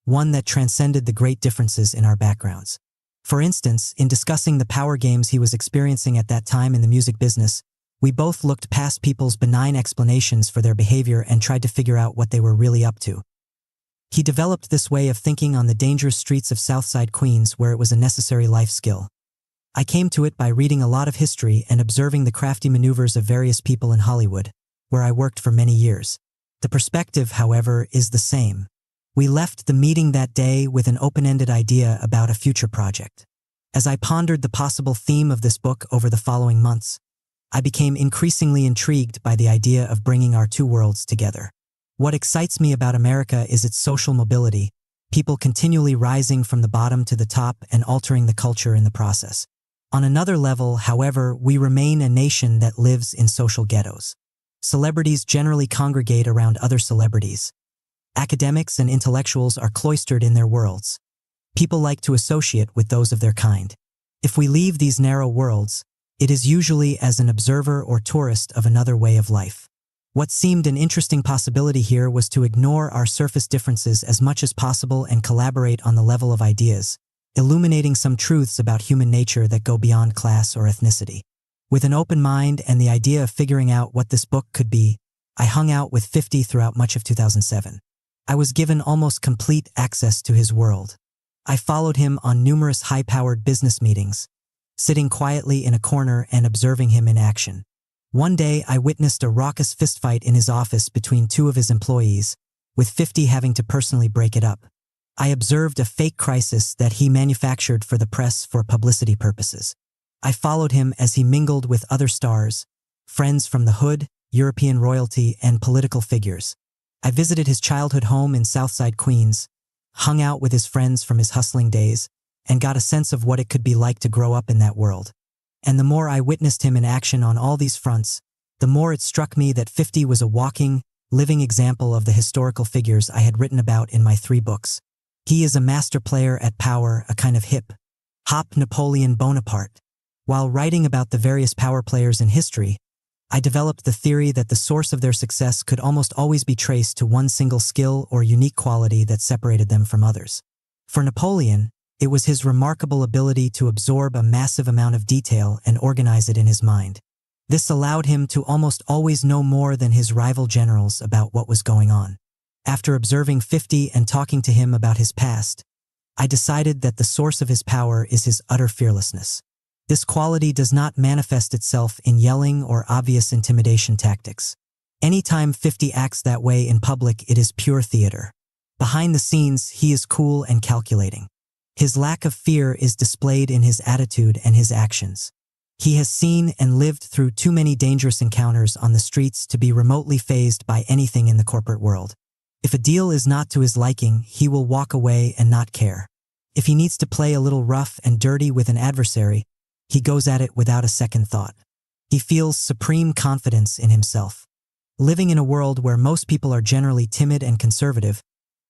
[SPEAKER 15] one that transcended the great differences in our backgrounds. For instance, in discussing the power games he was experiencing at that time in the music business, we both looked past people's benign explanations for their behavior and tried to figure out what they were really up to. He developed this way of thinking on the dangerous streets of Southside Queens, where it was a necessary life skill. I came to it by reading a lot of history and observing the crafty maneuvers of various people in Hollywood, where I worked for many years. The perspective, however, is the same. We left the meeting that day with an open-ended idea about a future project. As I pondered the possible theme of this book over the following months, I became increasingly intrigued by the idea of bringing our two worlds together. What excites me about America is its social mobility, people continually rising from the bottom to the top and altering the culture in the process. On another level, however, we remain a nation that lives in social ghettos. Celebrities generally congregate around other celebrities. Academics and intellectuals are cloistered in their worlds. People like to associate with those of their kind. If we leave these narrow worlds, it is usually as an observer or tourist of another way of life. What seemed an interesting possibility here was to ignore our surface differences as much as possible and collaborate on the level of ideas, illuminating some truths about human nature that go beyond class or ethnicity. With an open mind and the idea of figuring out what this book could be, I hung out with 50 throughout much of 2007. I was given almost complete access to his world. I followed him on numerous high-powered business meetings, sitting quietly in a corner and observing him in action. One day, I witnessed a raucous fistfight in his office between two of his employees, with 50 having to personally break it up. I observed a fake crisis that he manufactured for the press for publicity purposes. I followed him as he mingled with other stars, friends from the hood, European royalty, and political figures. I visited his childhood home in Southside Queens, hung out with his friends from his hustling days, and got a sense of what it could be like to grow up in that world. And the more I witnessed him in action on all these fronts, the more it struck me that 50 was a walking, living example of the historical figures I had written about in my 3 books. He is a master player at power, a kind of hip-hop Napoleon Bonaparte. While writing about the various power players in history, I developed the theory that the source of their success could almost always be traced to one single skill or unique quality that separated them from others. For Napoleon, it was his remarkable ability to absorb a massive amount of detail and organize it in his mind. This allowed him to almost always know more than his rival generals about what was going on. After observing 50 and talking to him about his past, I decided that the source of his power is his utter fearlessness. This quality does not manifest itself in yelling or obvious intimidation tactics. Anytime 50 acts that way in public, it is pure theater. Behind the scenes, he is cool and calculating. His lack of fear is displayed in his attitude and his actions. He has seen and lived through too many dangerous encounters on the streets to be remotely fazed by anything in the corporate world. If a deal is not to his liking, he will walk away and not care. If he needs to play a little rough and dirty with an adversary, he goes at it without a second thought. He feels supreme confidence in himself. Living in a world where most people are generally timid and conservative,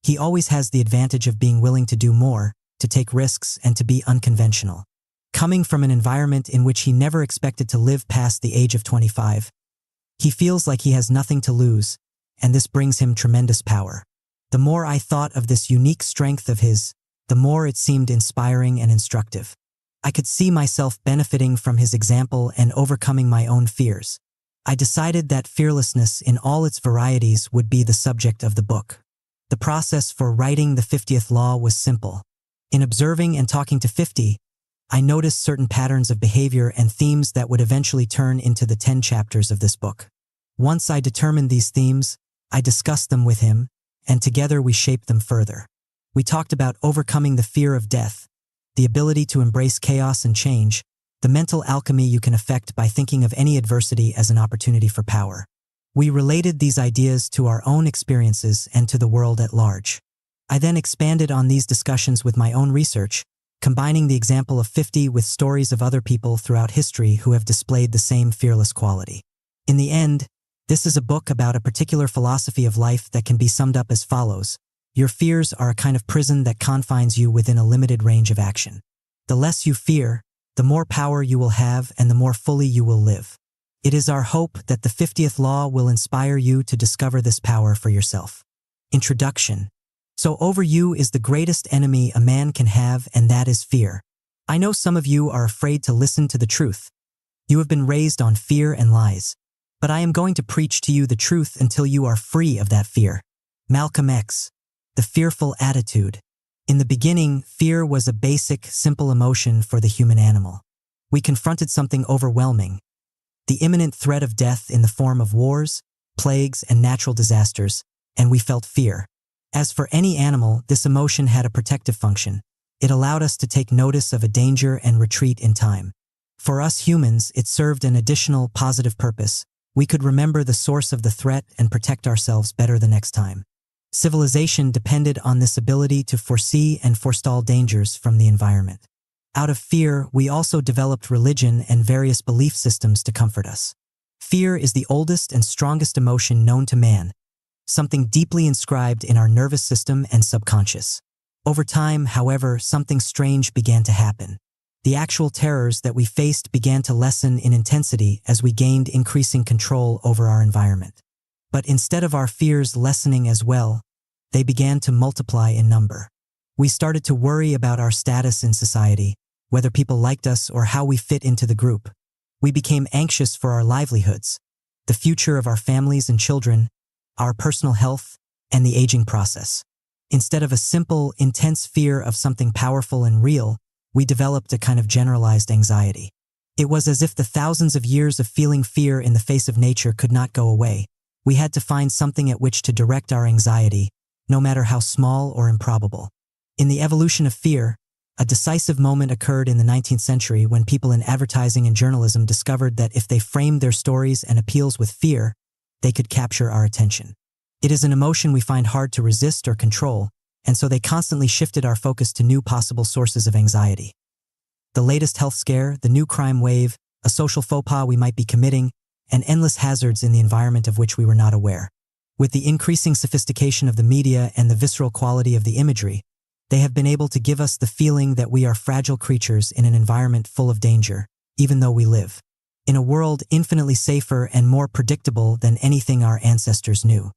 [SPEAKER 15] he always has the advantage of being willing to do more, to take risks, and to be unconventional. Coming from an environment in which he never expected to live past the age of 25, he feels like he has nothing to lose, and this brings him tremendous power. The more I thought of this unique strength of his, the more it seemed inspiring and instructive. I could see myself benefiting from his example and overcoming my own fears. I decided that fearlessness in all its varieties would be the subject of the book. The process for writing the 50th Law was simple. In observing and talking to 50, I noticed certain patterns of behavior and themes that would eventually turn into the 10 chapters of this book. Once I determined these themes, I discussed them with him, and together we shaped them further. We talked about overcoming the fear of death, the ability to embrace chaos and change, the mental alchemy you can effect by thinking of any adversity as an opportunity for power. We related these ideas to our own experiences and to the world at large. I then expanded on these discussions with my own research, combining the example of 50 with stories of other people throughout history who have displayed the same fearless quality. In the end, this is a book about a particular philosophy of life that can be summed up as follows. Your fears are a kind of prison that confines you within a limited range of action. The less you fear, the more power you will have and the more fully you will live. It is our hope that the 50th Law will inspire you to discover this power for yourself. Introduction. So over you is the greatest enemy a man can have, and that is fear. I know some of you are afraid to listen to the truth. You have been raised on fear and lies. But I am going to preach to you the truth until you are free of that fear. Malcolm X. The fearful attitude. In the beginning, fear was a basic, simple emotion for the human animal. We confronted something overwhelming, the imminent threat of death in the form of wars, plagues, and natural disasters, and we felt fear. As for any animal, this emotion had a protective function. It allowed us to take notice of a danger and retreat in time. For us humans, it served an additional positive purpose. We could remember the source of the threat and protect ourselves better the next time. Civilization depended on this ability to foresee and forestall dangers from the environment. Out of fear, we also developed religion and various belief systems to comfort us. Fear is the oldest and strongest emotion known to man, something deeply inscribed in our nervous system and subconscious. Over time, however, something strange began to happen. The actual terrors that we faced began to lessen in intensity as we gained increasing control over our environment. But instead of our fears lessening as well, they began to multiply in number. We started to worry about our status in society, whether people liked us or how we fit into the group. We became anxious for our livelihoods, the future of our families and children, our personal health, and the aging process. Instead of a simple, intense fear of something powerful and real, we developed a kind of generalized anxiety. It was as if the thousands of years of feeling fear in the face of nature could not go away. We had to find something at which to direct our anxiety, no matter how small or improbable. In the evolution of fear, a decisive moment occurred in the 19th century when people in advertising and journalism discovered that if they framed their stories and appeals with fear, they could capture our attention. It is an emotion we find hard to resist or control, and so they constantly shifted our focus to new possible sources of anxiety. The latest health scare, the new crime wave, a social faux pas we might be committing, and endless hazards in the environment of which we were not aware. With the increasing sophistication of the media and the visceral quality of the imagery, they have been able to give us the feeling that we are fragile creatures in an environment full of danger, even though we live in a world infinitely safer and more predictable than anything our ancestors knew.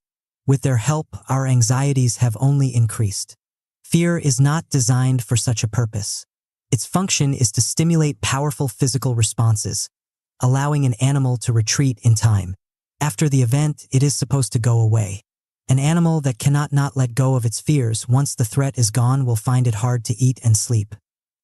[SPEAKER 15] With their help, our anxieties have only increased. Fear is not designed for such a purpose. Its function is to stimulate powerful physical responses, allowing an animal to retreat in time. After the event, it is supposed to go away. An animal that cannot not let go of its fears once the threat is gone will find it hard to eat and sleep.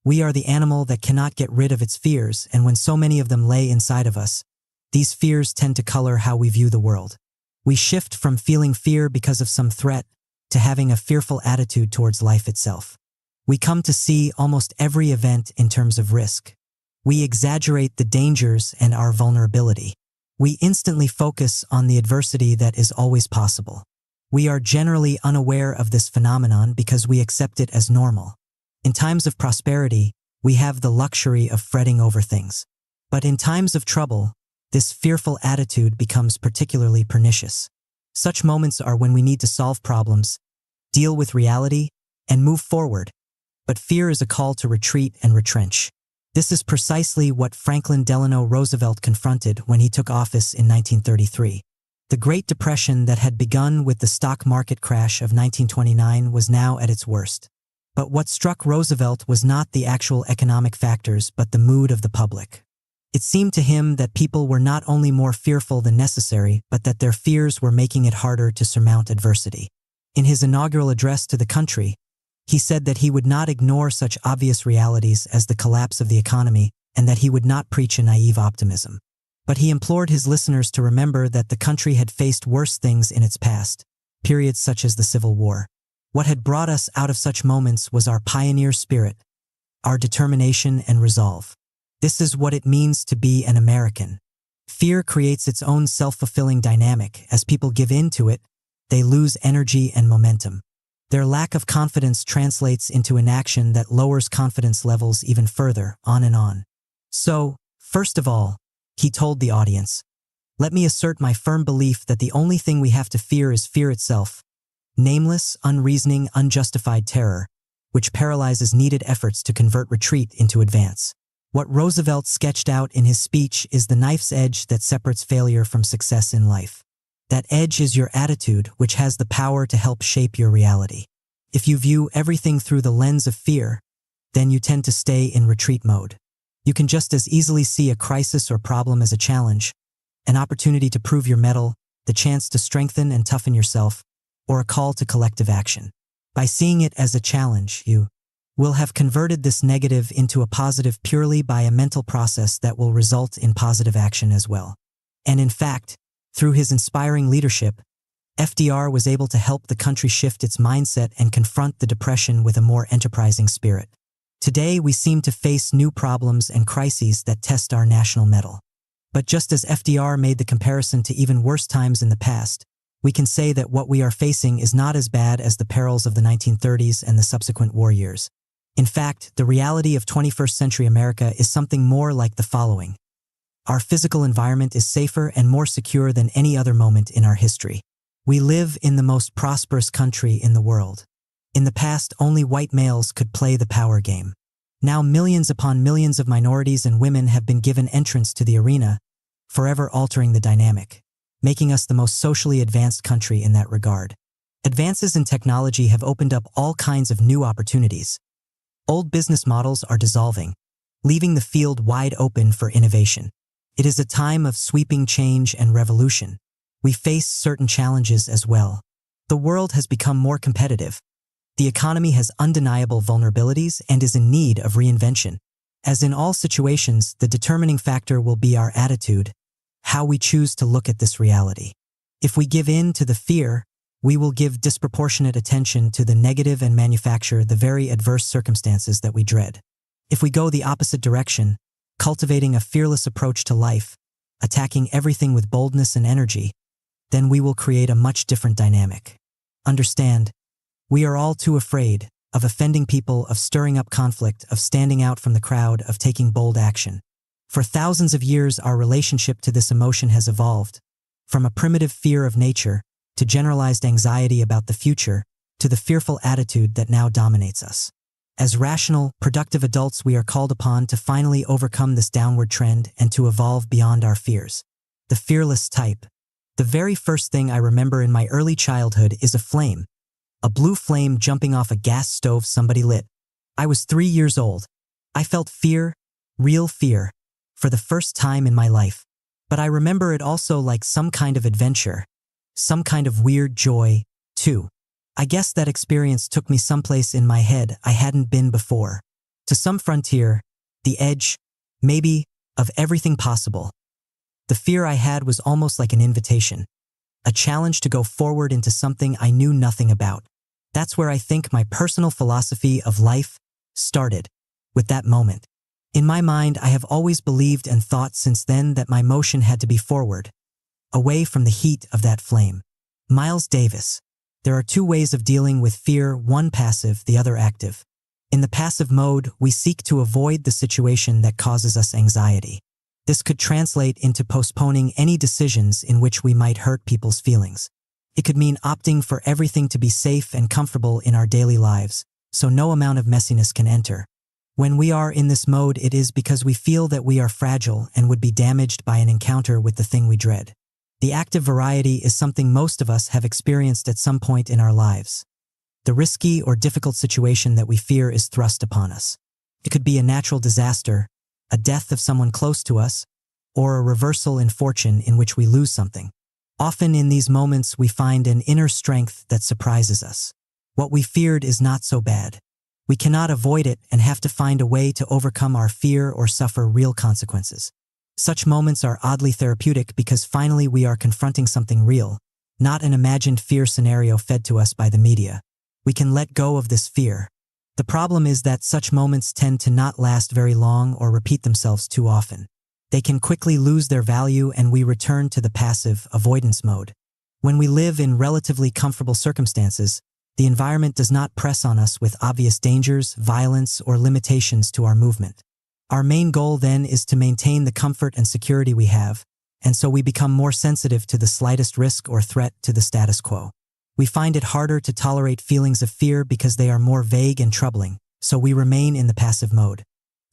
[SPEAKER 15] We are the animal that cannot get rid of its fears, and when so many of them lay inside of us, these fears tend to color how we view the world. We shift from feeling fear because of some threat to having a fearful attitude towards life itself. We come to see almost every event in terms of risk. We exaggerate the dangers and our vulnerability. We instantly focus on the adversity that is always possible. We are generally unaware of this phenomenon because we accept it as normal. In times of prosperity, we have the luxury of fretting over things. But in times of trouble, this fearful attitude becomes particularly pernicious. Such moments are when we need to solve problems, deal with reality, and move forward. But fear is a call to retreat and retrench. This is precisely what Franklin Delano Roosevelt confronted when he took office in 1933. The Great Depression that had begun with the stock market crash of 1929 was now at its worst. But what struck Roosevelt was not the actual economic factors but the mood of the public. It seemed to him that people were not only more fearful than necessary, but that their fears were making it harder to surmount adversity. In his inaugural address to the country, he said that he would not ignore such obvious realities as the collapse of the economy and that he would not preach a naive optimism. But he implored his listeners to remember that the country had faced worse things in its past, periods such as the Civil War. What had brought us out of such moments was our pioneer spirit, our determination and resolve. This is what it means to be an American. Fear creates its own self-fulfilling dynamic. As people give in to it, they lose energy and momentum. Their lack of confidence translates into inaction that lowers confidence levels even further, on and on. So, first of all, he told the audience, "Let me assert my firm belief that the only thing we have to fear is fear itself, nameless, unreasoning, unjustified terror, which paralyzes needed efforts to convert retreat into advance." What Roosevelt sketched out in his speech is the knife's edge that separates failure from success in life. That edge is your attitude, which has the power to help shape your reality. If you view everything through the lens of fear, then you tend to stay in retreat mode. You can just as easily see a crisis or problem as a challenge, an opportunity to prove your mettle, the chance to strengthen and toughen yourself, or a call to collective action. By seeing it as a challenge, you will have converted this negative into a positive purely by a mental process that will result in positive action as well. And in fact, through his inspiring leadership, FDR was able to help the country shift its mindset and confront the Depression with a more enterprising spirit. Today, we seem to face new problems and crises that test our national mettle. But just as FDR made the comparison to even worse times in the past, we can say that what we are facing is not as bad as the perils of the 1930s and the subsequent war years. In fact, the reality of 21st century America is something more like the following. Our physical environment is safer and more secure than any other moment in our history. We live in the most prosperous country in the world. In the past, only white males could play the power game. Now millions upon millions of minorities and women have been given entrance to the arena, forever altering the dynamic, making us the most socially advanced country in that regard. Advances in technology have opened up all kinds of new opportunities. Old business models are dissolving, leaving the field wide open for innovation. It is a time of sweeping change and revolution. We face certain challenges as well. The world has become more competitive. The economy has undeniable vulnerabilities and is in need of reinvention. As in all situations, the determining factor will be our attitude, how we choose to look at this reality. If we give in to the fear, we will give disproportionate attention to the negative and manufacture the very adverse circumstances that we dread. If we go the opposite direction, cultivating a fearless approach to life, attacking everything with boldness and energy, then we will create a much different dynamic. Understand, we are all too afraid of offending people, of stirring up conflict, of standing out from the crowd, of taking bold action. For thousands of years, our relationship to this emotion has evolved, from a primitive fear of nature to generalized anxiety about the future, to the fearful attitude that now dominates us. As rational, productive adults, we are called upon to finally overcome this downward trend and to evolve beyond our fears. The fearless type. The very first thing I remember in my early childhood is a flame. A blue flame jumping off a gas stove somebody lit. I was 3 years old. I felt fear, real fear, for the first time in my life. But I remember it also like some kind of adventure. Some kind of weird joy, too. I guess that experience took me someplace in my head I hadn't been before. To some frontier, the edge, maybe, of everything possible. The fear I had was almost like an invitation. A challenge to go forward into something I knew nothing about. That's where I think my personal philosophy of life started, with that moment. In my mind, I have always believed and thought since then that my motion had to be forward, away from the heat of that flame. Miles Davis. There are two ways of dealing with fear, one passive, the other active. In the passive mode, we seek to avoid the situation that causes us anxiety. This could translate into postponing any decisions in which we might hurt people's feelings. It could mean opting for everything to be safe and comfortable in our daily lives, so no amount of messiness can enter. When we are in this mode, it is because we feel that we are fragile and would be damaged by an encounter with the thing we dread. The active variety is something most of us have experienced at some point in our lives. The risky or difficult situation that we fear is thrust upon us. It could be a natural disaster, a death of someone close to us, or a reversal in fortune in which we lose something. Often in these moments we find an inner strength that surprises us. What we feared is not so bad. We cannot avoid it and have to find a way to overcome our fear or suffer real consequences. Such moments are oddly therapeutic because finally we are confronting something real, not an imagined fear scenario fed to us by the media. We can let go of this fear. The problem is that such moments tend to not last very long or repeat themselves too often. They can quickly lose their value and we return to the passive, avoidance mode. When we live in relatively comfortable circumstances, the environment does not press on us with obvious dangers, violence, or limitations to our movement. Our main goal then is to maintain the comfort and security we have, and so we become more sensitive to the slightest risk or threat to the status quo. We find it harder to tolerate feelings of fear because they are more vague and troubling, so we remain in the passive mode.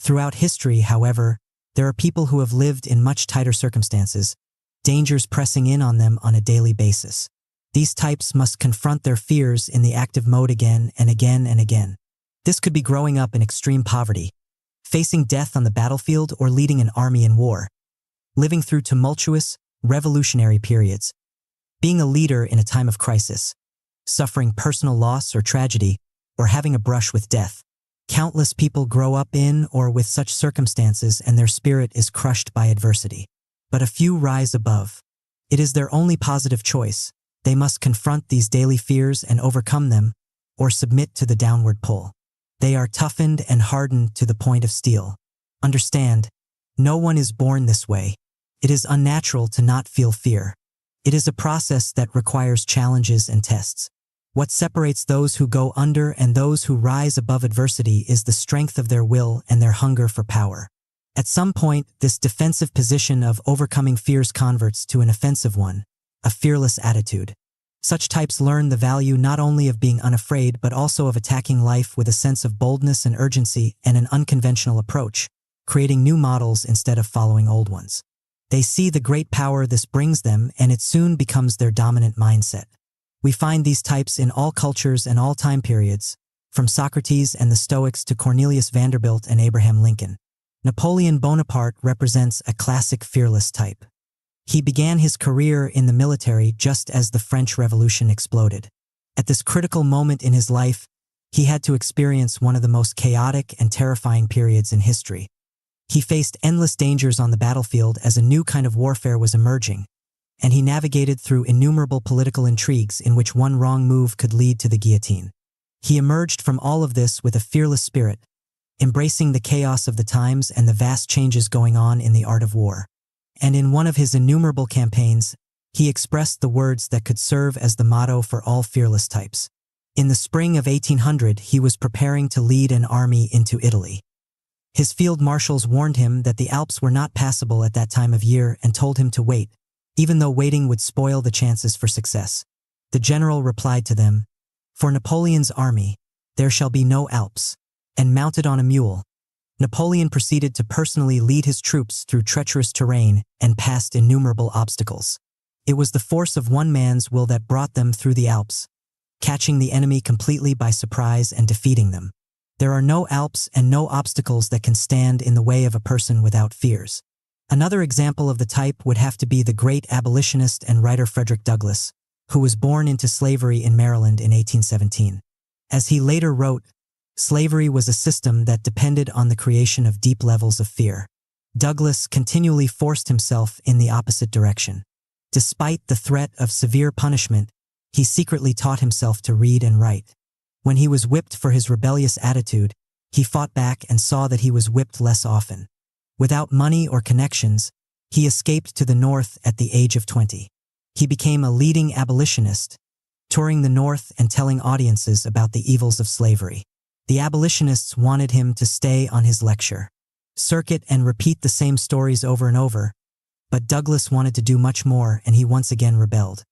[SPEAKER 15] Throughout history, however, there are people who have lived in much tighter circumstances, dangers pressing in on them on a daily basis. These types must confront their fears in the active mode again and again and again. This could be growing up in extreme poverty, facing death on the battlefield or leading an army in war, living through tumultuous, revolutionary periods, being a leader in a time of crisis, suffering personal loss or tragedy, or having a brush with death. Countless people grow up in or with such circumstances and their spirit is crushed by adversity. But a few rise above. It is their only positive choice. They must confront these daily fears and overcome them, or submit to the downward pull. They are toughened and hardened to the point of steel. Understand, no one is born this way. It is unnatural to not feel fear. It is a process that requires challenges and tests. What separates those who go under and those who rise above adversity is the strength of their will and their hunger for power. At some point, this defensive position of overcoming fears converts to an offensive one, a fearless attitude. Such types learn the value not only of being unafraid but also of attacking life with a sense of boldness and urgency and an unconventional approach, creating new models instead of following old ones. They see the great power this brings them, and it soon becomes their dominant mindset. We find these types in all cultures and all time periods, from Socrates and the Stoics to Cornelius Vanderbilt and Abraham Lincoln. Napoleon Bonaparte represents a classic fearless type. He began his career in the military just as the French Revolution exploded. At this critical moment in his life, he had to experience one of the most chaotic and terrifying periods in history. He faced endless dangers on the battlefield as a new kind of warfare was emerging, and he navigated through innumerable political intrigues in which one wrong move could lead to the guillotine. He emerged from all of this with a fearless spirit, embracing the chaos of the times and the vast changes going on in the art of war. And in one of his innumerable campaigns, he expressed the words that could serve as the motto for all fearless types. In the spring of 1800, he was preparing to lead an army into Italy. His field marshals warned him that the Alps were not passable at that time of year and told him to wait, even though waiting would spoil the chances for success. The general replied to them, "For Napoleon's army, there shall be no Alps." And mounted on a mule, Napoleon proceeded to personally lead his troops through treacherous terrain and past innumerable obstacles. It was the force of one man's will that brought them through the Alps, catching the enemy completely by surprise and defeating them. There are no Alps and no obstacles that can stand in the way of a person without fears. Another example of the type would have to be the great abolitionist and writer Frederick Douglass, who was born into slavery in Maryland in 1817. As he later wrote, slavery was a system that depended on the creation of deep levels of fear. Douglass continually forced himself in the opposite direction. Despite the threat of severe punishment, he secretly taught himself to read and write. When he was whipped for his rebellious attitude, he fought back and saw that he was whipped less often. Without money or connections, he escaped to the North at the age of 20. He became a leading abolitionist, touring the North and telling audiences about the evils of slavery. The abolitionists wanted him to stay on his lecture circuit and repeat the same stories over and over, but Douglass wanted to do much more, and he once again rebelled.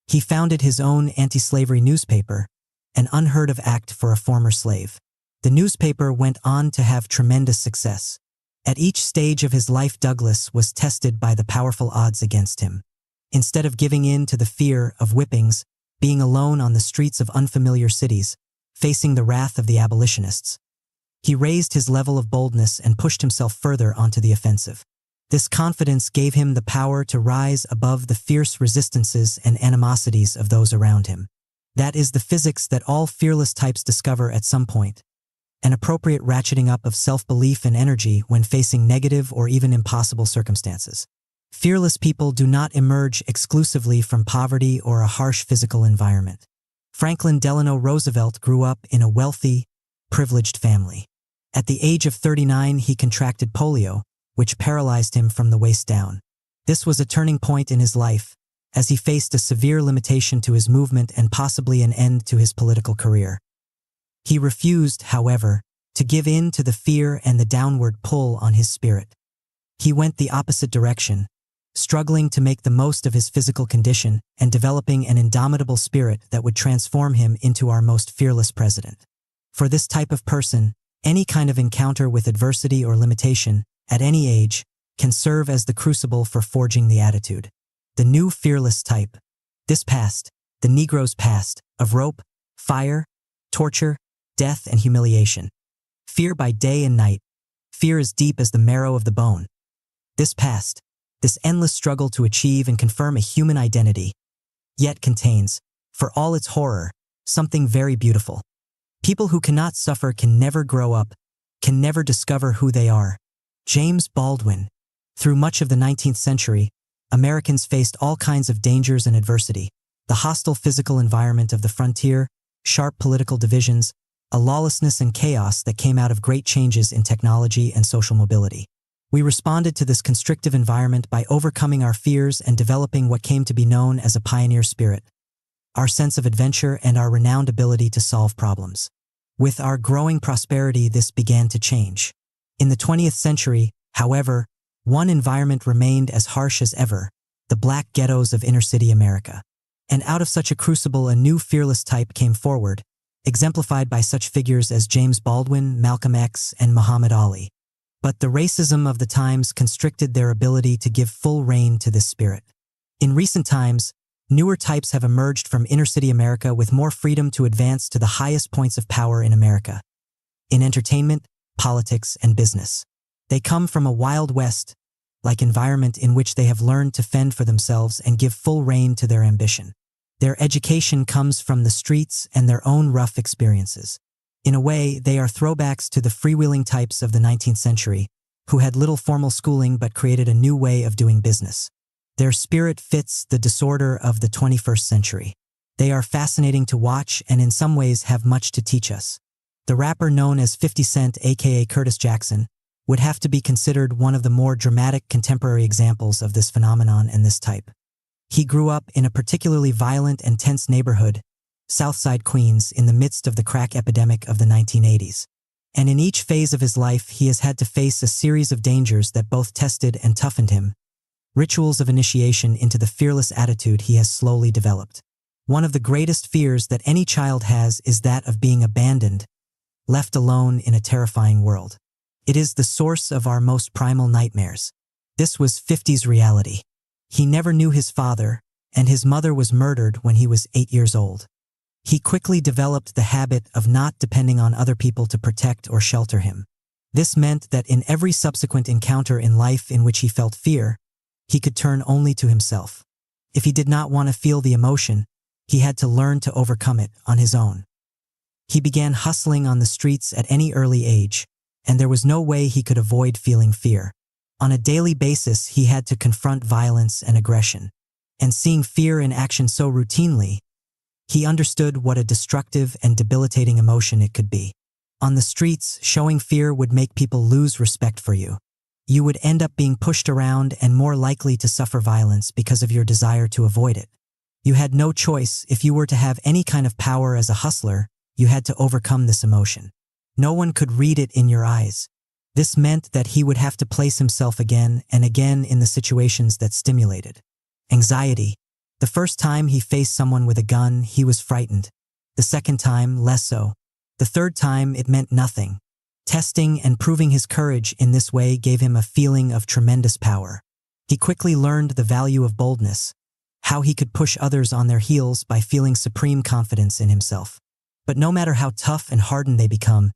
[SPEAKER 15] He founded his own anti-slavery newspaper, an unheard of act for a former slave. The newspaper went on to have tremendous success. At each stage of his life, Douglass was tested by the powerful odds against him. Instead of giving in to the fear of whippings, being alone on the streets of unfamiliar cities, facing the wrath of the abolitionists, he raised his level of boldness and pushed himself further onto the offensive. This confidence gave him the power to rise above the fierce resistances and animosities of those around him. That is the physics that all fearless types discover at some point, an appropriate ratcheting up of self-belief and energy when facing negative or even impossible circumstances. Fearless people do not emerge exclusively from poverty or a harsh physical environment. Franklin Delano Roosevelt grew up in a wealthy, privileged family. At the age of 39, he contracted polio, which paralyzed him from the waist down. This was a turning point in his life, as he faced a severe limitation to his movement and possibly an end to his political career. He refused, however, to give in to the fear and the downward pull on his spirit. He went the opposite direction, struggling to make the most of his physical condition and developing an indomitable spirit that would transform him into our most fearless president. For this type of person, any kind of encounter with adversity or limitation, at any age, can serve as the crucible for forging the attitude. The new fearless type. This past, the Negro's past, of rope, fire, torture, death, and humiliation. Fear by day and night. Fear as deep as the marrow of the bone. This past, this endless struggle to achieve and confirm a human identity, yet contains, for all its horror, something very beautiful. People who cannot suffer can never grow up, can never discover who they are. James Baldwin. Through much of the 19th century, Americans faced all kinds of dangers and adversity, the hostile physical environment of the frontier, sharp political divisions, a lawlessness and chaos that came out of great changes in technology and social mobility. We responded to this constrictive environment by overcoming our fears and developing what came to be known as a pioneer spirit, our sense of adventure and our renowned ability to solve problems. With our growing prosperity, this began to change. In the 20th century, however, one environment remained as harsh as ever, the black ghettos of inner-city America. And out of such a crucible, a new fearless type came forward, exemplified by such figures as James Baldwin, Malcolm X, and Muhammad Ali. But the racism of the times constricted their ability to give full rein to this spirit. In recent times, newer types have emerged from inner-city America with more freedom to advance to the highest points of power in America, in entertainment, politics, and business. They come from a Wild West-like environment in which they have learned to fend for themselves and give full rein to their ambition. Their education comes from the streets and their own rough experiences. In a way, they are throwbacks to the freewheeling types of the 19th century, who had little formal schooling but created a new way of doing business. Their spirit fits the disorder of the 21st century. They are fascinating to watch and in some ways have much to teach us. The rapper known as 50 Cent, aka Curtis Jackson, would have to be considered one of the more dramatic contemporary examples of this phenomenon and this type. He grew up in a particularly violent and tense neighborhood, Southside Queens, in the midst of the crack epidemic of the 1980s. And in each phase of his life, he has had to face a series of dangers that both tested and toughened him, rituals of initiation into the fearless attitude he has slowly developed. One of the greatest fears that any child has is that of being abandoned, left alone in a terrifying world. It is the source of our most primal nightmares. This was 50's reality. He never knew his father, and his mother was murdered when he was 8 years old. He quickly developed the habit of not depending on other people to protect or shelter him. This meant that in every subsequent encounter in life in which he felt fear, he could turn only to himself. If he did not want to feel the emotion, he had to learn to overcome it on his own. He began hustling on the streets at any early age, and there was no way he could avoid feeling fear. On a daily basis, he had to confront violence and aggression. And seeing fear in action so routinely, he understood what a destructive and debilitating emotion it could be. On the streets, showing fear would make people lose respect for you. You would end up being pushed around and more likely to suffer violence because of your desire to avoid it. You had no choice. If you were to have any kind of power as a hustler, you had to overcome this emotion. No one could read it in your eyes. This meant that he would have to place himself again and again in the situations that stimulated anxiety. The first time he faced someone with a gun, he was frightened. The second time, less so. The third time, it meant nothing. Testing and proving his courage in this way gave him a feeling of tremendous power. He quickly learned the value of boldness, how he could push others on their heels by feeling supreme confidence in himself. But no matter how tough and hardened they become,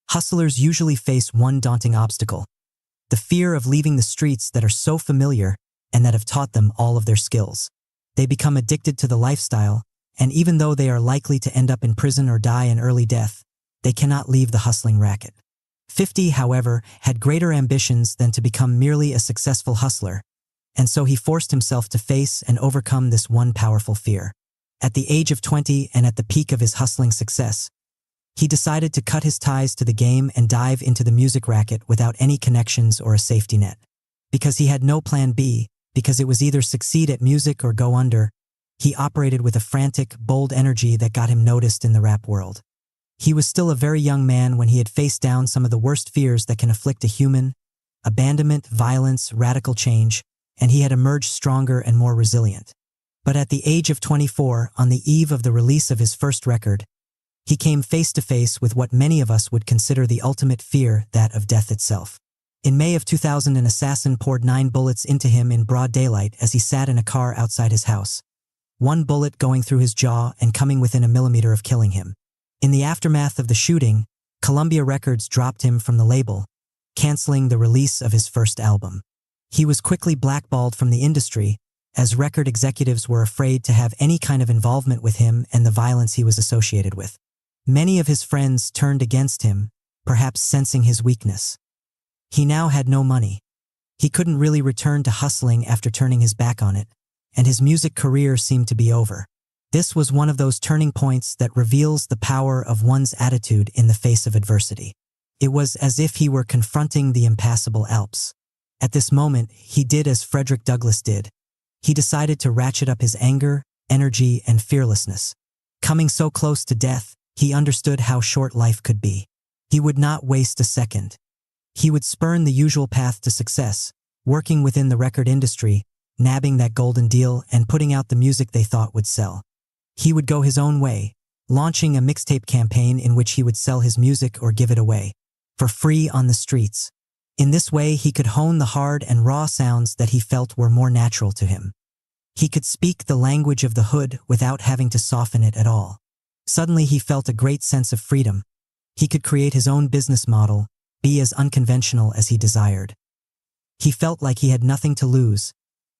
[SPEAKER 15] hustlers usually face one daunting obstacle: the fear of leaving the streets that are so familiar and that have taught them all of their skills. They become addicted to the lifestyle, and even though they are likely to end up in prison or die an early death, they cannot leave the hustling racket. 50, however, had greater ambitions than to become merely a successful hustler, and so he forced himself to face and overcome this one powerful fear. At the age of 20 and at the peak of his hustling success, he decided to cut his ties to the game and dive into the music racket without any connections or a safety net. Because he had no plan B, because it was either succeed at music or go under, he operated with a frantic, bold energy that got him noticed in the rap world. He was still a very young man when he had faced down some of the worst fears that can afflict a human: abandonment, violence, radical change, and he had emerged stronger and more resilient. But at the age of 24, on the eve of the release of his first record, he came face to face with what many of us would consider the ultimate fear, that of death itself. In May of 2000, an assassin poured 9 bullets into him in broad daylight as he sat in a car outside his house, one bullet going through his jaw and coming within a millimeter of killing him. In the aftermath of the shooting, Columbia Records dropped him from the label, canceling the release of his first album. He was quickly blackballed from the industry, as record executives were afraid to have any kind of involvement with him and the violence he was associated with. Many of his friends turned against him, perhaps sensing his weakness. He now had no money. He couldn't really return to hustling after turning his back on it, and his music career seemed to be over. This was one of those turning points that reveals the power of one's attitude in the face of adversity. It was as if he were confronting the impassable Alps. At this moment, he did as Frederick Douglass did. He decided to ratchet up his anger, energy, and fearlessness. Coming so close to death, he understood how short life could be. He would not waste a second. He would spurn the usual path to success, working within the record industry, nabbing that golden deal and putting out the music they thought would sell. He would go his own way, launching a mixtape campaign in which he would sell his music or give it away, for free on the streets. In this way, he could hone the hard and raw sounds that he felt were more natural to him. He could speak the language of the hood without having to soften it at all. Suddenly, he felt a great sense of freedom. He could create his own business model, be as unconventional as he desired. He felt like he had nothing to lose,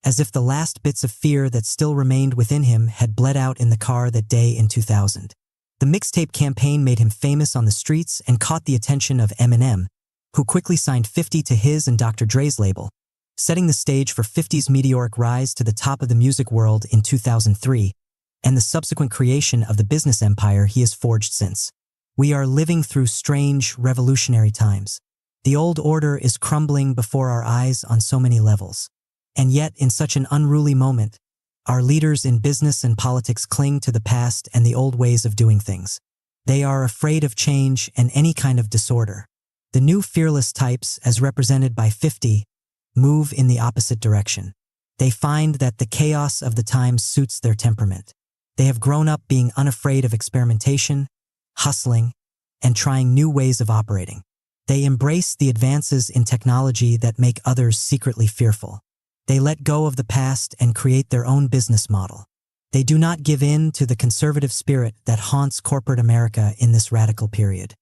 [SPEAKER 15] as if the last bits of fear that still remained within him had bled out in the car that day in 2000. The mixtape campaign made him famous on the streets and caught the attention of Eminem, who quickly signed 50 to his and Dr. Dre's label, setting the stage for 50's meteoric rise to the top of the music world in 2003, and the subsequent creation of the business empire he has forged since. We are living through strange, revolutionary times. The old order is crumbling before our eyes on so many levels. And yet, in such an unruly moment, our leaders in business and politics cling to the past and the old ways of doing things. They are afraid of change and any kind of disorder. The new fearless types, as represented by 50, move in the opposite direction. They find that the chaos of the times suits their temperament. They have grown up being unafraid of experimentation, hustling, and trying new ways of operating. They embrace the advances in technology that make others secretly fearful. They let go of the past and create their own business model. They do not give in to the conservative spirit that haunts corporate America in this radical period.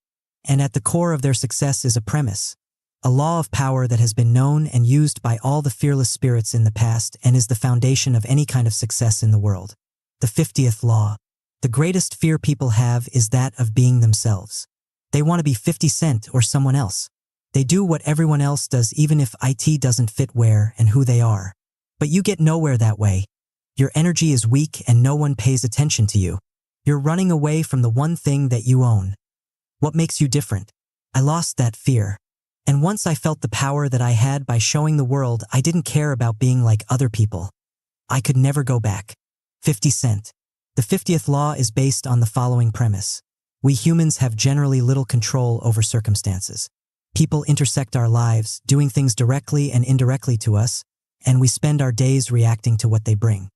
[SPEAKER 15] And at the core of their success is a premise, a law of power that has been known and used by all the fearless spirits in the past and is the foundation of any kind of success in the world. The 50th law. The greatest fear people have is that of being themselves. They want to be 50 Cent or someone else. They do what everyone else does even if it doesn't fit where and who they are. But you get nowhere that way. Your energy is weak and no one pays attention to you. You're running away from the one thing that you own. What makes you different? I lost that fear. And once I felt the power that I had by showing the world I didn't care about being like other people. I could never go back. 50 Cent. The 50th law is based on the following premise. We humans have generally little control over circumstances. People intersect our lives, doing things directly and indirectly to us, and we spend our days reacting to what they bring.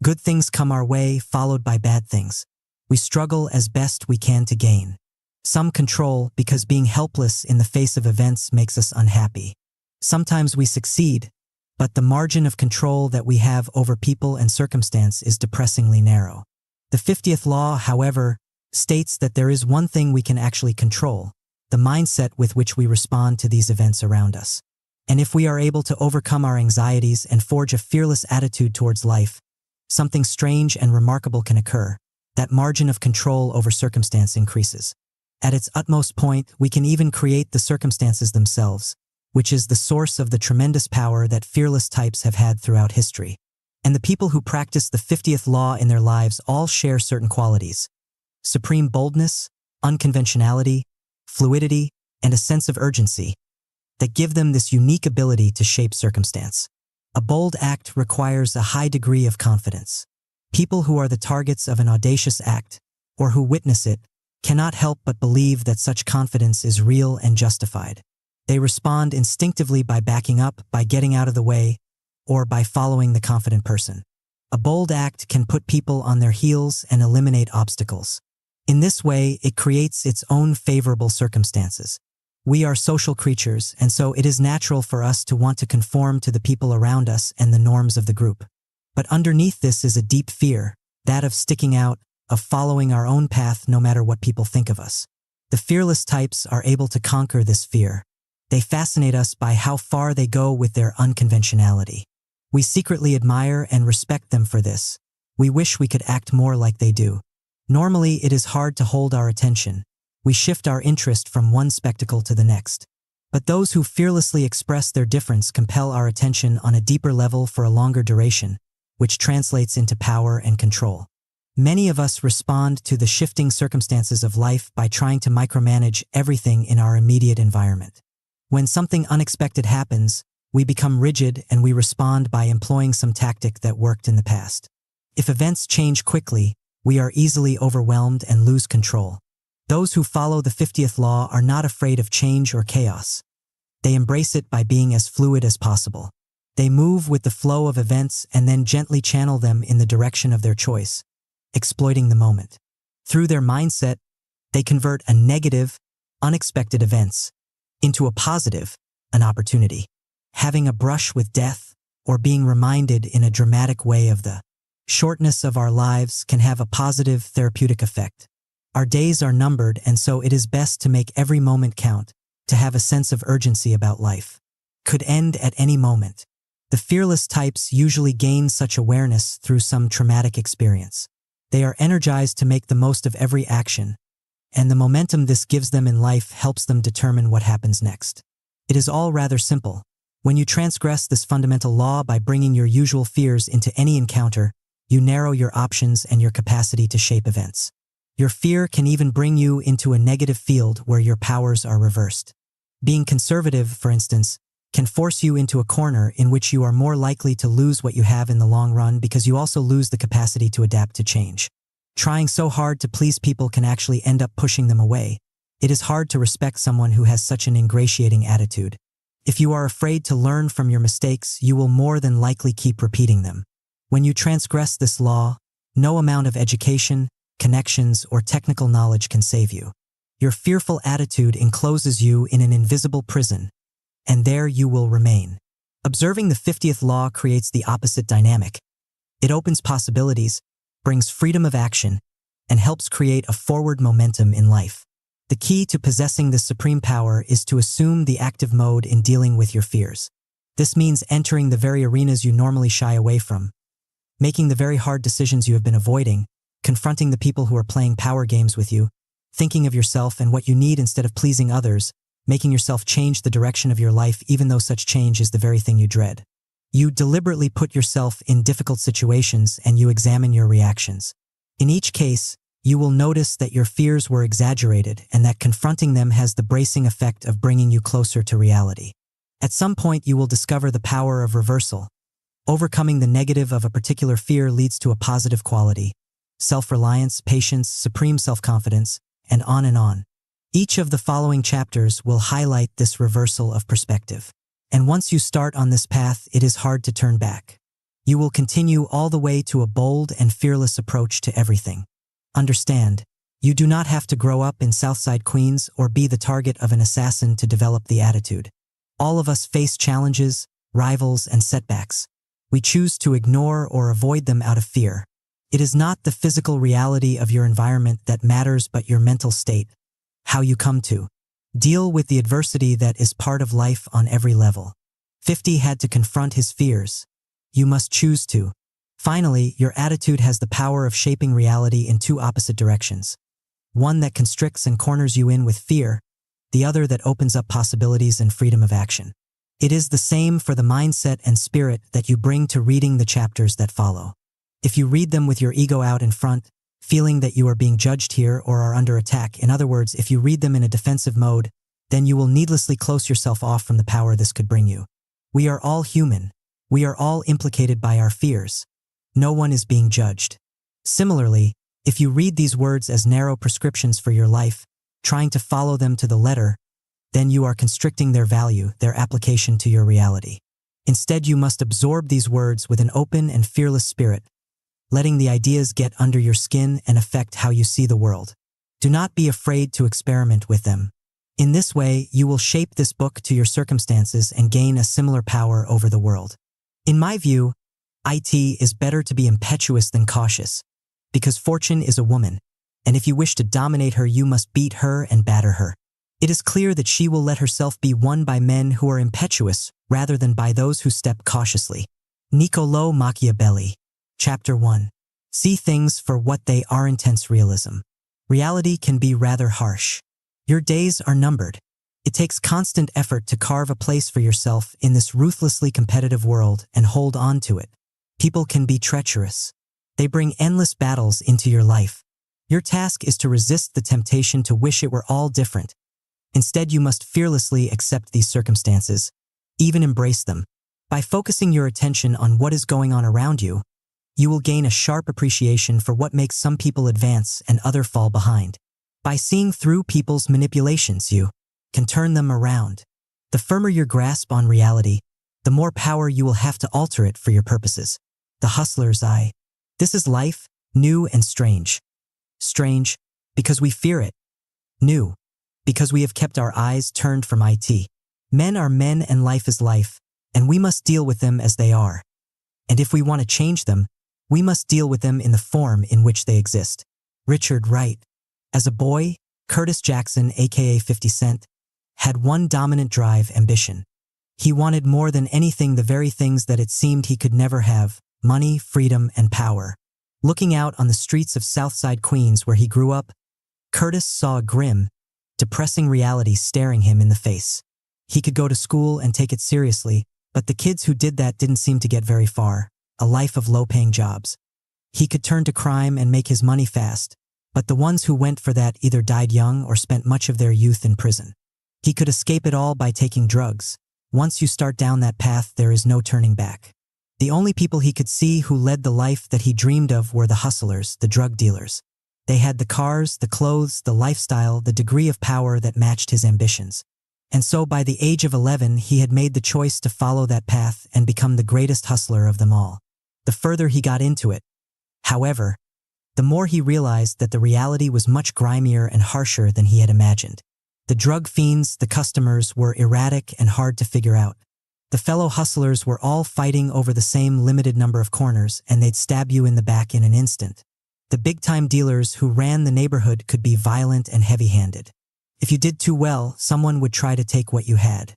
[SPEAKER 15] Good things come our way, followed by bad things. We struggle as best we can to gain some control because being helpless in the face of events makes us unhappy. Sometimes we succeed, but the margin of control that we have over people and circumstance is depressingly narrow. The 50th law, however, states that there is one thing we can actually control, the mindset with which we respond to these events around us. And if we are able to overcome our anxieties and forge a fearless attitude towards life, something strange and remarkable can occur. That margin of control over circumstance increases. At its utmost point, we can even create the circumstances themselves, which is the source of the tremendous power that fearless types have had throughout history. And the people who practice the 50th law in their lives all share certain qualities: supreme boldness, unconventionality, fluidity, and a sense of urgency that give them this unique ability to shape circumstance. A bold act requires a high degree of confidence. People who are the targets of an audacious act, or who witness it, cannot help but believe that such confidence is real and justified. They respond instinctively by backing up, by getting out of the way, or by following the confident person. A bold act can put people on their heels and eliminate obstacles. In this way, it creates its own favorable circumstances. We are social creatures, and so it is natural for us to want to conform to the people around us and the norms of the group. But underneath this is a deep fear, that of sticking out, of following our own path no matter what people think of us. The fearless types are able to conquer this fear. They fascinate us by how far they go with their unconventionality. We secretly admire and respect them for this. We wish we could act more like they do. Normally, it is hard to hold our attention. We shift our interest from one spectacle to the next. But those who fearlessly express their difference compel our attention on a deeper level for a longer duration, which translates into power and control. Many of us respond to the shifting circumstances of life by trying to micromanage everything in our immediate environment. When something unexpected happens, We become rigid and we respond by employing some tactic that worked in the past. If events change quickly, we are easily overwhelmed and lose control. Those who follow the 50th law are not afraid of change or chaos. They embrace it by being as fluid as possible. They move with the flow of events and then gently channel them in the direction of their choice, exploiting the moment. Through their mindset, they convert a negative, unexpected events into a positive, an opportunity. Having a brush with death or being reminded in a dramatic way of the shortness of our lives can have a positive therapeutic effect. Our days are numbered, and so it is best to make every moment count, to have a sense of urgency about life. Could end at any moment. The fearless types usually gain such awareness through some traumatic experience. They are energized to make the most of every action, and the momentum this gives them in life helps them determine what happens next. It is all rather simple. When you transgress this fundamental law by bringing your usual fears into any encounter, you narrow your options and your capacity to shape events. Your fear can even bring you into a negative field where your powers are reversed. Being conservative, for instance, can force you into a corner in which you are more likely to lose what you have in the long run because you also lose the capacity to adapt to change. Trying so hard to please people can actually end up pushing them away. It is hard to respect someone who has such an ingratiating attitude. If you are afraid to learn from your mistakes, you will more than likely keep repeating them. When you transgress this law, no amount of education, connections, or technical knowledge can save you. Your fearful attitude encloses you in an invisible prison, and there you will remain. Observing the 50th law creates the opposite dynamic. It opens possibilities, brings freedom of action, and helps create a forward momentum in life. The key to possessing this supreme power is to assume the active mode in dealing with your fears. This means entering the very arenas you normally shy away from, making the very hard decisions you have been avoiding, confronting the people who are playing power games with you, thinking of yourself and what you need instead of pleasing others, making yourself change the direction of your life even though such change is the very thing you dread. You deliberately put yourself in difficult situations and you examine your reactions. In each case, you will notice that your fears were exaggerated and that confronting them has the bracing effect of bringing you closer to reality. At some point, you will discover the power of reversal. Overcoming the negative of a particular fear leads to a positive quality: self-reliance, patience, supreme self-confidence, and on and on. Each of the following chapters will highlight this reversal of perspective. And once you start on this path, it is hard to turn back. You will continue all the way to a bold and fearless approach to everything. Understand, you do not have to grow up in Southside Queens or be the target of an assassin to develop the attitude. All of us face challenges, rivals, and setbacks. We choose to ignore or avoid them out of fear. It is not the physical reality of your environment that matters but your mental state, how you come to deal with the adversity that is part of life on every level. 50 had to confront his fears. You must choose to. Finally, your attitude has the power of shaping reality in two opposite directions. One that constricts and corners you in with fear, the other that opens up possibilities and freedom of action. It is the same for the mindset and spirit that you bring to reading the chapters that follow. If you read them with your ego out in front, feeling that you are being judged here or are under attack, in other words, if you read them in a defensive mode, then you will needlessly close yourself off from the power this could bring you. We are all human. We are all implicated by our fears. No one is being judged. Similarly, if you read these words as narrow prescriptions for your life, trying to follow them to the letter, then you are constricting their value, their application to your reality. Instead, you must absorb these words with an open and fearless spirit, letting the ideas get under your skin and affect how you see the world. Do not be afraid to experiment with them. In this way, you will shape this book to your circumstances and gain a similar power over the world. In my view, it is better to be impetuous than cautious, because fortune is a woman, and if you wish to dominate her, you must beat her and batter her. It is clear that she will let herself be won by men who are impetuous rather than by those who step cautiously. Niccolò Machiavelli. Chapter 1. See things for what they are. Intense realism. Reality can be rather harsh. Your days are numbered. It takes constant effort to carve a place for yourself in this ruthlessly competitive world and hold on to it. People can be treacherous. They bring endless battles into your life. Your task is to resist the temptation to wish it were all different. Instead, you must fearlessly accept these circumstances, even embrace them. By focusing your attention on what is going on around you, you will gain a sharp appreciation for what makes some people advance and others fall behind. By seeing through people's manipulations, you can turn them around. The firmer your grasp on reality, the more power you will have to alter it for your purposes. The hustler's eye. This is life, new and strange. Strange, because we fear it. New, because we have kept our eyes turned from it. Men are men and life is life, and we must deal with them as they are. And if we want to change them, we must deal with them in the form in which they exist. Richard Wright. As a boy, Curtis Jackson, aka 50 Cent, had one dominant drive: ambition. He wanted more than anything the very things that it seemed he could never have: money, freedom, and power. Looking out on the streets of Southside Queens where he grew up, Curtis saw a grim, depressing reality staring him in the face. He could go to school and take it seriously, but the kids who did that didn't seem to get very far: a life of low-paying jobs. He could turn to crime and make his money fast, but the ones who went for that either died young or spent much of their youth in prison. He could escape it all by taking drugs. Once you start down that path, there is no turning back. The only people he could see who led the life that he dreamed of were the hustlers, the drug dealers. They had the cars, the clothes, the lifestyle, the degree of power that matched his ambitions. And so by the age of 11, he had made the choice to follow that path and become the greatest hustler of them all. The further he got into it, however, the more he realized that the reality was much grimier and harsher than he had imagined. The drug fiends, the customers, were erratic and hard to figure out. The fellow hustlers were all fighting over the same limited number of corners, and they'd stab you in the back in an instant. The big-time dealers who ran the neighborhood could be violent and heavy-handed. If you did too well, someone would try to take what you had.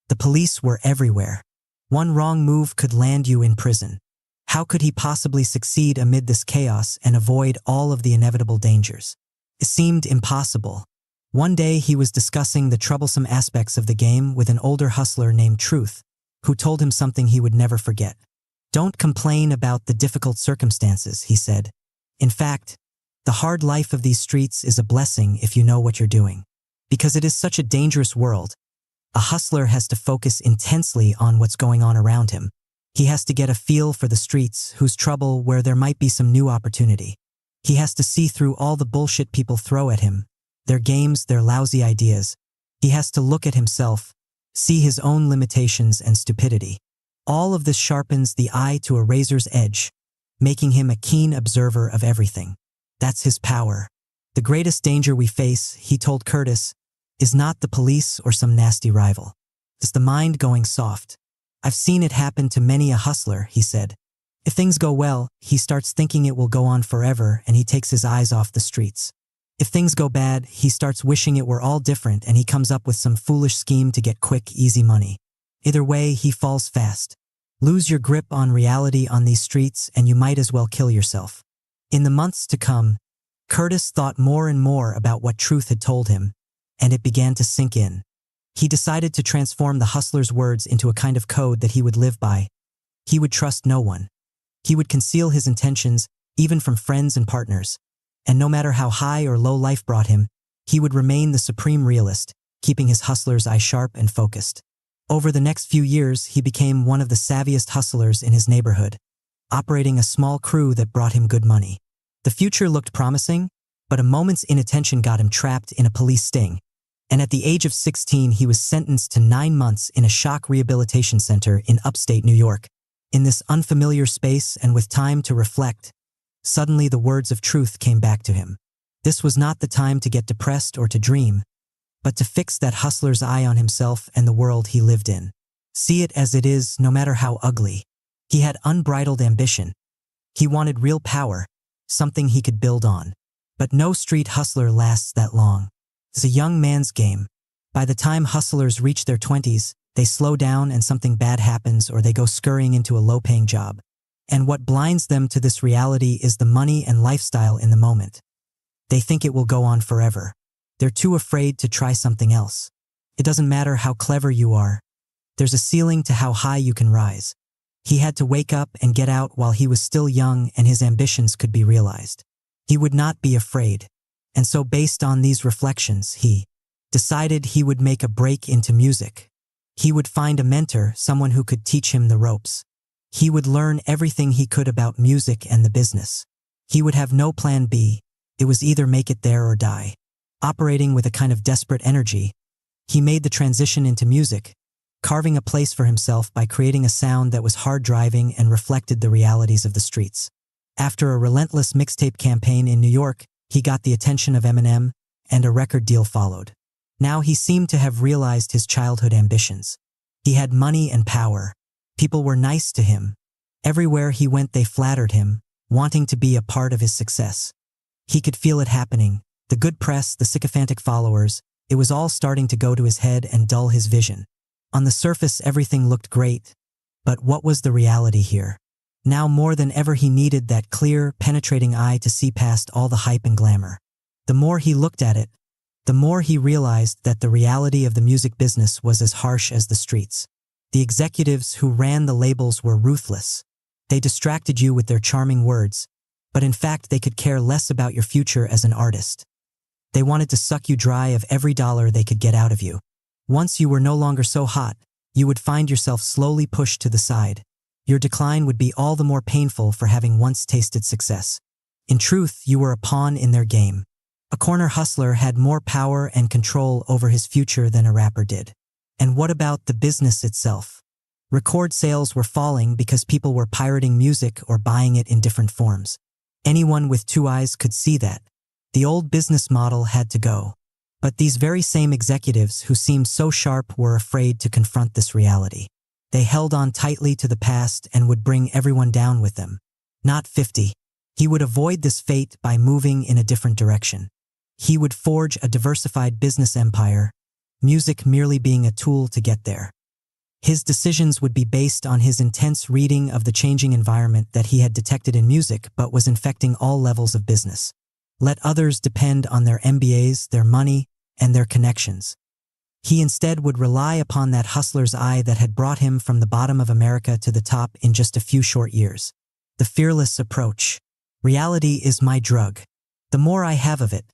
[SPEAKER 15] The police were everywhere. One wrong move could land you in prison. How could he possibly succeed amid this chaos and avoid all of the inevitable dangers? It seemed impossible. One day he was discussing the troublesome aspects of the game with an older hustler named Truth, who told him something he would never forget. "Don't complain about the difficult circumstances," he said. "In fact, the hard life of these streets is a blessing if you know what you're doing. Because it is such a dangerous world, a hustler has to focus intensely on what's going on around him. He has to get a feel for the streets, whose trouble, where there might be some new opportunity. He has to see through all the bullshit people throw at him, their games, their lousy ideas. He has to look at himself, see his own limitations and stupidity. All of this sharpens the eye to a razor's edge, making him a keen observer of everything. That's his power. The greatest danger we face," he told Curtis, "is not the police or some nasty rival. It's the mind going soft. I've seen it happen to many a hustler," he said. "If things go well, he starts thinking it will go on forever and he takes his eyes off the streets. If things go bad, he starts wishing it were all different and he comes up with some foolish scheme to get quick, easy money. Either way, he falls fast. Lose your grip on reality on these streets and you might as well kill yourself." In the months to come, Curtis thought more and more about what Truth had told him, and it began to sink in. He decided to transform the hustler's words into a kind of code that he would live by. He would trust no one. He would conceal his intentions, even from friends and partners. And no matter how high or low life brought him, he would remain the supreme realist, keeping his hustler's eye sharp and focused. Over the next few years, he became one of the savviest hustlers in his neighborhood, operating a small crew that brought him good money. The future looked promising, but a moment's inattention got him trapped in a police sting. And at the age of 16, he was sentenced to 9 months in a shock rehabilitation center in upstate New York. In this unfamiliar space and with time to reflect, suddenly the words of Truth came back to him. This was not the time to get depressed or to dream, but to fix that hustler's eye on himself and the world he lived in. See it as it is, no matter how ugly. He had unbridled ambition. He wanted real power, something he could build on. But no street hustler lasts that long. It's a young man's game. By the time hustlers reach their 20s, they slow down and something bad happens or they go scurrying into a low-paying job. And what blinds them to this reality is the money and lifestyle in the moment. They think it will go on forever. They're too afraid to try something else. It doesn't matter how clever you are. There's a ceiling to how high you can rise. He had to wake up and get out while he was still young and his ambitions could be realized. He would not be afraid. And so based on these reflections, he decided he would make a break into music. He would find a mentor, someone who could teach him the ropes. He would learn everything he could about music and the business. He would have no plan B. It was either make it there or die. Operating with a kind of desperate energy, he made the transition into music, carving a place for himself by creating a sound that was hard-driving and reflected the realities of the streets. After a relentless mixtape campaign in New York, he got the attention of Eminem, and a record deal followed. Now he seemed to have realized his childhood ambitions. He had money and power. People were nice to him. Everywhere he went they flattered him, wanting to be a part of his success. He could feel it happening. The good press, the sycophantic followers, it was all starting to go to his head and dull his vision. On the surface everything looked great, but what was the reality here? Now more than ever he needed that clear, penetrating eye to see past all the hype and glamour. The more he looked at it, the more he realized that the reality of the music business was as harsh as the streets. The executives who ran the labels were ruthless. They distracted you with their charming words, but in fact they could care less about your future as an artist. They wanted to suck you dry of every dollar they could get out of you. Once you were no longer so hot, you would find yourself slowly pushed to the side. Your decline would be all the more painful for having once tasted success. In truth, you were a pawn in their game. A corner hustler had more power and control over his future than a rapper did. And what about the business itself? Record sales were falling because people were pirating music or buying it in different forms. Anyone with two eyes could see that. The old business model had to go. But these very same executives who seemed so sharp were afraid to confront this reality. They held on tightly to the past and would bring everyone down with them. Not 50. He would avoid this fate by moving in a different direction. He would forge a diversified business empire, music merely being a tool to get there. His decisions would be based on his intense reading of the changing environment that he had detected in music but was infecting all levels of business. Let others depend on their MBAs, their money, and their connections. He instead would rely upon that hustler's eye that had brought him from the bottom of America to the top in just a few short years. The fearless approach. Reality is my drug. The more I have of it,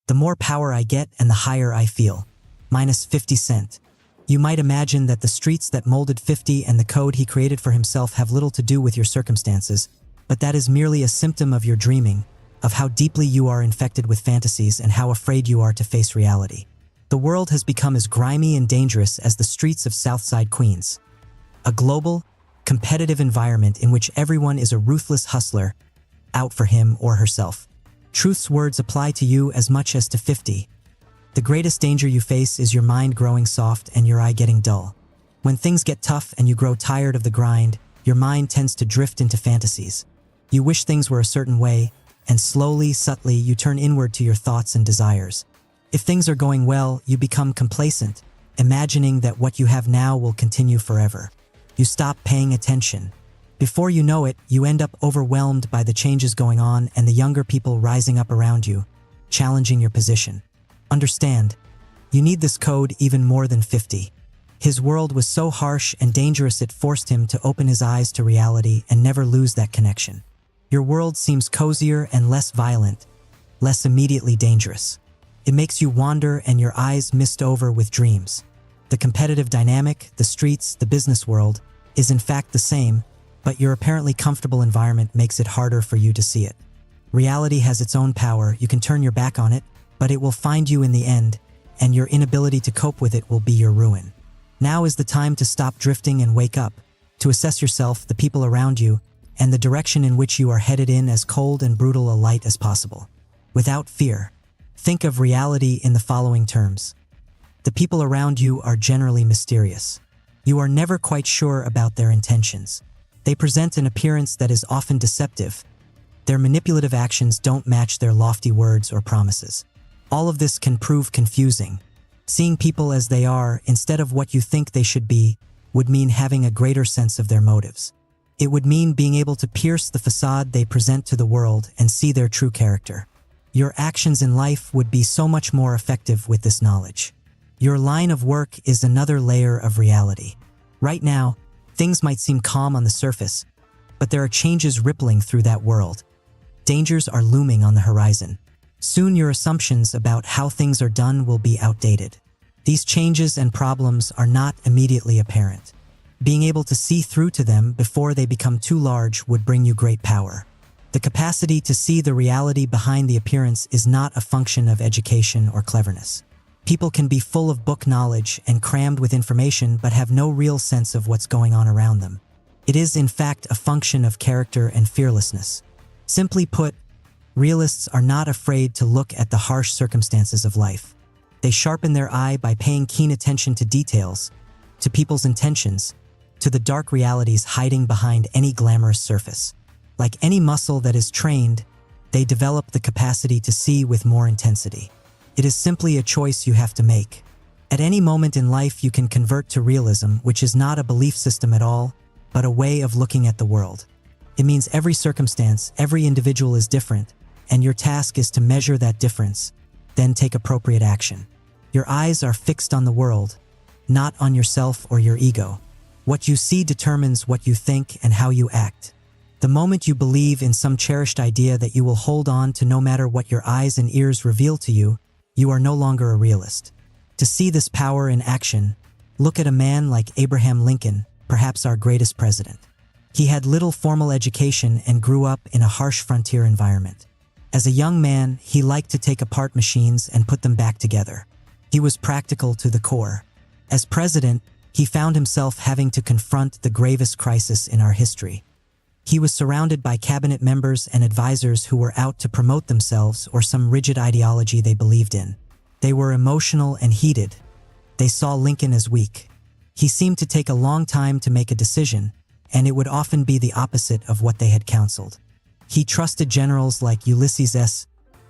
[SPEAKER 15] the more power I get and the higher I feel. Minus 50 Cent. You might imagine that the streets that molded 50 and the code he created for himself have little to do with your circumstances, but that is merely a symptom of your dreaming, of how deeply you are infected with fantasies and how afraid you are to face reality. The world has become as grimy and dangerous as the streets of Southside Queens. A global, competitive environment in which everyone is a ruthless hustler, out for him or herself. Truth's words apply to you as much as to 50. The greatest danger you face is your mind growing soft and your eye getting dull. When things get tough and you grow tired of the grind, your mind tends to drift into fantasies. You wish things were a certain way, and slowly, subtly, you turn inward to your thoughts and desires. If things are going well, you become complacent, imagining that what you have now will continue forever. You stop paying attention. Before you know it, you end up overwhelmed by the changes going on and the younger people rising up around you, challenging your position. Understand, you need this code even more than 50. His world was so harsh and dangerous it forced him to open his eyes to reality and never lose that connection. Your world seems cozier and less violent, less immediately dangerous. It makes you wander and your eyes mist over with dreams. The competitive dynamic, the streets, the business world, is in fact the same, but your apparently comfortable environment makes it harder for you to see it. Reality has its own power, you can turn your back on it, but it will find you in the end, and your inability to cope with it will be your ruin. Now is the time to stop drifting and wake up, to assess yourself, the people around you, and the direction in which you are headed in as cold and brutal a light as possible. Without fear. Think of reality in the following terms. The people around you are generally mysterious. You are never quite sure about their intentions. They present an appearance that is often deceptive. Their manipulative actions don't match their lofty words or promises. All of this can prove confusing. Seeing people as they are, instead of what you think they should be, would mean having a greater sense of their motives. It would mean being able to pierce the facade they present to the world and see their true character. Your actions in life would be so much more effective with this knowledge. Your line of work is another layer of reality. Right now, things might seem calm on the surface, but there are changes rippling through that world. Dangers are looming on the horizon. Soon your assumptions about how things are done will be outdated. These changes and problems are not immediately apparent. Being able to see through to them before they become too large would bring you great power. The capacity to see the reality behind the appearance is not a function of education or cleverness. People can be full of book knowledge and crammed with information but have no real sense of what's going on around them. It is, in fact, a function of character and fearlessness. Simply put, realists are not afraid to look at the harsh circumstances of life. They sharpen their eye by paying keen attention to details, to people's intentions, to the dark realities hiding behind any glamorous surface. Like any muscle that is trained, they develop the capacity to see with more intensity. It is simply a choice you have to make. At any moment in life you can convert to realism, which is not a belief system at all, but a way of looking at the world. It means every circumstance, every individual is different, and your task is to measure that difference, then take appropriate action. Your eyes are fixed on the world, not on yourself or your ego. What you see determines what you think and how you act. The moment you believe in some cherished idea that you will hold on to no matter what your eyes and ears reveal to you, you are no longer a realist. To see this power in action, look at a man like Abraham Lincoln, perhaps our greatest president. He had little formal education and grew up in a harsh frontier environment. As a young man, he liked to take apart machines and put them back together. He was practical to the core. As president, he found himself having to confront the gravest crisis in our history. He was surrounded by cabinet members and advisors who were out to promote themselves or some rigid ideology they believed in. They were emotional and heated. They saw Lincoln as weak. He seemed to take a long time to make a decision, and it would often be the opposite of what they had counseled. He trusted generals like Ulysses S.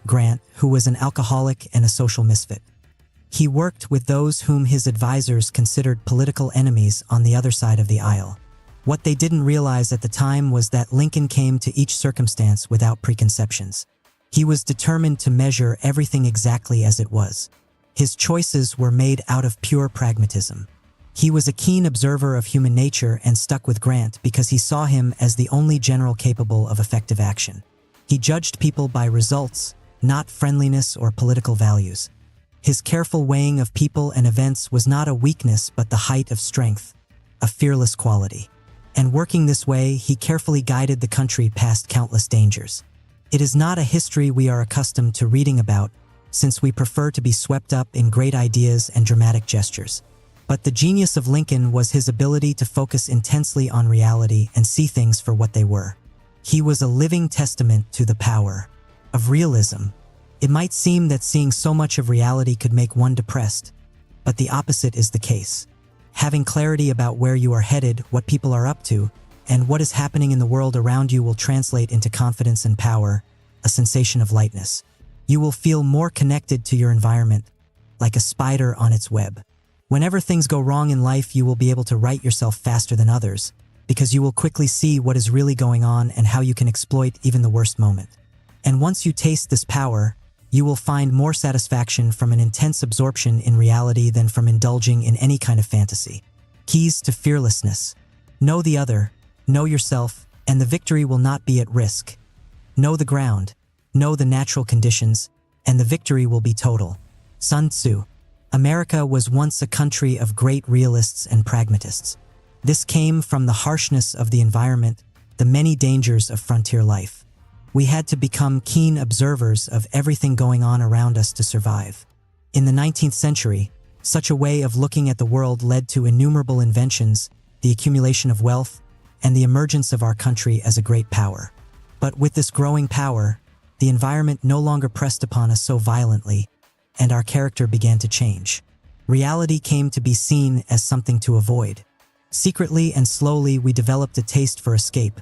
[SPEAKER 15] Grant, who was an alcoholic and a social misfit. He worked with those whom his advisors considered political enemies on the other side of the aisle. What they didn't realize at the time was that Lincoln came to each circumstance without preconceptions. He was determined to measure everything exactly as it was. His choices were made out of pure pragmatism. He was a keen observer of human nature and stuck with Grant because he saw him as the only general capable of effective action. He judged people by results, not friendliness or political values. His careful weighing of people and events was not a weakness but the height of strength, a fearless quality. And working this way, he carefully guided the country past countless dangers. It is not a history we are accustomed to reading about, since we prefer to be swept up in great ideas and dramatic gestures. But the genius of Lincoln was his ability to focus intensely on reality and see things for what they were. He was a living testament to the power of realism. It might seem that seeing so much of reality could make one depressed, but the opposite is the case. Having clarity about where you are headed, what people are up to, and what is happening in the world around you will translate into confidence and power, a sensation of lightness. You will feel more connected to your environment, like a spider on its web. Whenever things go wrong in life, you will be able to right yourself faster than others, because you will quickly see what is really going on and how you can exploit even the worst moment. And once you taste this power, you will find more satisfaction from an intense absorption in reality than from indulging in any kind of fantasy. Keys to fearlessness. Know the other, know yourself, and the victory will not be at risk. Know the ground, know the natural conditions, and the victory will be total. Sun Tzu. America was once a country of great realists and pragmatists. This came from the harshness of the environment, the many dangers of frontier life. We had to become keen observers of everything going on around us to survive. In the 19th century, such a way of looking at the world led to innumerable inventions, the accumulation of wealth, and the emergence of our country as a great power. But with this growing power, the environment no longer pressed upon us so violently, and our character began to change. Reality came to be seen as something to avoid. Secretly and slowly, we developed a taste for escape.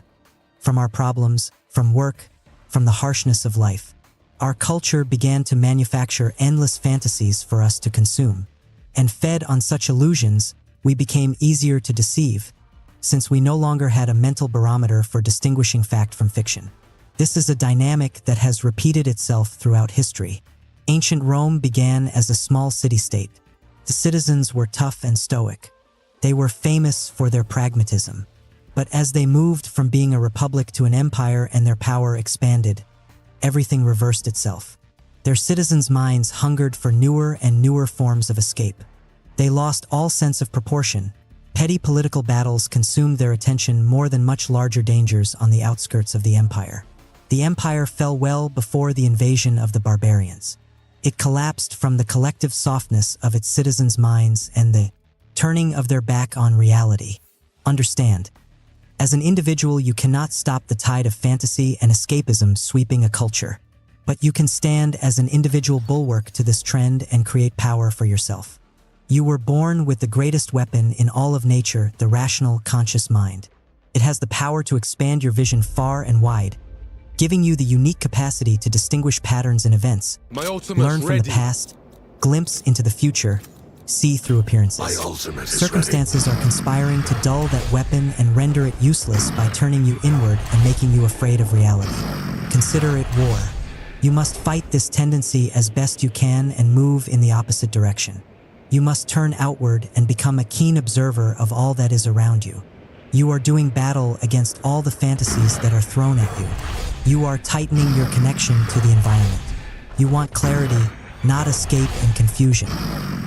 [SPEAKER 15] From our problems, from work, from the harshness of life. Our culture began to manufacture endless fantasies for us to consume. And fed on such illusions, we became easier to deceive, since we no longer had a mental barometer for distinguishing fact from fiction. This is a dynamic that has repeated itself throughout history. Ancient Rome began as a small city-state. The citizens were tough and stoic. They were famous for their pragmatism. But as they moved from being a republic to an empire and their power expanded, everything reversed itself. Their citizens' minds hungered for newer and newer forms of escape. They lost all sense of proportion. Petty political battles consumed their attention more than much larger dangers on the outskirts of the empire. The empire fell well before the invasion of the barbarians. It collapsed from the collective softness of its citizens' minds and the turning of their back on reality. Understand, as an individual you cannot stop the tide of fantasy and escapism sweeping a culture, but you can stand as an individual bulwark to this trend and create power for yourself. You were born with the greatest weapon in all of nature, the rational, conscious mind. It has the power to expand your vision far and wide, giving you the unique capacity to distinguish patterns in events, learn from the past, glimpse into the future, see through appearances. Circumstances are conspiring to dull that weapon and render it useless by turning you inward and making you afraid of reality. Consider it war. You must fight this tendency as best you can and move in the opposite direction. You must turn outward and become a keen observer of all that is around you. You are doing battle against all the fantasies that are thrown at you. You are tightening your connection to the environment. You want clarity, not escape and confusion.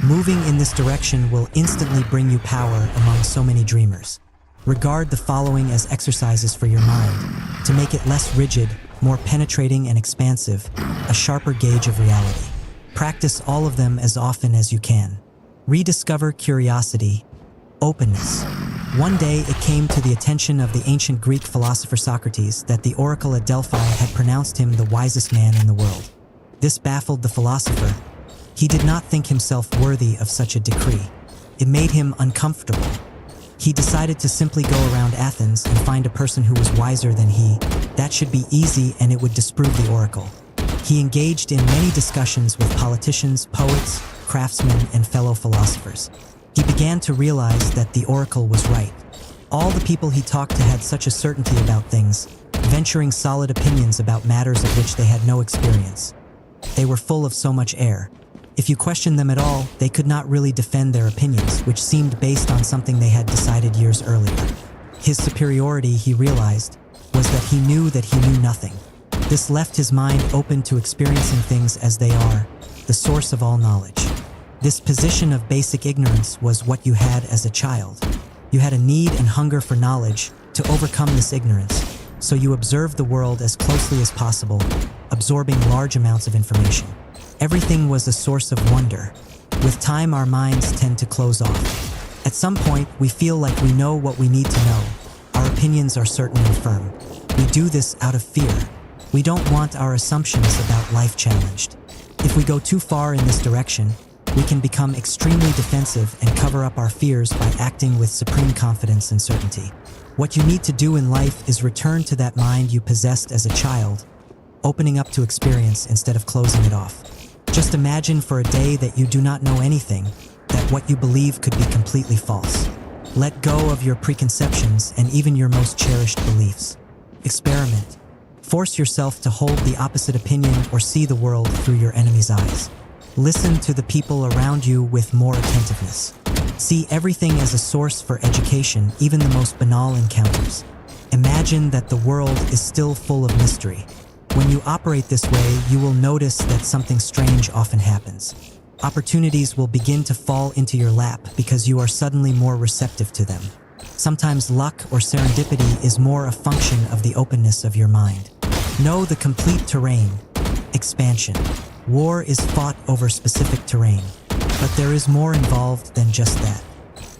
[SPEAKER 15] Moving in this direction will instantly bring you power among so many dreamers. Regard the following as exercises for your mind, to make it less rigid, more penetrating and expansive, a sharper gauge of reality. Practice all of them as often as you can. Rediscover curiosity, openness. One day it came to the attention of the ancient Greek philosopher Socrates that the oracle at Delphi had pronounced him the wisest man in the world. This baffled the philosopher. He did not think himself worthy of such a decree. It made him uncomfortable. He decided to simply go around Athens and find a person who was wiser than he. That should be easy and it would disprove the oracle. He engaged in many discussions with politicians, poets, craftsmen, and fellow philosophers. He began to realize that the oracle was right. All the people he talked to had such a certainty about things, venturing solid opinions about matters of which they had no experience. They were full of so much air. If you questioned them at all, they could not really defend their opinions, which seemed based on something they had decided years earlier. His superiority, he realized, was that he knew nothing. This left his mind open to experiencing things as they are, the source of all knowledge. This position of basic ignorance was what you had as a child. You had a need and hunger for knowledge to overcome this ignorance, so you observed the world as closely as possible, absorbing large amounts of information. Everything was a source of wonder. With time, our minds tend to close off. At some point, we feel like we know what we need to know. Our opinions are certain and firm. We do this out of fear. We don't want our assumptions about life challenged. If we go too far in this direction, we can become extremely defensive and cover up our fears by acting with supreme confidence and certainty. What you need to do in life is return to that mind you possessed as a child, opening up to experience instead of closing it off. Just imagine for a day that you do not know anything, that what you believe could be completely false. Let go of your preconceptions and even your most cherished beliefs. Experiment. Force yourself to hold the opposite opinion or see the world through your enemy's eyes. Listen to the people around you with more attentiveness. See everything as a source for education, even the most banal encounters. Imagine that the world is still full of mystery. When you operate this way, you will notice that something strange often happens. Opportunities will begin to fall into your lap because you are suddenly more receptive to them. Sometimes luck or serendipity is more a function of the openness of your mind. Know the complete terrain. Expansion. War is fought over specific terrain, but there is more involved than just that.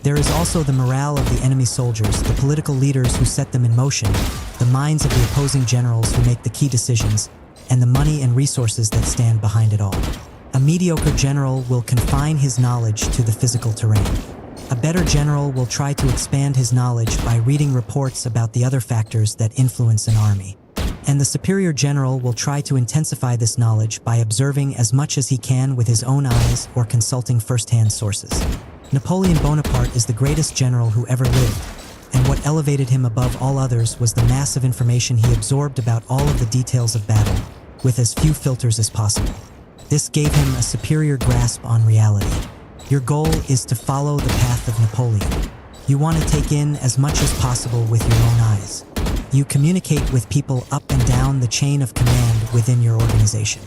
[SPEAKER 15] There is also the morale of the enemy soldiers, the political leaders who set them in motion, the minds of the opposing generals who make the key decisions, and the money and resources that stand behind it all. A mediocre general will confine his knowledge to the physical terrain. A better general will try to expand his knowledge by reading reports about the other factors that influence an army. And the superior general will try to intensify this knowledge by observing as much as he can with his own eyes or consulting first-hand sources. Napoleon Bonaparte is the greatest general who ever lived, and what elevated him above all others was the mass of information he absorbed about all of the details of battle, with as few filters as possible. This gave him a superior grasp on reality. Your goal is to follow the path of Napoleon. You want to take in as much as possible with your own eyes. You communicate with people up and down the chain of command within your organization.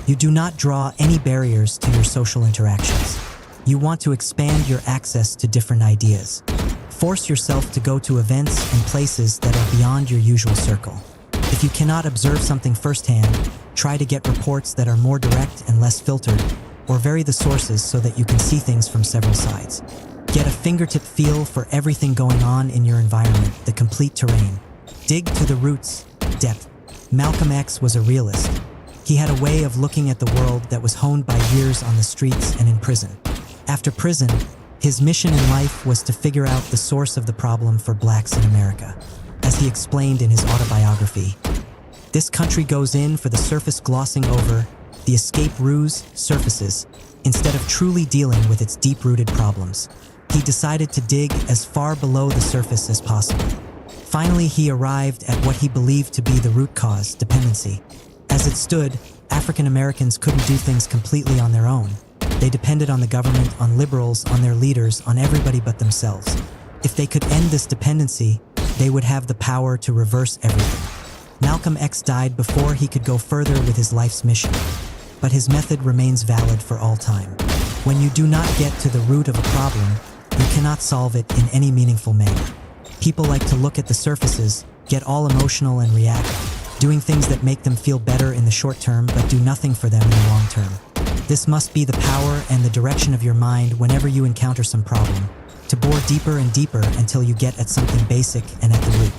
[SPEAKER 15] You do not draw any barriers to your social interactions. You want to expand your access to different ideas. Force yourself to go to events and places that are beyond your usual circle. If you cannot observe something firsthand, try to get reports that are more direct and less filtered, or vary the sources so that you can see things from several sides. Get a fingertip feel for everything going on in your environment, the complete terrain. Dig to the roots, depth. Malcolm X was a realist. He had a way of looking at the world that was honed by years on the streets and in prison. After prison, his mission in life was to figure out the source of the problem for blacks in America. As he explained in his autobiography, this country goes in for the surface glossing over, the escape ruse surfaces, instead of truly dealing with its deep-rooted problems. He decided to dig as far below the surface as possible. Finally, he arrived at what he believed to be the root cause, dependency. As it stood, African Americans couldn't do things completely on their own. They depended on the government, on liberals, on their leaders, on everybody but themselves. If they could end this dependency, they would have the power to reverse everything. Malcolm X died before he could go further with his life's mission, but his method remains valid for all time. When you do not get to the root of a problem, you cannot solve it in any meaningful manner. People like to look at the surfaces, get all emotional and react, doing things that make them feel better in the short term but do nothing for them in the long term. This must be the power and the direction of your mind whenever you encounter some problem, to bore deeper and deeper until you get at something basic and at the root.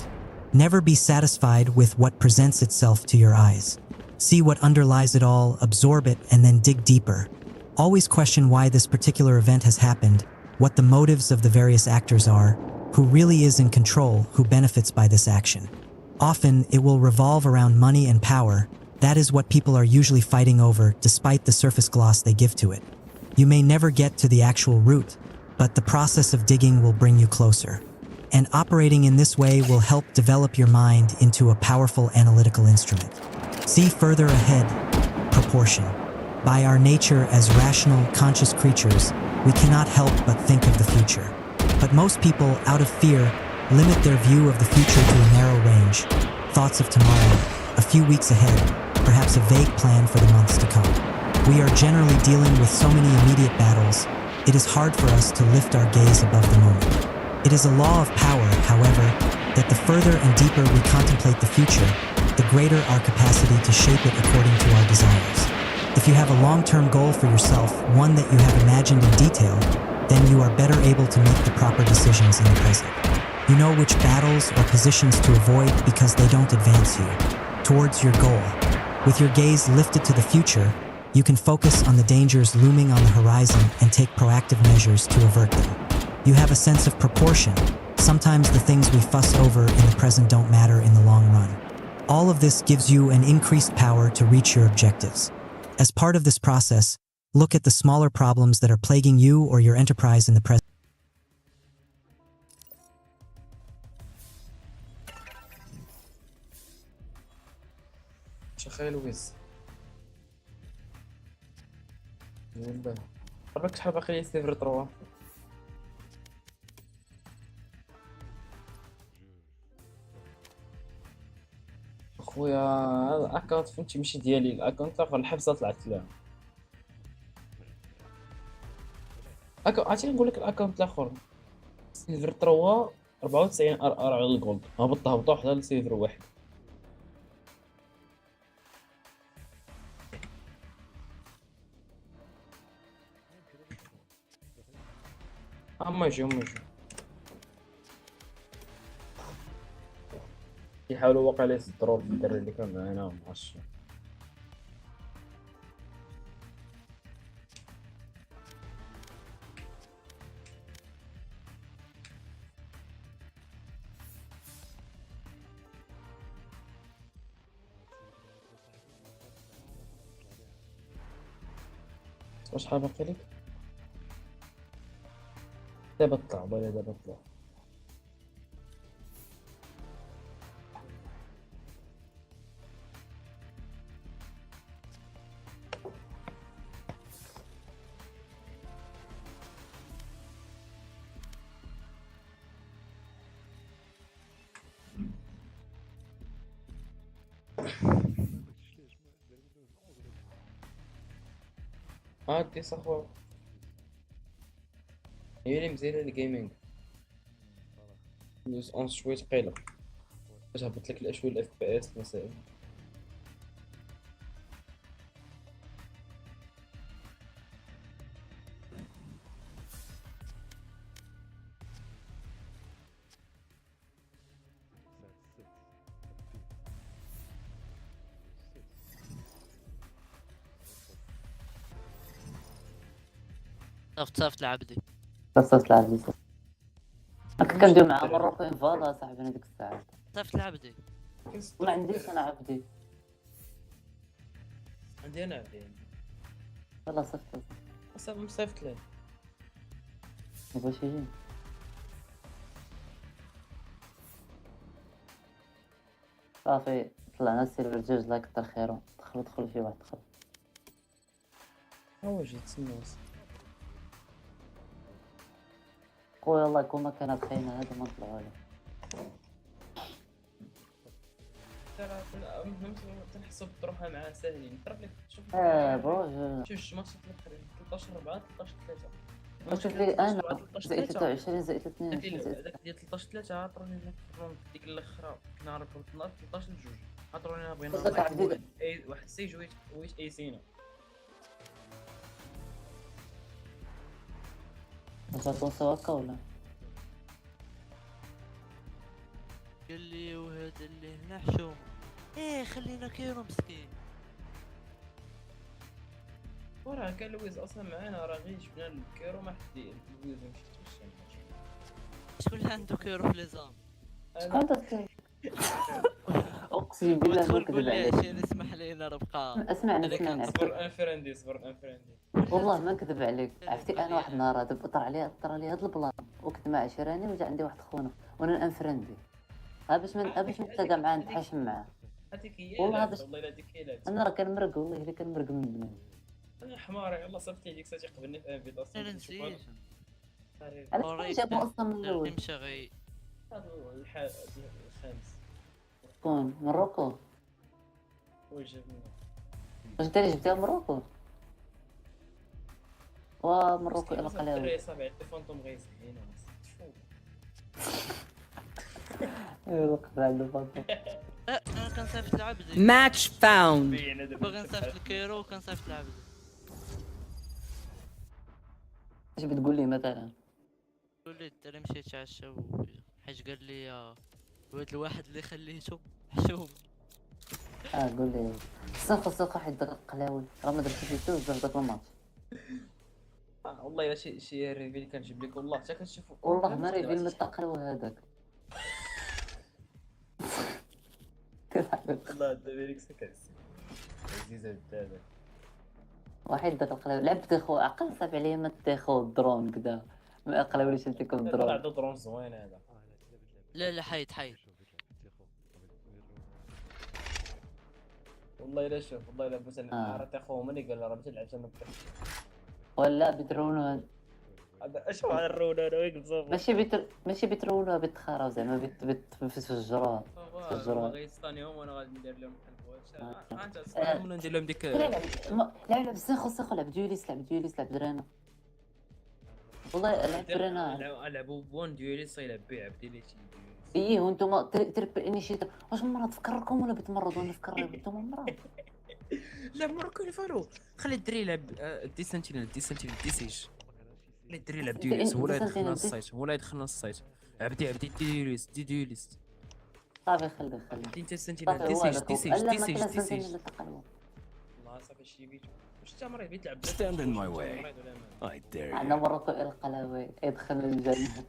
[SPEAKER 15] Never be satisfied with what presents itself to your eyes. See what underlies it all, absorb it, and then dig deeper. Always question why this particular event has happened, what the motives of the various actors are, who really is in control, who benefits by this action. Often, it will revolve around money and power. That is what people are usually fighting over, despite the surface gloss they give to it. You may never get to the actual root, but the process of digging will bring you closer. And operating in this way will help develop your mind into a powerful analytical instrument. See further ahead, proportion. By our nature as rational, conscious creatures, we cannot help but think of the future. But most people, out of fear, limit their view of the future to a narrow range, thoughts of tomorrow, a few weeks ahead, perhaps a vague plan for the months to come. We are generally dealing with so many immediate battles, it is hard for us to lift our gaze above the moment. It is a law of power, however, that the further and deeper we contemplate the future, the greater our capacity to shape it according to our desires. If you have a long-term goal for yourself, one that you have imagined in detail, then you are better able to make the proper decisions in the present. You know which battles or positions to avoid because they don't advance you towards your goal. With your gaze lifted to the future, you can focus on the dangers looming on the horizon and take proactive measures to avert them. You have a sense of proportion. Sometimes the things we fuss over in the present don't matter in the long run. All of this gives you an increased power to reach your objectives. As part of this process, look at the smaller problems that are plaguing you or your enterprise in the present.
[SPEAKER 11] شيخ لويس قربك شحال باقي لي 0-3 خويا الاكونت فهمتي ماشي ديالي الاكونت الاخر الحبسه طلعت لها عرفتي نقول لك الاكونت الاخر سيلفر 3 94 ار على الجولد هبطوا وحده لسيلفر 1 هما يجيو يحاولوا واقع لي يصدروا في الدراري اللي كانوا معانا ومعرفتش شحال باقي لك دابا طلع دابا طلع دي صخور هي اللي مزيانه للجيمنج دوز اون شويه ثقيله باش هبط لك الاشوي الاف بي اس مثلا.
[SPEAKER 14] صافت العبدي.
[SPEAKER 12] صافت العبدي. هكا كندوي مع مروكو انفالا صاحبي انا ديك الساعات.
[SPEAKER 14] صافت العبدي.
[SPEAKER 12] ما عنديش انا عبدي.
[SPEAKER 11] عندي انا عبدي.
[SPEAKER 12] يلا صفت.
[SPEAKER 11] مصيفط ليه.
[SPEAKER 12] مبغاش يجي. صافي طلعنا السيرفر جوج لا كتر خيرو. دخلوا شي واحد دخل.
[SPEAKER 11] هو جيت سنوس.
[SPEAKER 12] خويا الله يكون ما كان بخينا هذا ما نطلعوا عليه.
[SPEAKER 11] ترى تنحسب تروحها مع ساهلين ترى لك شوف
[SPEAKER 12] برو
[SPEAKER 11] شوف الماتشات الاخرين 13 4 13 3
[SPEAKER 12] شوف لي انا زائد 23 زائد 22
[SPEAKER 11] هذاك ديال 13 3 عطروني ديك الاخرى كنا ربحوا 12 13 2 عطروني بغينا واحد سيج ويت اي سينا
[SPEAKER 12] وصلتوا سواكا ولا
[SPEAKER 14] قال لي وهذا اللي هنا حشوم خلينا كيرو مسكين.
[SPEAKER 11] وراه كان لويز اصلا معانا راه غير جبنا الكيرو ما حد لويز مشيت الشام.
[SPEAKER 14] شكون اللي عنده كيرو في ليزام؟
[SPEAKER 12] شكون داك اقسم بالله ما كذب عليك.
[SPEAKER 14] اسمح لينا ربقى
[SPEAKER 12] اسمعني
[SPEAKER 11] صبر انفرندي
[SPEAKER 12] والله ما نكذب عليك. عرفتي انا واحد النهار هذا طر علي هذا البلان وكنت مع عشراني وجا عندي واحد خونا وانا انفرندي باش نتلاقى معاه نتحاشم معاه.
[SPEAKER 11] هذيك هي
[SPEAKER 12] والله
[SPEAKER 11] هذيك هي
[SPEAKER 12] انا راه كنمرق والله الا كنمرق من الدنيا.
[SPEAKER 11] انا حمار يلا صيفطتي ديك ساعه قبلني في انفيتاسيون.
[SPEAKER 14] انا نسيت
[SPEAKER 12] علاش جابو اصلا من الاول؟
[SPEAKER 14] نمشي غي
[SPEAKER 11] هذا الخامس
[SPEAKER 12] شكون مروكو؟
[SPEAKER 11] واش جابني
[SPEAKER 12] واش انت اللي جبتها مروكو؟ مروكو الى قلاوي
[SPEAKER 11] الدراري صافي الفونتوم غيزينو
[SPEAKER 12] ايوا قرا عنده فونتوم.
[SPEAKER 14] انا كنصيفط العبدي.
[SPEAKER 1] Match found.
[SPEAKER 14] باغي نصيفط الكيرو وكنصيفط العبدي.
[SPEAKER 12] اش بتقول لي مثلا؟
[SPEAKER 14] قول لي الدراري مشيت نتعشى حيت قال لي هاد الواحد اللي خليته حشوم.
[SPEAKER 12] قول لي خصك واحد داك القلاوي راه ما درتش فيه بزاف داك الماتش.
[SPEAKER 11] والله الا شي ريفيل كنجيب لك والله حتى كتشوفوا
[SPEAKER 12] والله ما ريفيل من التقلوي هذاك.
[SPEAKER 11] والله دابا ليك سكاس عزيزه هذاك
[SPEAKER 12] واحد داك القلاوي لعبت اخو عقل صافي عليا ما تاخذ الدرون كذا ما قلاوي شلت لكم الدرون.
[SPEAKER 11] عنده درون زوين هذا.
[SPEAKER 14] لا حيد
[SPEAKER 11] والله الا شوف والله الا مثلا عرفت اخوه مني قال راه باش نلعب انا
[SPEAKER 12] ولا بترونو
[SPEAKER 11] هذا اش هو الرونه انا وياك بزاف
[SPEAKER 12] ماشي بترونو بتخرا زعما بتفجروها
[SPEAKER 11] غيستانيهم وانا غادي ندير لهم انت صاحبهم ولا ندير لهم ديك
[SPEAKER 12] لا بزاف لعب ديوليس لعب درينا والله لعب درينا
[SPEAKER 11] لعبوا بون ديوليس يلعب بيه عبدي لي شي
[SPEAKER 12] ايه وانتم تربل انيشيتيف واش مرات تفكركم ولا بتمرضوا نفكر انتم مرات.
[SPEAKER 11] لا مراكو يفالو خلي الدري يلعب دي سنتينيل دي سيج خلي الدري يلعب ديوليس هو اللي يدخلنا السايت عبدي ديوليس
[SPEAKER 12] صافي خلي
[SPEAKER 11] انت سنتينيل دي سيج والله صافي شي بيت واش انت مريض بيت تلعب
[SPEAKER 2] Stand in my way. I dare you.
[SPEAKER 12] عندنا مراكو الى القلاوي يدخل الجنه.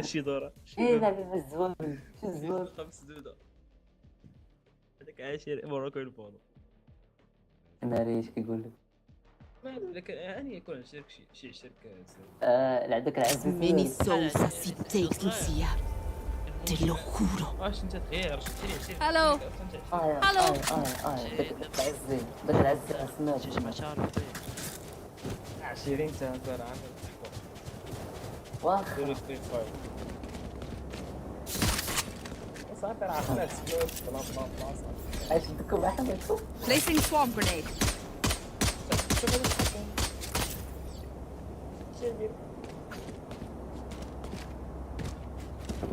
[SPEAKER 11] شي دورة
[SPEAKER 12] لعبة الزوامل شو الزوامل
[SPEAKER 11] 5 دودة هذاك عاشر مراكو البولو.
[SPEAKER 12] انا ريش كيقول لك
[SPEAKER 11] لكن يعني يكون شرك شي شركة
[SPEAKER 12] عندك العز
[SPEAKER 9] many souls as it takes Lucia. Te lo juro.
[SPEAKER 11] واش انت تغير
[SPEAKER 3] هالو
[SPEAKER 12] هالو داك العز اسماك
[SPEAKER 14] ما تعرف
[SPEAKER 11] 20 سنة ترى عارف
[SPEAKER 12] واخا صافي راه عرفنا سكوت بلاصه اش بدكم احنا
[SPEAKER 3] Placing swarm grenade.
[SPEAKER 11] شوف هذا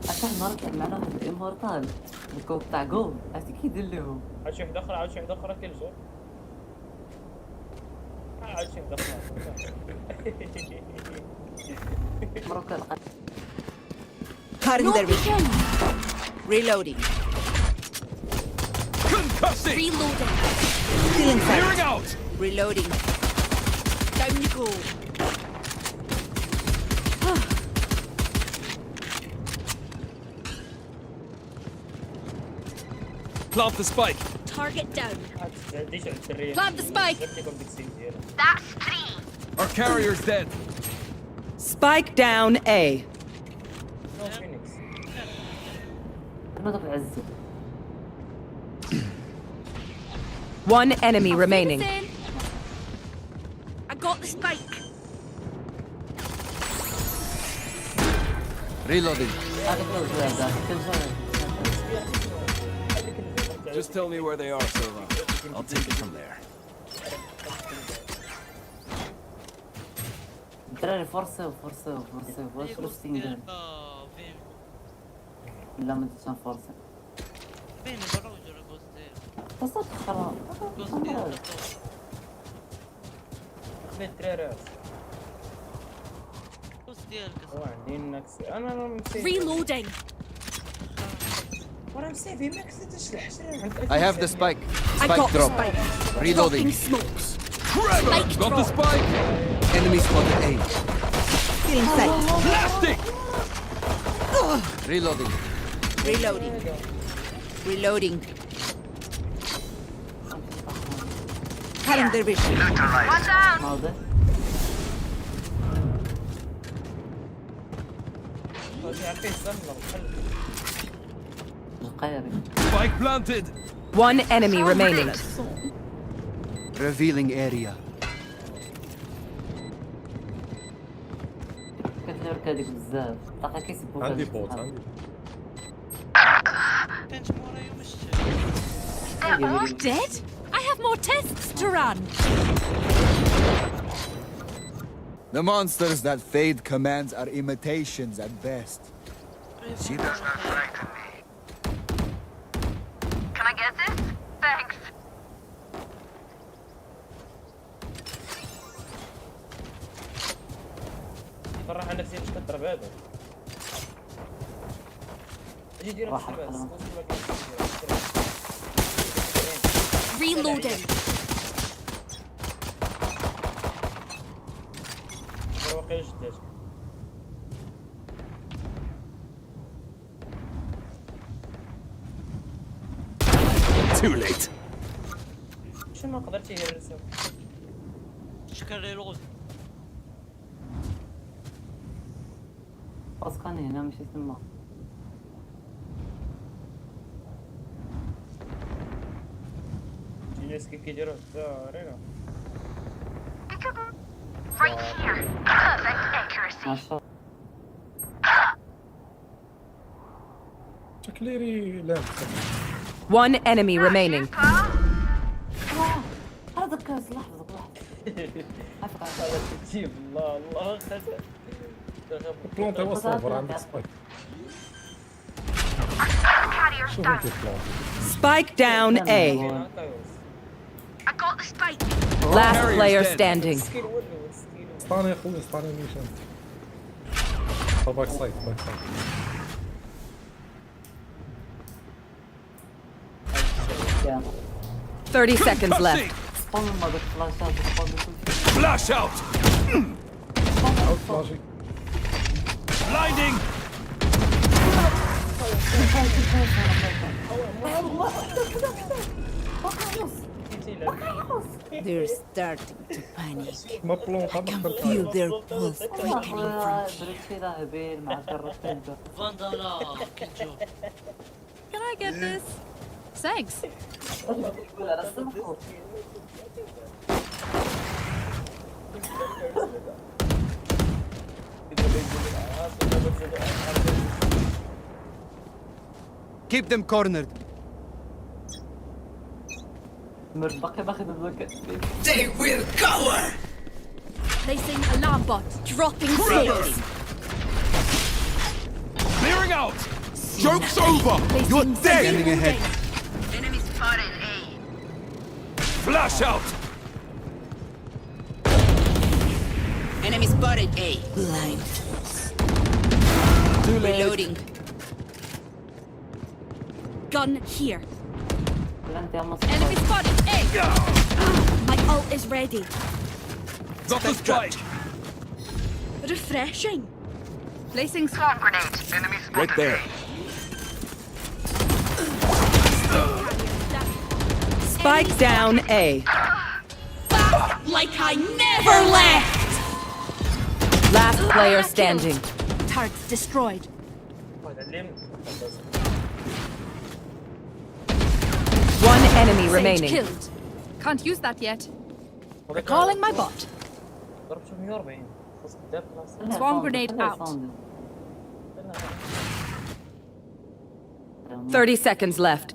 [SPEAKER 12] عرفت واحد المرة كان معنا واحد الامورتال الكود تاع جول عرفتي كيدير لهم.
[SPEAKER 11] عاد شي واحد اخرى كيلجو. عاد شي واحد اخرى.
[SPEAKER 12] مروكا لقات
[SPEAKER 1] Cutting their vision. Reloading.
[SPEAKER 7] Concussing!
[SPEAKER 3] Reloading.
[SPEAKER 1] Feeling
[SPEAKER 7] Clearing
[SPEAKER 1] sight.
[SPEAKER 7] out!
[SPEAKER 3] Reloading. Down you go.
[SPEAKER 2] Plant the spike.
[SPEAKER 3] Target down.
[SPEAKER 11] Plant
[SPEAKER 3] Plant the spike.
[SPEAKER 8] That's 3.
[SPEAKER 2] Our carrier's dead.
[SPEAKER 1] Spike down A.
[SPEAKER 12] نضرب العزة.
[SPEAKER 1] One enemy remaining.
[SPEAKER 3] I got the spike.
[SPEAKER 10] Reloading.
[SPEAKER 12] هذا كله زاد كل
[SPEAKER 2] Just tell me where they are, Sova. I'll take it from there.
[SPEAKER 12] الدراري فرصة واش تندير؟ لا ما درتش فرصة.
[SPEAKER 14] فين بروج ولا بوستير؟
[SPEAKER 12] تصدق خرا.
[SPEAKER 11] خلي الدراري.
[SPEAKER 14] بوستير
[SPEAKER 11] عندي النكس. انا مسيف.
[SPEAKER 3] Reloading.
[SPEAKER 11] وانا مسيفي ما كسيتش الحشرة.
[SPEAKER 10] I have the spike.
[SPEAKER 3] I
[SPEAKER 10] Spike
[SPEAKER 3] got the
[SPEAKER 10] drop.
[SPEAKER 3] spike.
[SPEAKER 10] Reloading.
[SPEAKER 3] Dropping smokes.
[SPEAKER 2] Trevor! Got the spike!
[SPEAKER 10] Enemy spotted A.
[SPEAKER 1] Feeling sight.
[SPEAKER 2] Blasting!
[SPEAKER 10] Reloading.
[SPEAKER 1] Reloading. Reloading. Cutting their vision.
[SPEAKER 8] One down.
[SPEAKER 12] ماضي. القيري.
[SPEAKER 2] Spike planted!
[SPEAKER 1] One enemy remaining.
[SPEAKER 10] Revealing area.
[SPEAKER 12] كتلورك هذيك بزاف. طاقة كيسبوها.
[SPEAKER 16] عندي بوت عندي.
[SPEAKER 14] كانت مورايا مش
[SPEAKER 3] They're all dead? I have more tests to run.
[SPEAKER 13] The monsters that Fade commands are imitations at best.
[SPEAKER 8] She does not frighten me. Can I get this? Thanks.
[SPEAKER 11] فرح على نفسي باش كضرب هذا. اجي دير
[SPEAKER 12] راح
[SPEAKER 11] الحباس.
[SPEAKER 3] Reloading.
[SPEAKER 11] واقيلا جدات.
[SPEAKER 2] Too late.
[SPEAKER 11] شو ما قدرتي هي الرسم.
[SPEAKER 14] شكل ريلود.
[SPEAKER 12] أسقاني هنا ماشي تما.
[SPEAKER 11] الناس كيف كيديروا الدارينا.
[SPEAKER 8] Right here. Perfect accuracy.
[SPEAKER 12] ما شاء
[SPEAKER 16] شكليري لا.
[SPEAKER 1] One enemy remaining.
[SPEAKER 12] الله. هذا كاس لحظة
[SPEAKER 11] هذا تجيب الله خسر.
[SPEAKER 16] بلونت هو صافر عندك سبايك.
[SPEAKER 8] Carrier's
[SPEAKER 16] شوف
[SPEAKER 8] down.
[SPEAKER 16] انت بلونت.
[SPEAKER 1] Spike down A.
[SPEAKER 8] I got the spike.
[SPEAKER 1] Last player standing.
[SPEAKER 16] سطاني يا خويا سطاني نيشان. باك سايد باك سايد.
[SPEAKER 1] 30 seconds left.
[SPEAKER 12] سبون ما داك فلاشات سبون كلشي.
[SPEAKER 2] Flash out!
[SPEAKER 16] اوت فلاشي.
[SPEAKER 2] Blinding!
[SPEAKER 9] They're starting to panic.
[SPEAKER 16] ما بلونت
[SPEAKER 9] I can feel their pulse quickening from
[SPEAKER 12] درت شي لاعبين مع كرة
[SPEAKER 14] فاندالا كنجو.
[SPEAKER 3] Can I get this? Thanks.
[SPEAKER 10] Keep them cornered.
[SPEAKER 12] باقي باخذ البلوك.
[SPEAKER 1] They will cower.
[SPEAKER 3] Placing alarm bot. Dropping sales.
[SPEAKER 7] Clearing out! Joke's over! You're dead!
[SPEAKER 10] Standing ahead.
[SPEAKER 8] Enemy spotted A.
[SPEAKER 7] Flash out!
[SPEAKER 9] Enemy spotted A. Blind. Reloading.
[SPEAKER 3] Gun here.
[SPEAKER 12] Enemy
[SPEAKER 3] Enemy spotted A. My ult is ready.
[SPEAKER 7] Got the spike!
[SPEAKER 3] Refreshing.
[SPEAKER 8] Placing swarm grenade. Enemy spotted
[SPEAKER 7] Right there.
[SPEAKER 1] Spike down A.
[SPEAKER 3] Back like I never left.
[SPEAKER 1] Last player standing.
[SPEAKER 3] Targets destroyed.
[SPEAKER 1] One enemy
[SPEAKER 3] Sage
[SPEAKER 1] remaining.
[SPEAKER 3] killed. Can't use that yet. Recalling my bot.
[SPEAKER 11] ضربته 140 خلاص قدام خلاص.
[SPEAKER 3] Swarm grenade out.
[SPEAKER 1] 30 seconds left.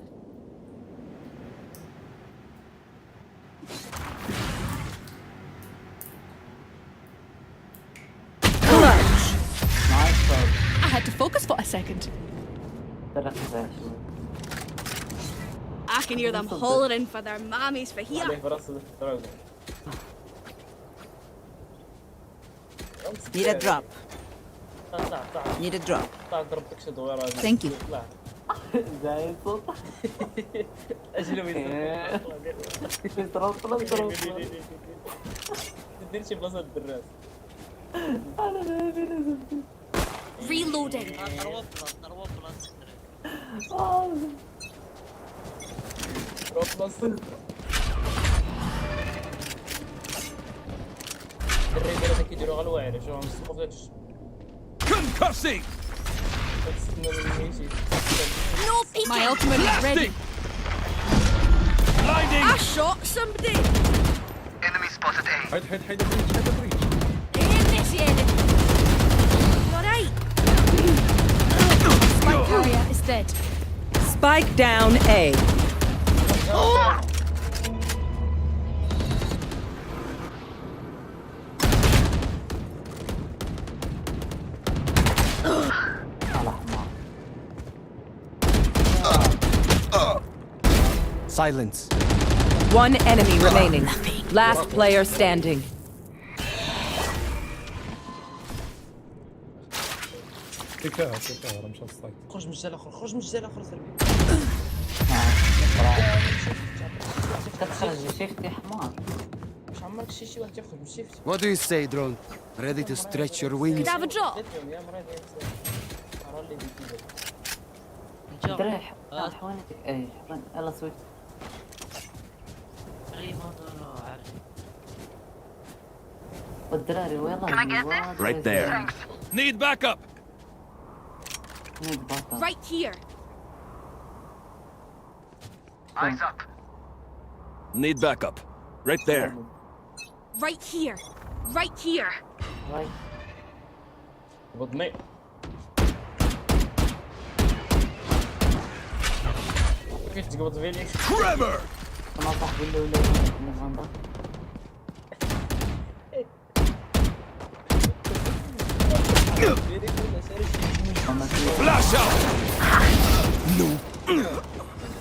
[SPEAKER 1] Clutch.
[SPEAKER 3] I had to focus for a second. I can hear them hollering for their mammies for here.
[SPEAKER 11] عليه براس الدراجون.
[SPEAKER 9] Need a drop.
[SPEAKER 11] طلع طلع
[SPEAKER 9] Need a drop.
[SPEAKER 11] طلع ضربتك شد ورا.
[SPEAKER 9] Thank you.
[SPEAKER 11] طلع.
[SPEAKER 12] زايد صوت.
[SPEAKER 11] اجلو
[SPEAKER 12] طلب طلب طلب.
[SPEAKER 11] دير شي بلاصه الدراس.
[SPEAKER 3] Reloading.
[SPEAKER 11] الرجال هذاك يديروا غير الواعر شو مسقوا في هادشي.
[SPEAKER 7] Concussing!
[SPEAKER 3] No peeking. My ultimate is ready.
[SPEAKER 7] Blinding!
[SPEAKER 3] I shot somebody.
[SPEAKER 8] Enemy spotted A.
[SPEAKER 16] حيد حيد حيد بريتش حيد بريتش.
[SPEAKER 3] Initiated. Alright. Spike carrier is dead.
[SPEAKER 1] Spike down A.
[SPEAKER 10] Silence.
[SPEAKER 1] One enemy remaining. Last player standing.
[SPEAKER 16] كيكا كيكا راه مشى السايت.
[SPEAKER 11] خرج من الجال الاخر خرج من الجال الاخر سلبي.
[SPEAKER 12] كتخرج شيفتي حمار.
[SPEAKER 11] مش عمرك شي واحد يخرج من الشيفت.
[SPEAKER 10] What do you say, drone? Ready to stretch your wings?
[SPEAKER 3] Could I have a drop?
[SPEAKER 11] يا مرادي راه اللي بيجي.
[SPEAKER 12] دري حواني اي حواني يلا سويت. والدراري ويلا.
[SPEAKER 7] Right there. Need backup!
[SPEAKER 3] Right here.
[SPEAKER 8] Eyes up.
[SPEAKER 7] Need backup. Right there.
[SPEAKER 3] Right here. Right here.
[SPEAKER 12] Right.
[SPEAKER 11] بضني. كيف تقبض فيني؟
[SPEAKER 7] Trevor!
[SPEAKER 12] انا صاحبي اللي ولا
[SPEAKER 7] Flash out! No.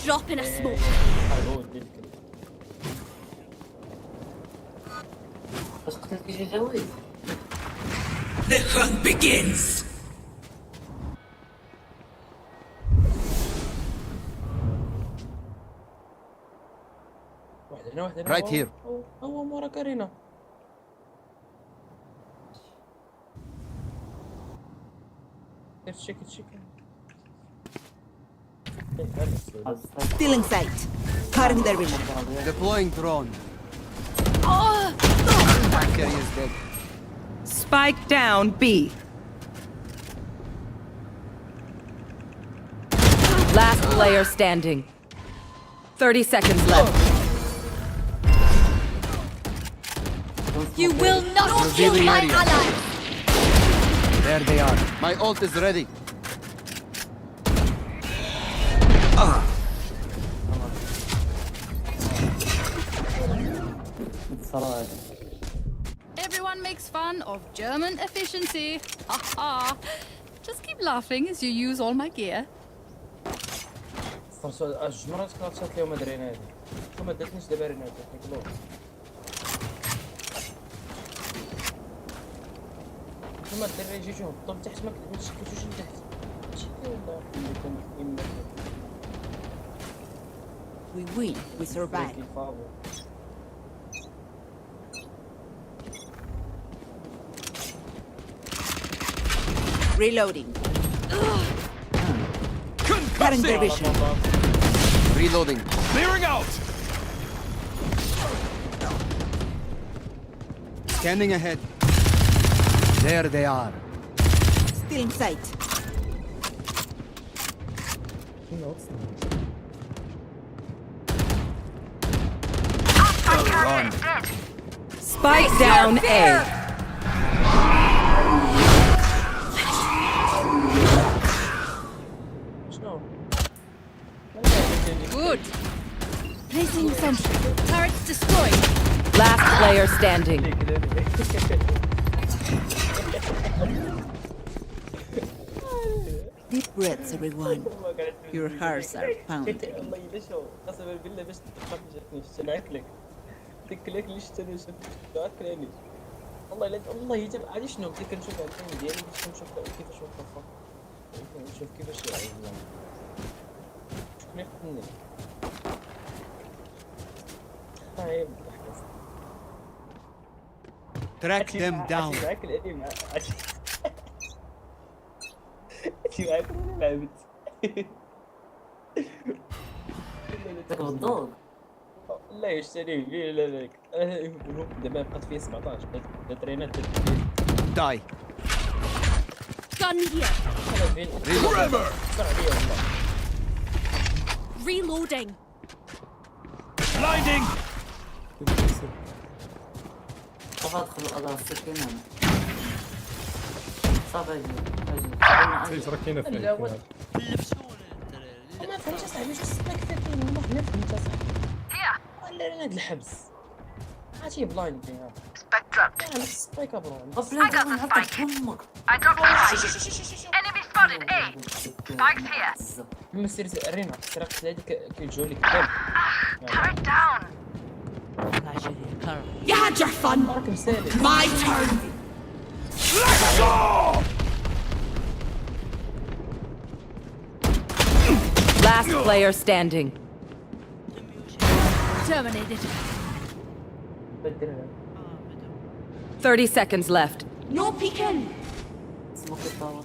[SPEAKER 3] Drop in a smoke.
[SPEAKER 12] بس قتلت شي جوي.
[SPEAKER 9] The hunt begins.
[SPEAKER 11] واحد هنا.
[SPEAKER 10] Right here.
[SPEAKER 11] هو مورا كارينا. تشيك.
[SPEAKER 9] Still in sight. Cutting their vision.
[SPEAKER 10] Deploying drone. Carrier is dead.
[SPEAKER 1] Spike down B. Last player standing. 30 seconds left.
[SPEAKER 3] You will not kill
[SPEAKER 10] Revealing
[SPEAKER 3] my
[SPEAKER 10] area.
[SPEAKER 3] ally.
[SPEAKER 10] There they are. My ult is ready.
[SPEAKER 3] Everyone
[SPEAKER 17] Everyone makes fun of German efficiency. Ha ha. Just keep laughing as you use all my gear.
[SPEAKER 11] جوج مرات كلاتشات ليهم هاد الريناد ما داتنيش دابا ريناد داتني كلوف هما الدراري جيتو هبطوا لتحت ما تشكلتوش لتحت هادشي والله يما
[SPEAKER 9] We win, we survive. Reloading. Cutting their vision.
[SPEAKER 10] Reloading.
[SPEAKER 8] Clearing out.
[SPEAKER 10] Scanning ahead. There they are.
[SPEAKER 9] Still in sight.
[SPEAKER 10] Run.
[SPEAKER 1] Spike down A.
[SPEAKER 17] Good. Placing sentry. Turrets destroyed.
[SPEAKER 1] Last player standing.
[SPEAKER 9] Deep breaths, everyone. Your hearts are pounding.
[SPEAKER 11] والله الا شو قسما بالله باش تدقق جاتني شفت ناكلك ديك الكلاك اللي شفت انا شفت كلاني والله الا والله حتى عادي شنو بديت كنشوف الفيلم ديالي باش نشوف كيفاش وقف نشوف كيفاش يلعب زعما شكون يقتلني طيب
[SPEAKER 10] Track them down.
[SPEAKER 11] معاك القديم معاك لعبت
[SPEAKER 12] غضوض
[SPEAKER 11] لا يشتري فيه لا ذاك دابا بقات فيه 17 بدا ترينات
[SPEAKER 10] Die.
[SPEAKER 3] Gun here.
[SPEAKER 11] Forever.
[SPEAKER 3] Reloading.
[SPEAKER 8] Blinding.
[SPEAKER 12] ادخل اضع السكينه صافي اجي
[SPEAKER 16] تركينا فيه
[SPEAKER 11] ما فهمتش اصاحبي واش السبايك فين والله ما فهمت اصاحبي ولا انا هاد الحبس عرفتي بلايند فيها سبايك انا السبايك ابرو
[SPEAKER 12] امك
[SPEAKER 8] Enemy spotted A. Spikes here.
[SPEAKER 11] ما سير رينا سرقت هذيك كيجيو لك الدم
[SPEAKER 8] Turret down.
[SPEAKER 1] You had your fun.
[SPEAKER 11] راك مسالي
[SPEAKER 1] My turn.
[SPEAKER 8] Let's go.
[SPEAKER 1] Last player standing.
[SPEAKER 17] Terminated.
[SPEAKER 1] 30 seconds left.
[SPEAKER 3] No peeking.
[SPEAKER 12] سموك الطاوة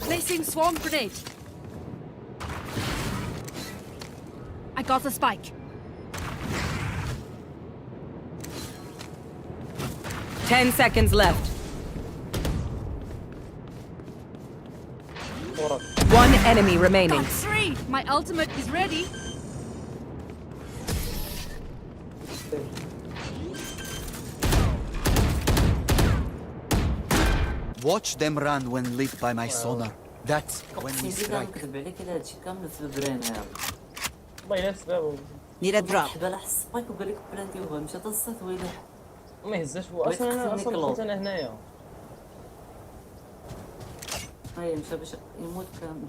[SPEAKER 17] Placing swarm grenade. I got the spike.
[SPEAKER 1] 10 seconds left. One enemy remaining.
[SPEAKER 17] Got 3. My ultimate is ready.
[SPEAKER 10] Watch them run when lit by my sonar. That's when we
[SPEAKER 12] نزيد
[SPEAKER 10] strike.
[SPEAKER 12] نكذب عليك هذا هادشي كامل في البرين هذا
[SPEAKER 11] والله الا سبابه
[SPEAKER 9] Need a drop.
[SPEAKER 12] حبال حس سبايك وقال لك بلانتي وهو مشى تصات ويلاه
[SPEAKER 11] ما يهزاش هو اصلا انا دخلت انا هنايا
[SPEAKER 12] هاي مشى باش يموت كامل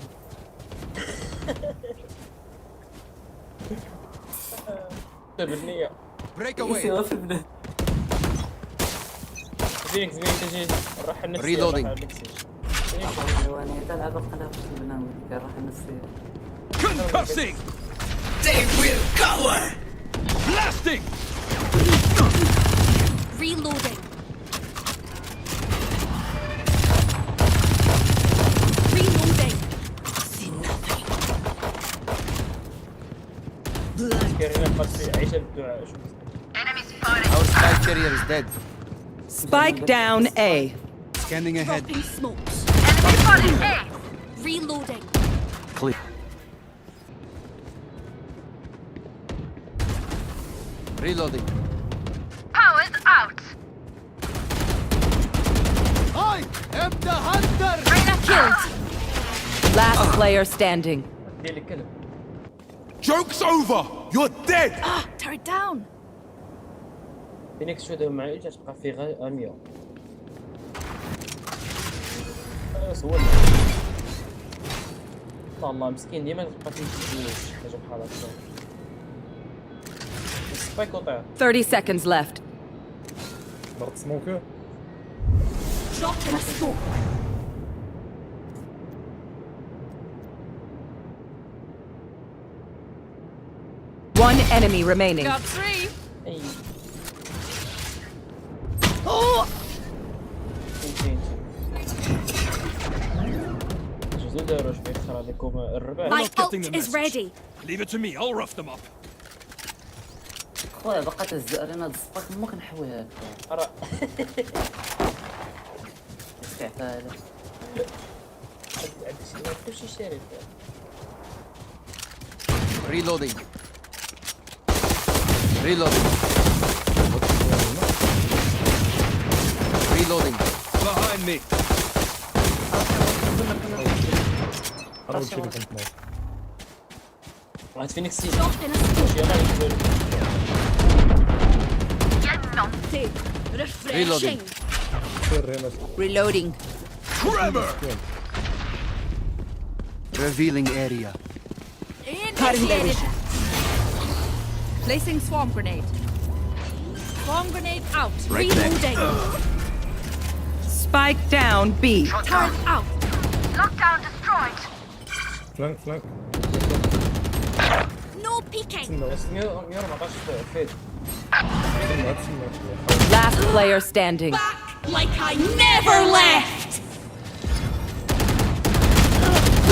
[SPEAKER 11] بالنية
[SPEAKER 10] Break away.
[SPEAKER 11] زينك تجي راح النفسية
[SPEAKER 10] Reloading.
[SPEAKER 12] انا تلعب قلب في البرنامج راح النفسية
[SPEAKER 8] Concussing. They will cover. Blasting.
[SPEAKER 3] Reloading. Reloading. See nothing.
[SPEAKER 10] Our spike carrier is dead.
[SPEAKER 1] Spike down A.
[SPEAKER 10] Scanning ahead.
[SPEAKER 3] Dropping smokes.
[SPEAKER 8] Enemy spotted A.
[SPEAKER 3] Reloading.
[SPEAKER 10] Clear. Reloading.
[SPEAKER 8] Powers out.
[SPEAKER 10] I am the hunter.
[SPEAKER 1] Killed. Last player standing.
[SPEAKER 7] Joke's over! You're dead!
[SPEAKER 3] Ah, turret down.
[SPEAKER 11] فينيكس شو دابا معايا تبقى فيه غير 100. خلاص هو الله مسكين ديما تبقى فيه حاجه بحال هكا. سبايك وطير.
[SPEAKER 1] 30 seconds left.
[SPEAKER 16] ضربت سموكر.
[SPEAKER 3] Drop in a smoke.
[SPEAKER 1] One enemy remaining.
[SPEAKER 17] Got 3.
[SPEAKER 11] اي
[SPEAKER 3] Oh!
[SPEAKER 11] شنو داروا شويه خرا لكم الربع.
[SPEAKER 3] My ult is ready.
[SPEAKER 2] Leave it to me, I'll rough them up.
[SPEAKER 12] خويا باقا تهزق علينا هاد السباك ما كنحويها
[SPEAKER 11] راه
[SPEAKER 12] استعفى هذا
[SPEAKER 11] كلشي شاري.
[SPEAKER 10] Reloading. Reloading. Reloading.
[SPEAKER 2] Behind me.
[SPEAKER 16] انا قلت لك كنت نايف.
[SPEAKER 11] واحد فينيكس سي.
[SPEAKER 3] Drop in a smoke.
[SPEAKER 11] يلاه يدير.
[SPEAKER 3] Refreshing.
[SPEAKER 16] سير هنا.
[SPEAKER 1] Reloading.
[SPEAKER 2] Trevor!
[SPEAKER 10] Revealing area.
[SPEAKER 3] Initiated.
[SPEAKER 17] Placing swarm grenade. Swarm grenade out.
[SPEAKER 10] Right there.
[SPEAKER 3] Reloading.
[SPEAKER 1] Spike down B.
[SPEAKER 3] Turret out.
[SPEAKER 8] Lockdown destroyed.
[SPEAKER 16] فلانك فلانك.
[SPEAKER 3] No peeking.
[SPEAKER 11] بس 114 فيد.
[SPEAKER 1] Last player standing.
[SPEAKER 3] Like I never left.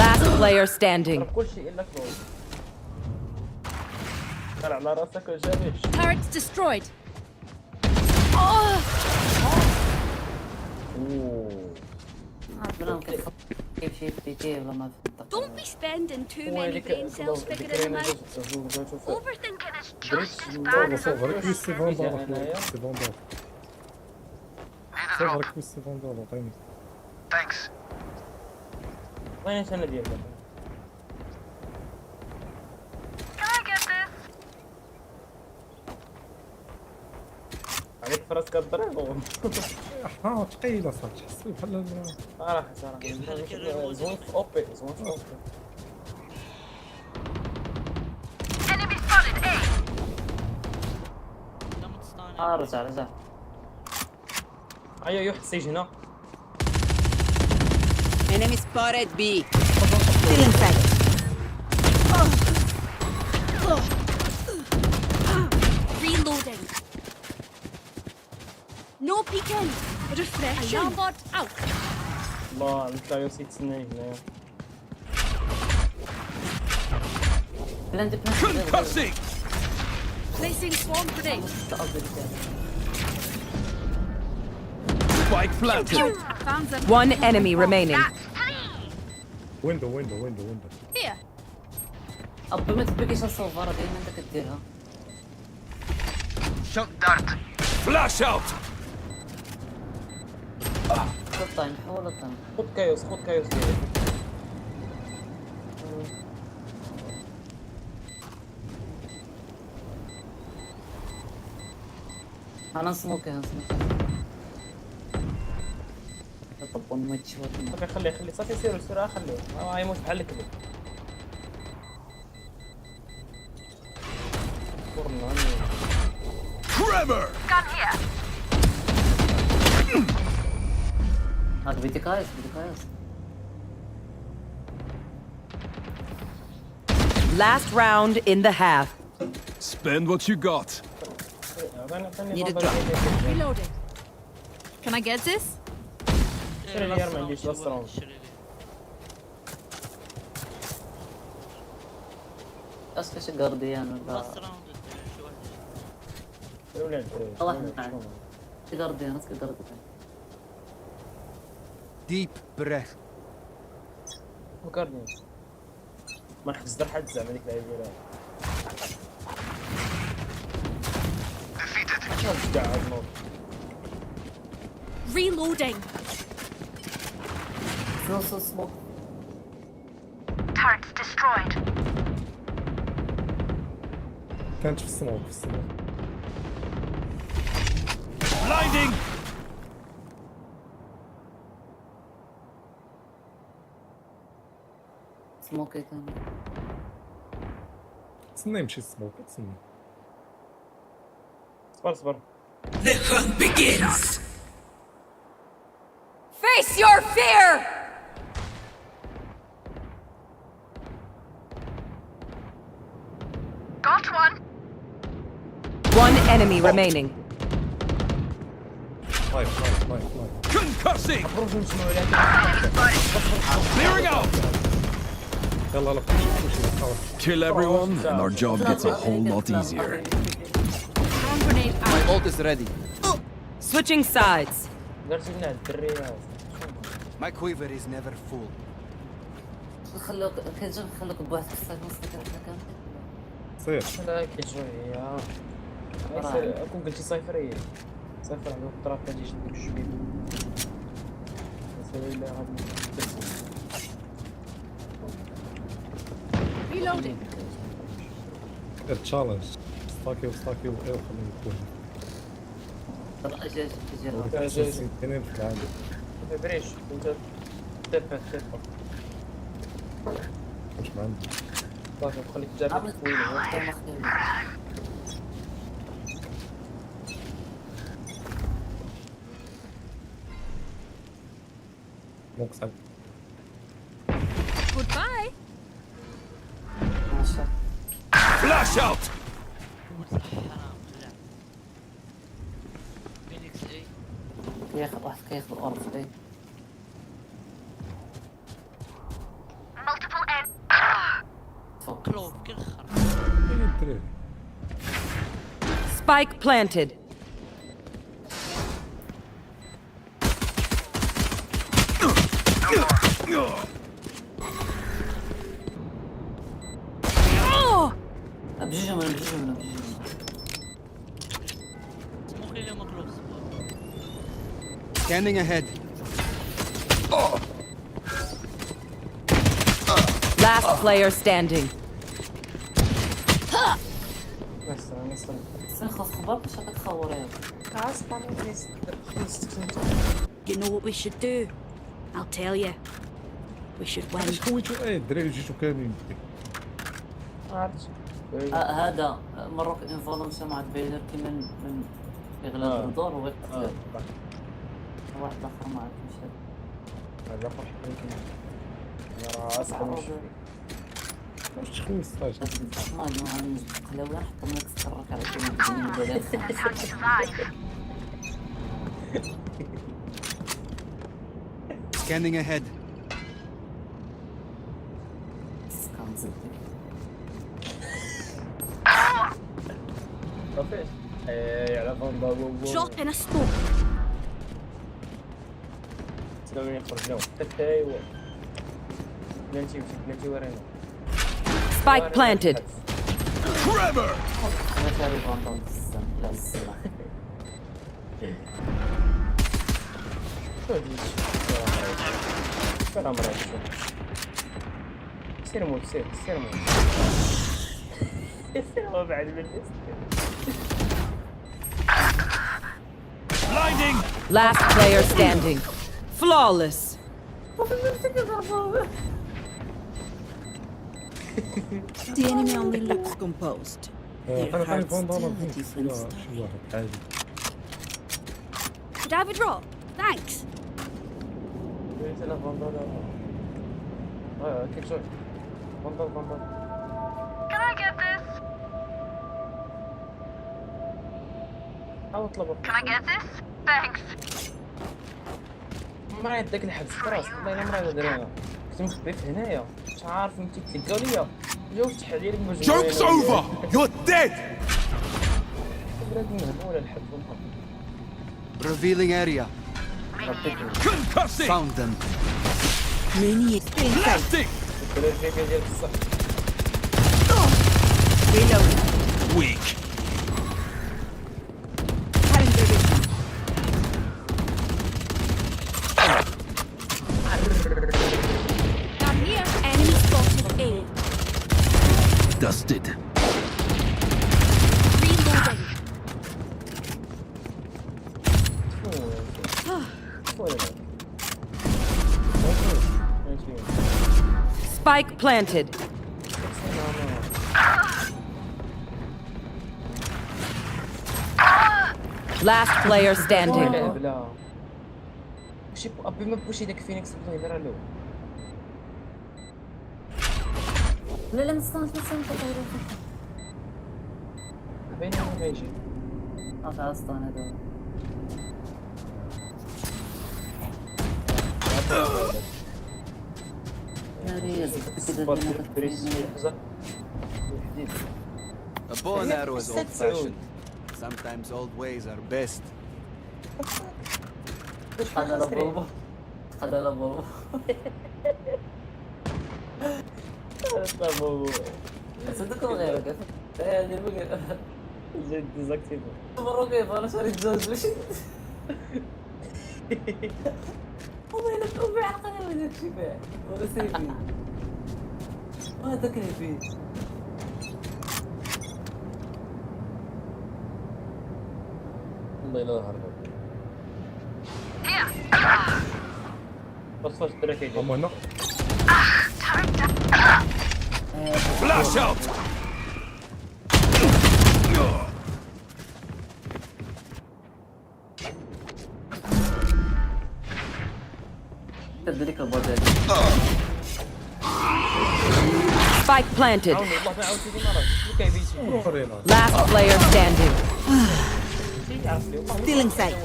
[SPEAKER 1] Last player standing.
[SPEAKER 11] كلشي الا كلوز. طلع على راسك وجابيش.
[SPEAKER 17] Turrets destroyed.
[SPEAKER 3] Oh! Don't be spending too many brain cells figuring them out.
[SPEAKER 8] Overthinking is
[SPEAKER 11] دريت
[SPEAKER 8] just as
[SPEAKER 11] من
[SPEAKER 8] bad
[SPEAKER 11] فوق
[SPEAKER 8] as
[SPEAKER 16] صوب غير كويس سي فون دولار
[SPEAKER 11] هنايا.
[SPEAKER 16] سي فون دولار.
[SPEAKER 8] Need a
[SPEAKER 16] صوب غير
[SPEAKER 8] drop.
[SPEAKER 16] كويس سي فون دولار عطيني.
[SPEAKER 8] Thanks.
[SPEAKER 11] وين انا ديالك؟
[SPEAKER 8] Can I get this?
[SPEAKER 11] عليك فراسك الضرب.
[SPEAKER 16] ها ثقيله صافي تحسي بحال
[SPEAKER 11] صراحه زوين في اوبي زوين في اوبي.
[SPEAKER 8] Enemy spotted A.
[SPEAKER 12] رجع
[SPEAKER 11] ايوه واحد السيج هنا.
[SPEAKER 1] Enemy spotted B. Still inside.
[SPEAKER 3] Reloading. No peeking. Refreshing. Alarm bot out.
[SPEAKER 11] الله نطلعو تسناني هنايا.
[SPEAKER 2] Concussing!
[SPEAKER 17] Placing swarm grenade.
[SPEAKER 2] Spike planted.
[SPEAKER 17] Found them.
[SPEAKER 1] One enemy remaining.
[SPEAKER 16] ويندو ويندو ويندو ويندو.
[SPEAKER 17] Here.
[SPEAKER 12] ابا ما تبكيش الصوفاره ديما انت كديرها.
[SPEAKER 8] Shock dart.
[SPEAKER 2] Flash out!
[SPEAKER 12] خطه نحاول نطلع.
[SPEAKER 11] خد كايوس ديالك.
[SPEAKER 12] انا نسموكها طبون ما تشوت.
[SPEAKER 11] صافي خليه صافي سيروا خليه غيموت بحال الكلب.
[SPEAKER 2] Trevor!
[SPEAKER 8] Gun here.
[SPEAKER 12] هاك بدي كايس
[SPEAKER 1] Last round in the half.
[SPEAKER 2] Spend what you got.
[SPEAKER 1] Need a drop.
[SPEAKER 17] Reloading. Can I get this?
[SPEAKER 11] شري لي ما عنديش لاست راوند.
[SPEAKER 12] اسكش جارديان ولا
[SPEAKER 11] ولا
[SPEAKER 12] واحد معنا جارديان اسكش جارديان.
[SPEAKER 10] Deep breath.
[SPEAKER 11] فكرني ما حفظت حد زعما ديك اللعيبه ديالها.
[SPEAKER 3] Reloading.
[SPEAKER 12] No smoke.
[SPEAKER 8] Turrets destroyed.
[SPEAKER 16] كانت في السموك في السموك.
[SPEAKER 2] Blinding!
[SPEAKER 12] سموكي كان.
[SPEAKER 16] تسنى يمشي السموك تسنى.
[SPEAKER 11] صبر.
[SPEAKER 1] The hunt begins. Face your fear.
[SPEAKER 8] Got one.
[SPEAKER 1] One enemy remaining.
[SPEAKER 2] Concussing! Clearing out!
[SPEAKER 16] يلا
[SPEAKER 13] Kill everyone, and our job gets a whole lot easier.
[SPEAKER 10] My ult is ready.
[SPEAKER 1] Switching sides.
[SPEAKER 11] درت لنا الدريه.
[SPEAKER 10] My quiver is never full.
[SPEAKER 12] نخلوك كنجي نخلوك بواحد الصيف نص كان.
[SPEAKER 16] صير.
[SPEAKER 11] لا كيجوي اكون قلتي صيفريه. صيفر عنده الطراب غادي يجي ديك الجبيل. صافي لا غادي
[SPEAKER 17] Reloading.
[SPEAKER 16] التشالنج. ستاكي وستاكي وايه وخلينا نكون.
[SPEAKER 12] اجي
[SPEAKER 16] اثنين في العالم.
[SPEAKER 11] ما بريش انت تفا
[SPEAKER 16] مش عندي.
[SPEAKER 11] صافي خليك تجرب طويل
[SPEAKER 16] مقصد.
[SPEAKER 17] Goodbye.
[SPEAKER 2] Flash out!
[SPEAKER 14] فينيكس اي
[SPEAKER 12] كياخذ واحد كياخذ الأرض اي.
[SPEAKER 8] Multiple end.
[SPEAKER 14] كلوف كنخر.
[SPEAKER 16] ايه الدراري.
[SPEAKER 1] Spike planted.
[SPEAKER 12] بجوج من
[SPEAKER 14] سموكي لي مكلوف.
[SPEAKER 10] Scanning ahead.
[SPEAKER 1] Last player standing.
[SPEAKER 12] سنخلص خبر باش كتخوري.
[SPEAKER 3] You know what we should do? I'll tell you. We should win.
[SPEAKER 16] علاش خويتو ايه الدراري جيتو كاملين.
[SPEAKER 11] عرفت
[SPEAKER 12] هذا مروك انفولو مشى مع البيلر كيما من يغلب الدور ويقتل. واحد اخر ما عرف مشى.
[SPEAKER 11] هذا فرح يمكن راه اصلا
[SPEAKER 16] واش تخوي ستاج.
[SPEAKER 12] ما قلاوي نحط لك تتحرك على كل
[SPEAKER 10] Scanning ahead.
[SPEAKER 11] صافي على فاندا
[SPEAKER 3] Drop in a smoke.
[SPEAKER 11] تسلمني خرج لهم ايوا بلانتي ورينا
[SPEAKER 1] Spike planted.
[SPEAKER 2] Trevor!
[SPEAKER 11] سير امرك سير موت سير موت سير هو بعد من
[SPEAKER 2] Blinding!
[SPEAKER 1] Last player standing. Flawless.
[SPEAKER 9] The enemy only looks composed. Their hearts tell a different story.
[SPEAKER 3] Could I have a drop? Thanks.
[SPEAKER 11] انا فاندا كيف شوي فاندا
[SPEAKER 8] Can I get this?
[SPEAKER 11] حاول طلبه
[SPEAKER 8] Can I get this? Thanks.
[SPEAKER 11] مريض داك الحبس فراس والله الا مريض درينا كنت مخبي في هنايا مش عارف انت تلقاو ليا جاو فتح عليا المجموعه
[SPEAKER 7] Joke's over! You're dead!
[SPEAKER 11] بلاد مهموله الحب
[SPEAKER 10] Revealing area.
[SPEAKER 2] Concussing!
[SPEAKER 10] Found them.
[SPEAKER 9] Many
[SPEAKER 2] Blasting!
[SPEAKER 11] الدراري ديال بصح
[SPEAKER 1] Reload.
[SPEAKER 2] Weak.
[SPEAKER 3] I'm here. Enemy spotted A.
[SPEAKER 13] Dusted.
[SPEAKER 1] Spike planted. Last player standing.
[SPEAKER 11] بلا بوشي ابي ما بوشي داك فينيكس بغا يدير له
[SPEAKER 12] لا ما تستناش
[SPEAKER 11] باين ما غايجي
[SPEAKER 12] اسطان هذا
[SPEAKER 10] A bow and arrow is old-fashioned. Sometimes old ways are best.
[SPEAKER 12] هذا لا بابا هذا لا بابا لا بابا صدقوا غيرك هذه بقى زيد ديزاكتيف مرة كيف انا شريت زوج باش والله الا تقوم بعقل ولا داك الشيء باع ولا سيفي هذاك اللي فيه
[SPEAKER 11] والله الا هرب بس اشترك يجي
[SPEAKER 16] هنا
[SPEAKER 2] Flash out!
[SPEAKER 12] تدريك البودر
[SPEAKER 1] Spike planted. Last player standing.
[SPEAKER 9] Stealing sight.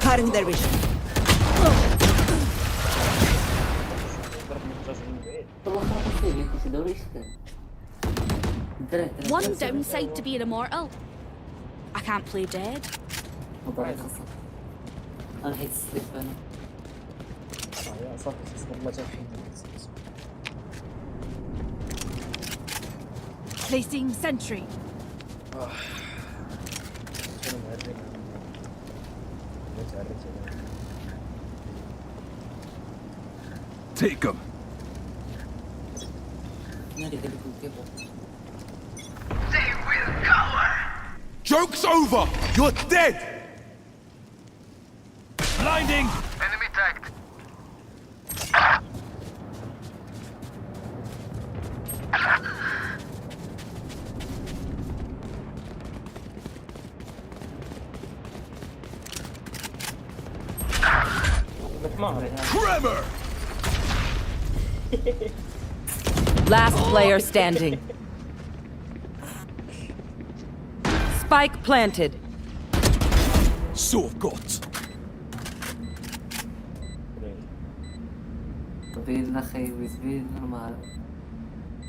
[SPEAKER 9] Cutting their vision.
[SPEAKER 3] One downside to being immortal. I can't play dead.
[SPEAKER 12] انا حيت السليب انا
[SPEAKER 11] صافي والله تنحيد
[SPEAKER 17] Placing sentry.
[SPEAKER 2] Take him.
[SPEAKER 7] Joke's over! You're dead!
[SPEAKER 2] Blinding!
[SPEAKER 8] Enemy tagged.
[SPEAKER 2] Tremor!
[SPEAKER 1] Last player standing. Spike planted.
[SPEAKER 2] So got.
[SPEAKER 12] بين اخي ويزبين نورمال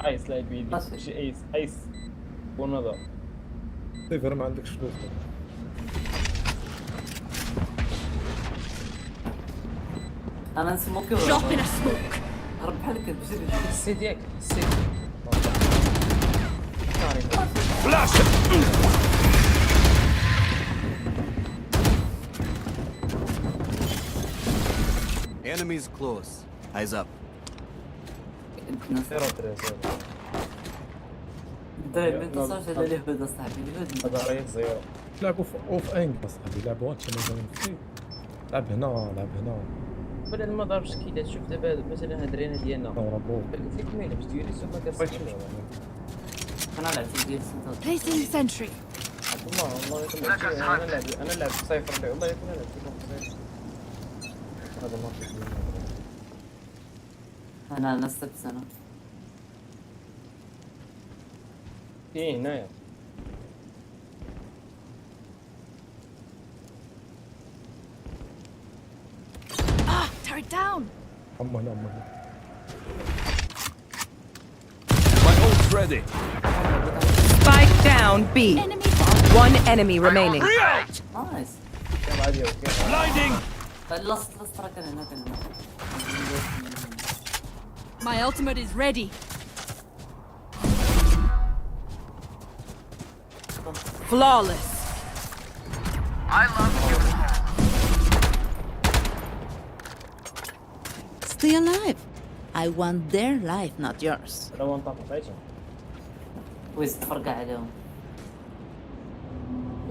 [SPEAKER 11] ايس لا بيدي شي ايس ونظر
[SPEAKER 16] سيفر ما عندكش فلوس
[SPEAKER 12] انا نسموكي
[SPEAKER 3] Drop in a smoke.
[SPEAKER 12] هرب بحالك بجري
[SPEAKER 11] السي ديالك السي
[SPEAKER 2] Flash!
[SPEAKER 10] Enemies close. Eyes up.
[SPEAKER 12] دايما ما تصورش على اليهود اصاحبي اليهود
[SPEAKER 11] هذا راه زيرو
[SPEAKER 16] لعبوا في اوف انج اصاحبي لعبوا هادشي مثلا في لعب هنا لعب هنا
[SPEAKER 11] بلا ما ضربش كي تشوف دابا مثلا هاد الرينا ديالنا
[SPEAKER 16] ضربوه
[SPEAKER 11] قلت لك ما لعبش ديالي سوما كتصير
[SPEAKER 12] انا لعبت ديال سنتات
[SPEAKER 17] Placing sentry.
[SPEAKER 11] والله انا لعبت صفر اللي والله يكون لعبت صفر هذا ما في
[SPEAKER 12] انا نصت سنه
[SPEAKER 11] ايه هنايا
[SPEAKER 17] Turret down.
[SPEAKER 16] هنا
[SPEAKER 2] My ult's ready.
[SPEAKER 1] Spike down B. One enemy remaining.
[SPEAKER 12] نايس
[SPEAKER 2] Blinding!
[SPEAKER 12] لاست راه كان هنا كان
[SPEAKER 17] My ultimate is ready.
[SPEAKER 1] Flawless.
[SPEAKER 8] I love you.
[SPEAKER 9] Stay alive. I want their life, not yours.
[SPEAKER 11] لو انطفى عايشه
[SPEAKER 12] ويز تفرقع عليهم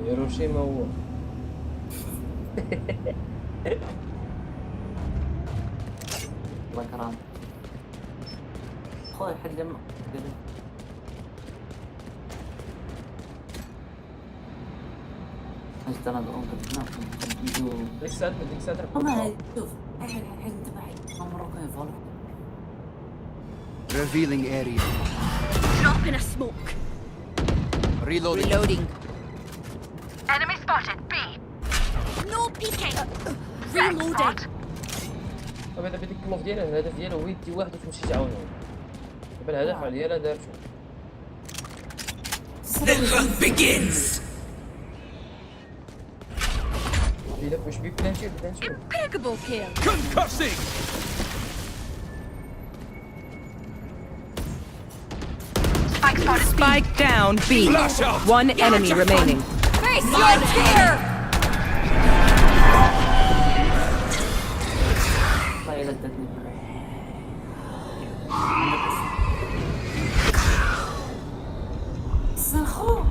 [SPEAKER 11] هيروشيما هو
[SPEAKER 12] الله يكرم خويا حد لما قلت انا ضروري نجو
[SPEAKER 11] ديك الساعه
[SPEAKER 12] والله شوف حاجه انتبه حق مروكان فولو
[SPEAKER 10] Revealing area.
[SPEAKER 3] Drop in a smoke.
[SPEAKER 10] Reloading.
[SPEAKER 8] Enemy spotted. B.
[SPEAKER 3] No peeking. Reloading.
[SPEAKER 11] دابا ديك الكلوف ديالها الهدف ديالها هو يدي واحد وتمشي تعاونو. دابا الهدف ديالها دارتو.
[SPEAKER 1] The hunt begins.
[SPEAKER 11] إلا واش بي بلانشي
[SPEAKER 3] Impeccable kill.
[SPEAKER 7] Concussing!
[SPEAKER 1] Spike down B.
[SPEAKER 7] Flash out.
[SPEAKER 1] One enemy remaining.
[SPEAKER 3] Face your fear.
[SPEAKER 12] والله الا داتني سخو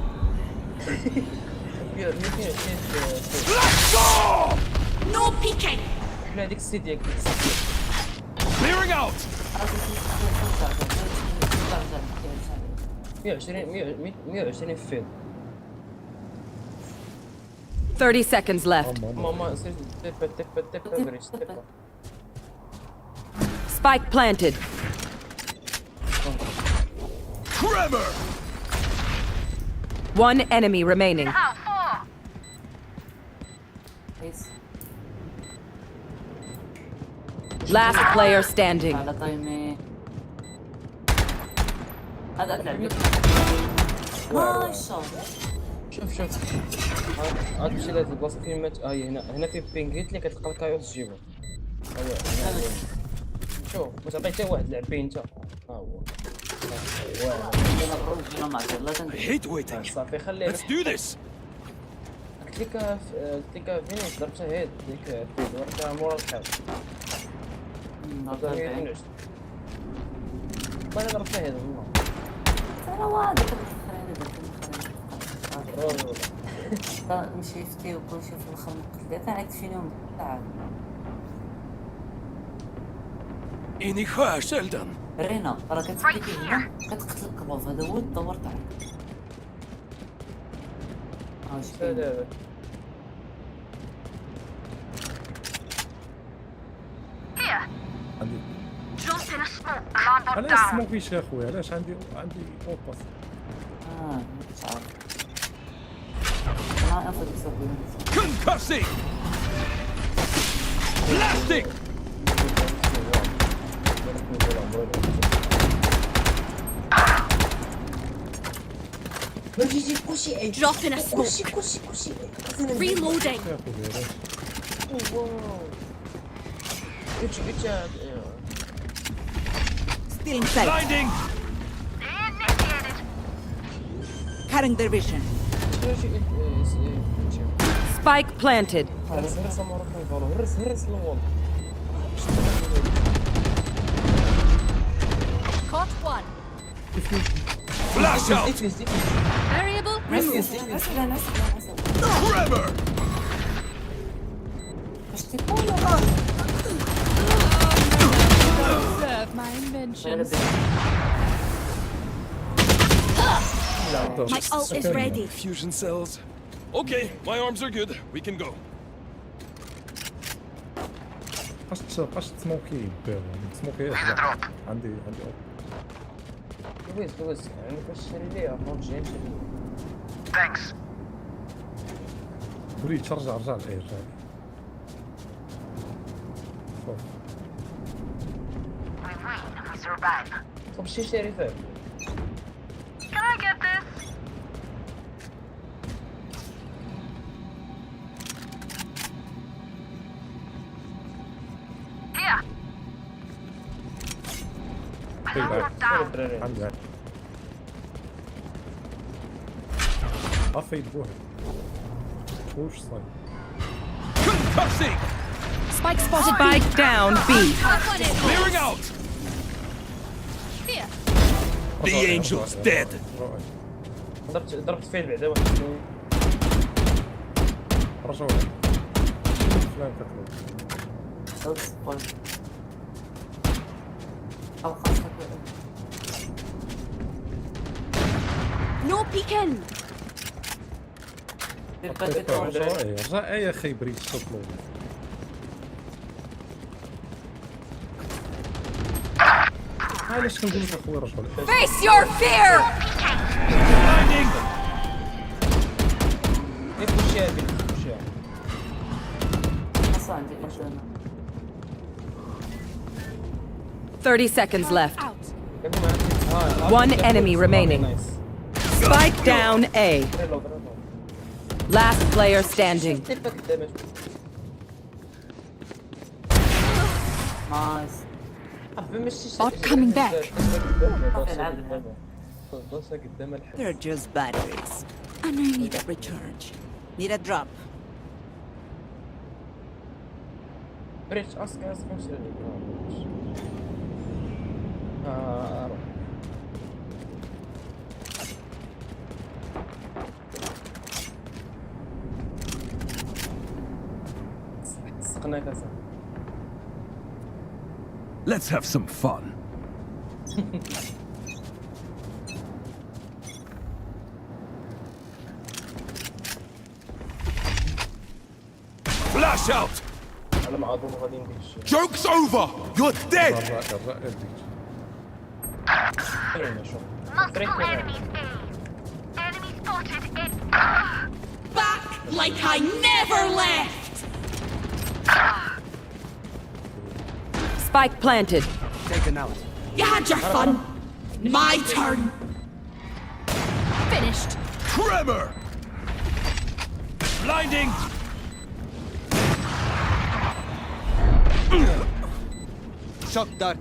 [SPEAKER 3] No peeking.
[SPEAKER 11] حنا هذيك السي ديالك
[SPEAKER 7] Clearing out!
[SPEAKER 11] 120 فين
[SPEAKER 1] 30 seconds left.
[SPEAKER 11] ماما سير تيبا بريش تيبا
[SPEAKER 1] Spike planted.
[SPEAKER 7] Tremor!
[SPEAKER 1] One enemy remaining. Last player standing.
[SPEAKER 12] على طايمي هذا تلعب ما شاء الله
[SPEAKER 11] شوف عاد تمشي لهاد البلاصه فين مات هنا في بينغيت اللي كتلقى الكايوس تجيبو شوف ما تعطي حتى واحد لعب بيه انت ها هو
[SPEAKER 7] I hate waiting.
[SPEAKER 11] صافي خليه
[SPEAKER 7] Let's do this!
[SPEAKER 11] قلت لك فين ضربتها هاد ديك فيد ورتها مورا الحال انا ضربتها هاد والله
[SPEAKER 12] انا واحد نمشي فتي وكلشي في الاخر نقتل عاد فينهم تعال
[SPEAKER 7] Inni skärselden.
[SPEAKER 12] رينا راه كتبكي هنا كتقتل الكلوف هذا هو الدور تاعك
[SPEAKER 16] عندي
[SPEAKER 8] Drop in a smoke. Alarm bot
[SPEAKER 16] علاش
[SPEAKER 8] down.
[SPEAKER 16] سموكيش يا خويا علاش عندي اوباس
[SPEAKER 12] مش عارف انا اخذ سوبر
[SPEAKER 7] Concussing! Blasting!
[SPEAKER 3] Drop in a smoke. Reloading.
[SPEAKER 1] Still in sight.
[SPEAKER 7] Blinding!
[SPEAKER 1] Cutting their vision. Spike planted.
[SPEAKER 3] Caught one.
[SPEAKER 7] Flash out!
[SPEAKER 3] Variable.
[SPEAKER 7] Tremor!
[SPEAKER 17] Observe my inventions.
[SPEAKER 3] My ult is ready.
[SPEAKER 7] Fusion cells. Okay, my arms are good. We can go.
[SPEAKER 16] قاش سموكي سموكي عندي
[SPEAKER 11] لويس عندك واش تشري ليها فرونت جاي نشري
[SPEAKER 8] Thanks.
[SPEAKER 16] بريد رجع الاير شوف
[SPEAKER 8] We win. We survive.
[SPEAKER 11] طب شي شريفه
[SPEAKER 8] Can I get this? Here. Alarm bot down.
[SPEAKER 16] عندي افيد بوحد وش صاير
[SPEAKER 7] Concussing!
[SPEAKER 1] Spike spotted. Spike down B.
[SPEAKER 7] Clearing out!
[SPEAKER 3] Here.
[SPEAKER 7] The angel's dead.
[SPEAKER 11] ضربت فيه بعدا واحد
[SPEAKER 16] رجعوا فلان كتلو
[SPEAKER 12] او خاصك
[SPEAKER 3] peeking.
[SPEAKER 16] رجع يا اخي بريد شوفلو. علاش كنقول لك اخويا رجع.
[SPEAKER 1] Face your fear.
[SPEAKER 12] اصلا عندي مثلا
[SPEAKER 1] 30 seconds left. One enemy remaining. Spike down A. Last player standing.
[SPEAKER 12] نايس.
[SPEAKER 1] Bot coming back.
[SPEAKER 9] They're just batteries. And I need a recharge. Need a drop.
[SPEAKER 11] بريتش اسك مش روح. سقناك اصاحبي.
[SPEAKER 13] Let's have some fun.
[SPEAKER 7] Flash out!
[SPEAKER 11] انا مع ابو غادي ندير شي.
[SPEAKER 7] Joke's over! You're dead!
[SPEAKER 8] Multiple enemies A. Enemy spotted in.
[SPEAKER 1] Back like I never left. Spike planted.
[SPEAKER 10] Taken out.
[SPEAKER 1] You had your fun. My turn. Finished.
[SPEAKER 7] Tremor! Blinding!
[SPEAKER 10] Shock dart.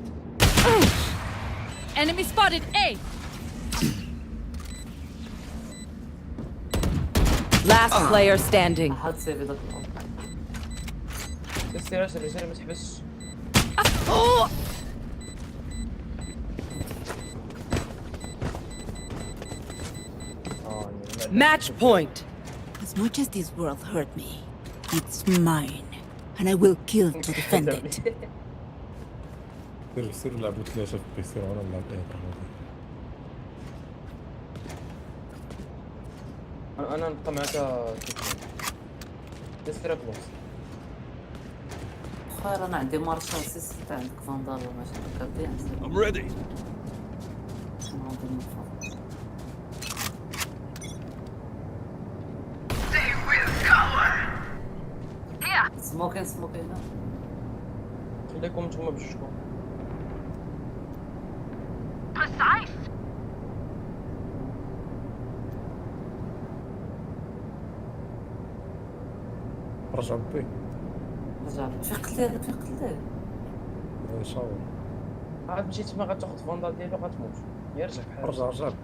[SPEAKER 17] Enemy spotted A.
[SPEAKER 1] Last player standing.
[SPEAKER 12] حط سيفي ذاك
[SPEAKER 11] سير رجال ما تحبسش.
[SPEAKER 1] Match point.
[SPEAKER 9] As much as this world hurt me, it's mine. And I will kill to defend it.
[SPEAKER 16] سير لعبوا 3 في بي سي وانا نلعب
[SPEAKER 11] انا نبقى معاك ديسترا بلوس.
[SPEAKER 12] خير انا عندي مارشال سيس عندك فاندال ولا شي كابتن.
[SPEAKER 7] I'm ready.
[SPEAKER 8] They will cover. Here.
[SPEAKER 12] سموكين هنا.
[SPEAKER 11] خليكم نتوما بجوجكم.
[SPEAKER 8] Precise.
[SPEAKER 16] رجع بي.
[SPEAKER 12] رجع في قتال.
[SPEAKER 16] شاور.
[SPEAKER 11] عاد مشيت تما غتاخذ فاندال ديالو غتموت. يرجع بحال.
[SPEAKER 16] رجع بي.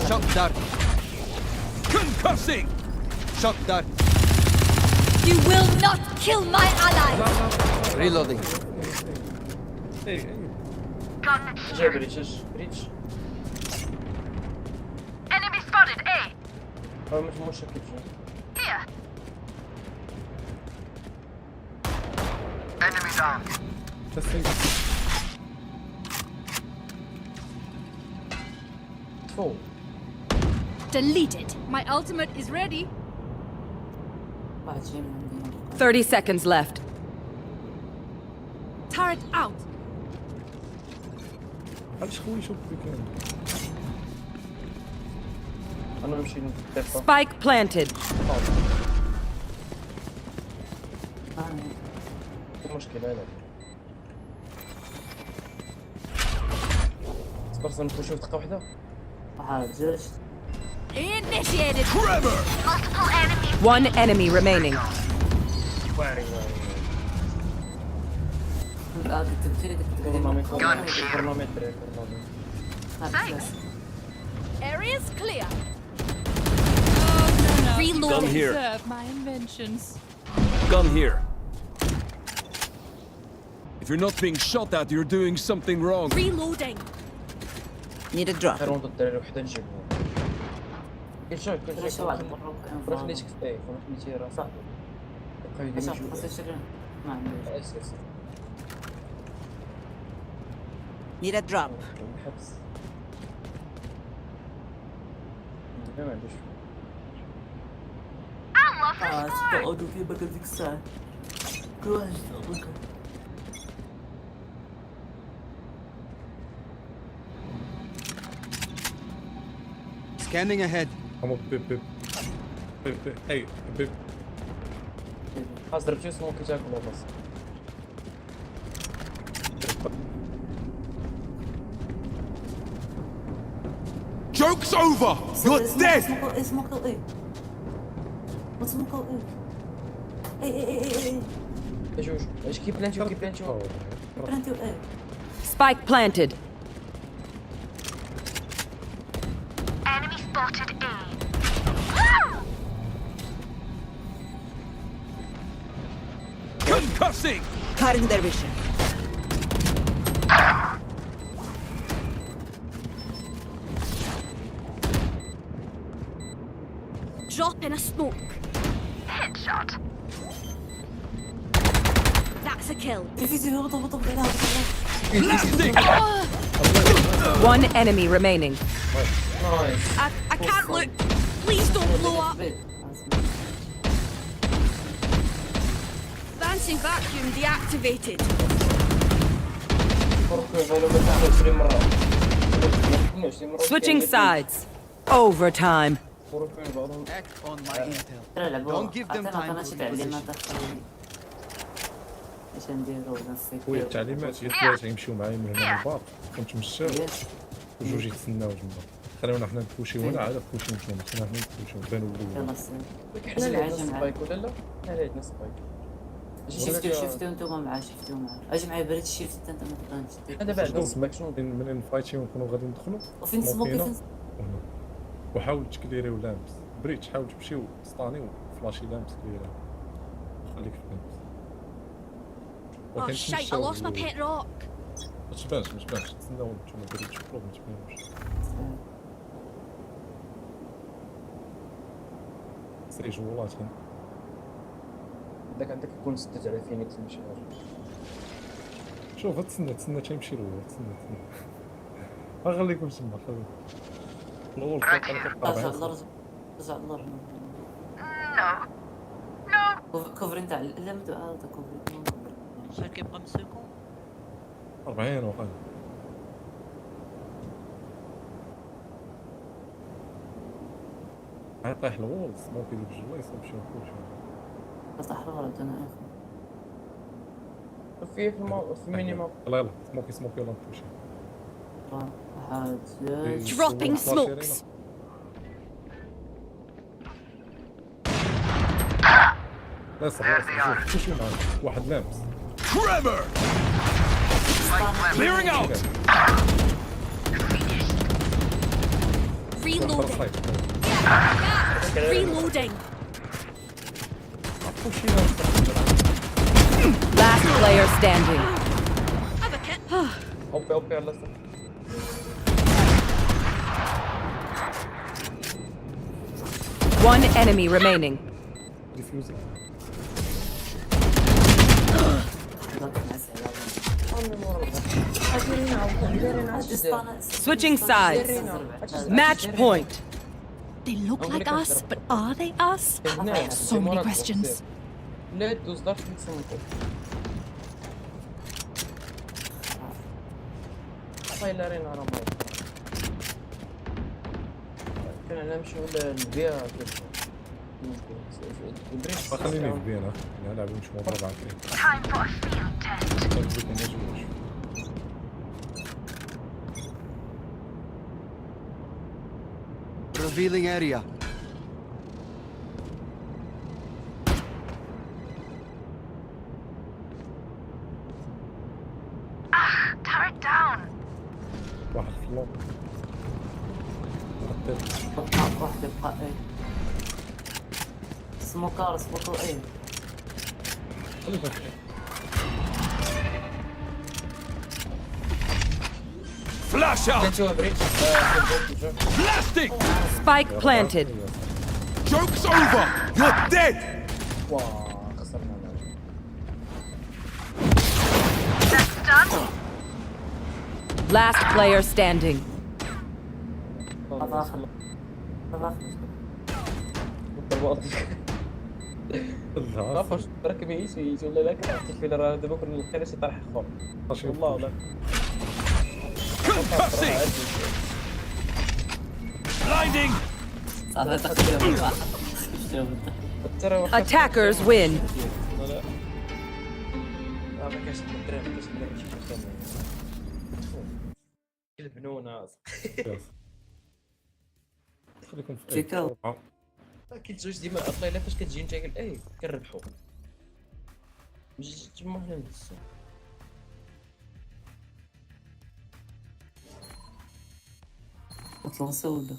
[SPEAKER 10] Shock dart.
[SPEAKER 7] Concussing!
[SPEAKER 10] Shock dart.
[SPEAKER 17] You will not kill my ally.
[SPEAKER 10] Reloading.
[SPEAKER 11] جاي بريتش.
[SPEAKER 8] Enemy spotted A.
[SPEAKER 11] ما مشكل جاي.
[SPEAKER 8] Here. Enemy down.
[SPEAKER 11] تفو.
[SPEAKER 17] Deleted. My ultimate is ready.
[SPEAKER 1] 30 seconds left.
[SPEAKER 17] Turret out.
[SPEAKER 16] علاش خويا شوف بي كان.
[SPEAKER 11] انا نمشي ندافع.
[SPEAKER 1] Spike planted.
[SPEAKER 11] مشكلة انا. صبر نخشوا في دقة واحدة.
[SPEAKER 12] جوج.
[SPEAKER 17] Initiated.
[SPEAKER 7] Tremor!
[SPEAKER 8] Multiple enemies.
[SPEAKER 1] One enemy remaining.
[SPEAKER 11] واري.
[SPEAKER 17] Area's clear.
[SPEAKER 2] Reload. Gun here.
[SPEAKER 17] Observe my inventions.
[SPEAKER 2] Gun here.
[SPEAKER 13] If you're not being shot at, you're doing something wrong.
[SPEAKER 17] Reloading.
[SPEAKER 9] Need a drop.
[SPEAKER 11] خير الدراري وحده نجيبهم. كنشوف فرا خليتك في فرا خليتي راه صاحبي. بقاو يديروا
[SPEAKER 12] ما عنديش.
[SPEAKER 9] Need a drop.
[SPEAKER 11] الحبس ما عندوش
[SPEAKER 12] تقعدوا في بكر ديك الساعة كل واحد بكر.
[SPEAKER 10] Scanning ahead.
[SPEAKER 16] I'm a bip bip. Bip bip. Hey, bip.
[SPEAKER 11] خلاص ضربتي سموكي تاكلو بس
[SPEAKER 7] Joke's over! You're dead!
[SPEAKER 12] اسمك ايه؟ اسمك ايه؟ ايه
[SPEAKER 11] جوج اش كي بلانتيو
[SPEAKER 12] برانتيو ايه؟
[SPEAKER 1] Spike planted.
[SPEAKER 8] Enemy spotted A.
[SPEAKER 7] Concussing!
[SPEAKER 9] Cutting their vision.
[SPEAKER 3] Drop in a smoke.
[SPEAKER 8] Headshot.
[SPEAKER 3] That's a kill.
[SPEAKER 1] One enemy remaining.
[SPEAKER 3] I can't look. Please don't blow up. Dancing vacuum deactivated.
[SPEAKER 1] Switching sides. Overtime.
[SPEAKER 10] Act on my intel.
[SPEAKER 12] Don't
[SPEAKER 10] give them time to
[SPEAKER 12] اش نديرو
[SPEAKER 16] خويا التعليمات هي ثلاثة يمشيو معايا من هنا للبار ونتمشاو وجوج يتسناو تما خليونا حنا نبوشيو هنا عاد نبوشيو نتوما خلينا حنا نبوشيو بانوا
[SPEAKER 12] يلا
[SPEAKER 11] حنا اللي عندنا سبايك ولا لا؟ حنا اللي عندنا سبايك
[SPEAKER 12] شفتو نتوما معاه اجي معايا بريد شيفت انت ما تبانش
[SPEAKER 11] هذا دابا عندنا سبايك شنو
[SPEAKER 16] من نفايتيو ونكونوا غادي ندخلوا
[SPEAKER 12] وفين سموكي فين
[SPEAKER 16] وحاول تكليريو لامس بريتش حاول تمشيو سطاني وفلاشي لامس كليري خليك في اللامس
[SPEAKER 3] Oh shite, I lost my pet rock.
[SPEAKER 16] ما تبانش تسناو نتوما بريتش بروب ما تبانوش سري جوالات هنا
[SPEAKER 11] داك عندك يكون سدت على فينيكس ماشي
[SPEAKER 16] شوف تسنى تيمشي له تسنى غنخليكم تما خليكم الاول
[SPEAKER 12] رجع اللور
[SPEAKER 8] No.
[SPEAKER 12] كوفرين تاع لا مدو هذا كوفرين
[SPEAKER 14] شحال كيبقى من سكون
[SPEAKER 16] 40 وقال عاد طايح الوول سموكي ديك الجوله يصيب شي كلشي
[SPEAKER 12] طاح الغلط انا
[SPEAKER 11] في الميني ماب
[SPEAKER 16] يلا سموكي يلا نبوشي
[SPEAKER 3] Dropping smokes.
[SPEAKER 16] لا صح شوف معاك واحد لامس
[SPEAKER 7] Tremor! Clearing out!
[SPEAKER 3] Reloading. Reloading.
[SPEAKER 1] Last player standing.
[SPEAKER 3] Have a kit.
[SPEAKER 11] اوبي يلا
[SPEAKER 1] One enemy remaining.
[SPEAKER 16] ديفيوزر
[SPEAKER 1] Switching sides. Match point.
[SPEAKER 17] They look like us, but are they us? I have so many questions.
[SPEAKER 11] لا دوز دارك نسمكو طايلرين راه ماي كنا نمشيو للبيع
[SPEAKER 16] خليني في بينا نلعبوا نشوفوا مع بعض
[SPEAKER 8] Time for a field test.
[SPEAKER 10] Revealing area.
[SPEAKER 8] Turret down.
[SPEAKER 16] واحد فلوب
[SPEAKER 12] واحد يبقى ايه سموكر ايه
[SPEAKER 7] Flash out! Blasting!
[SPEAKER 1] Spike planted.
[SPEAKER 7] Joke's over! You're dead!
[SPEAKER 8] That's done.
[SPEAKER 1] Last player standing.
[SPEAKER 11] ما فاش راك ميت ولا لا كنعرف فين راه دابا كنا لقينا شي طرح اخر والله ولا
[SPEAKER 2] Blinding.
[SPEAKER 1] Attackers win.
[SPEAKER 11] ما كاينش الدراري ما كاينش الدراري شي حاجه البنونه
[SPEAKER 16] خليكم في
[SPEAKER 12] تيكا.
[SPEAKER 11] كاين زوج ديما الله الا فاش كتجي نتا كنربحو تما حنا نهزو
[SPEAKER 12] تلانسا ولا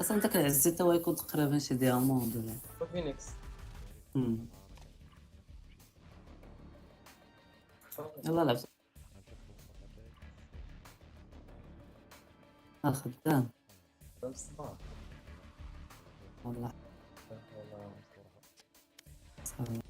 [SPEAKER 12] اصلا انت كنعزي تا هو يكون تقريبا شي دياموند ولا
[SPEAKER 11] فينيكس
[SPEAKER 12] يلا لعب خدام
[SPEAKER 11] الصباح
[SPEAKER 12] والله صافي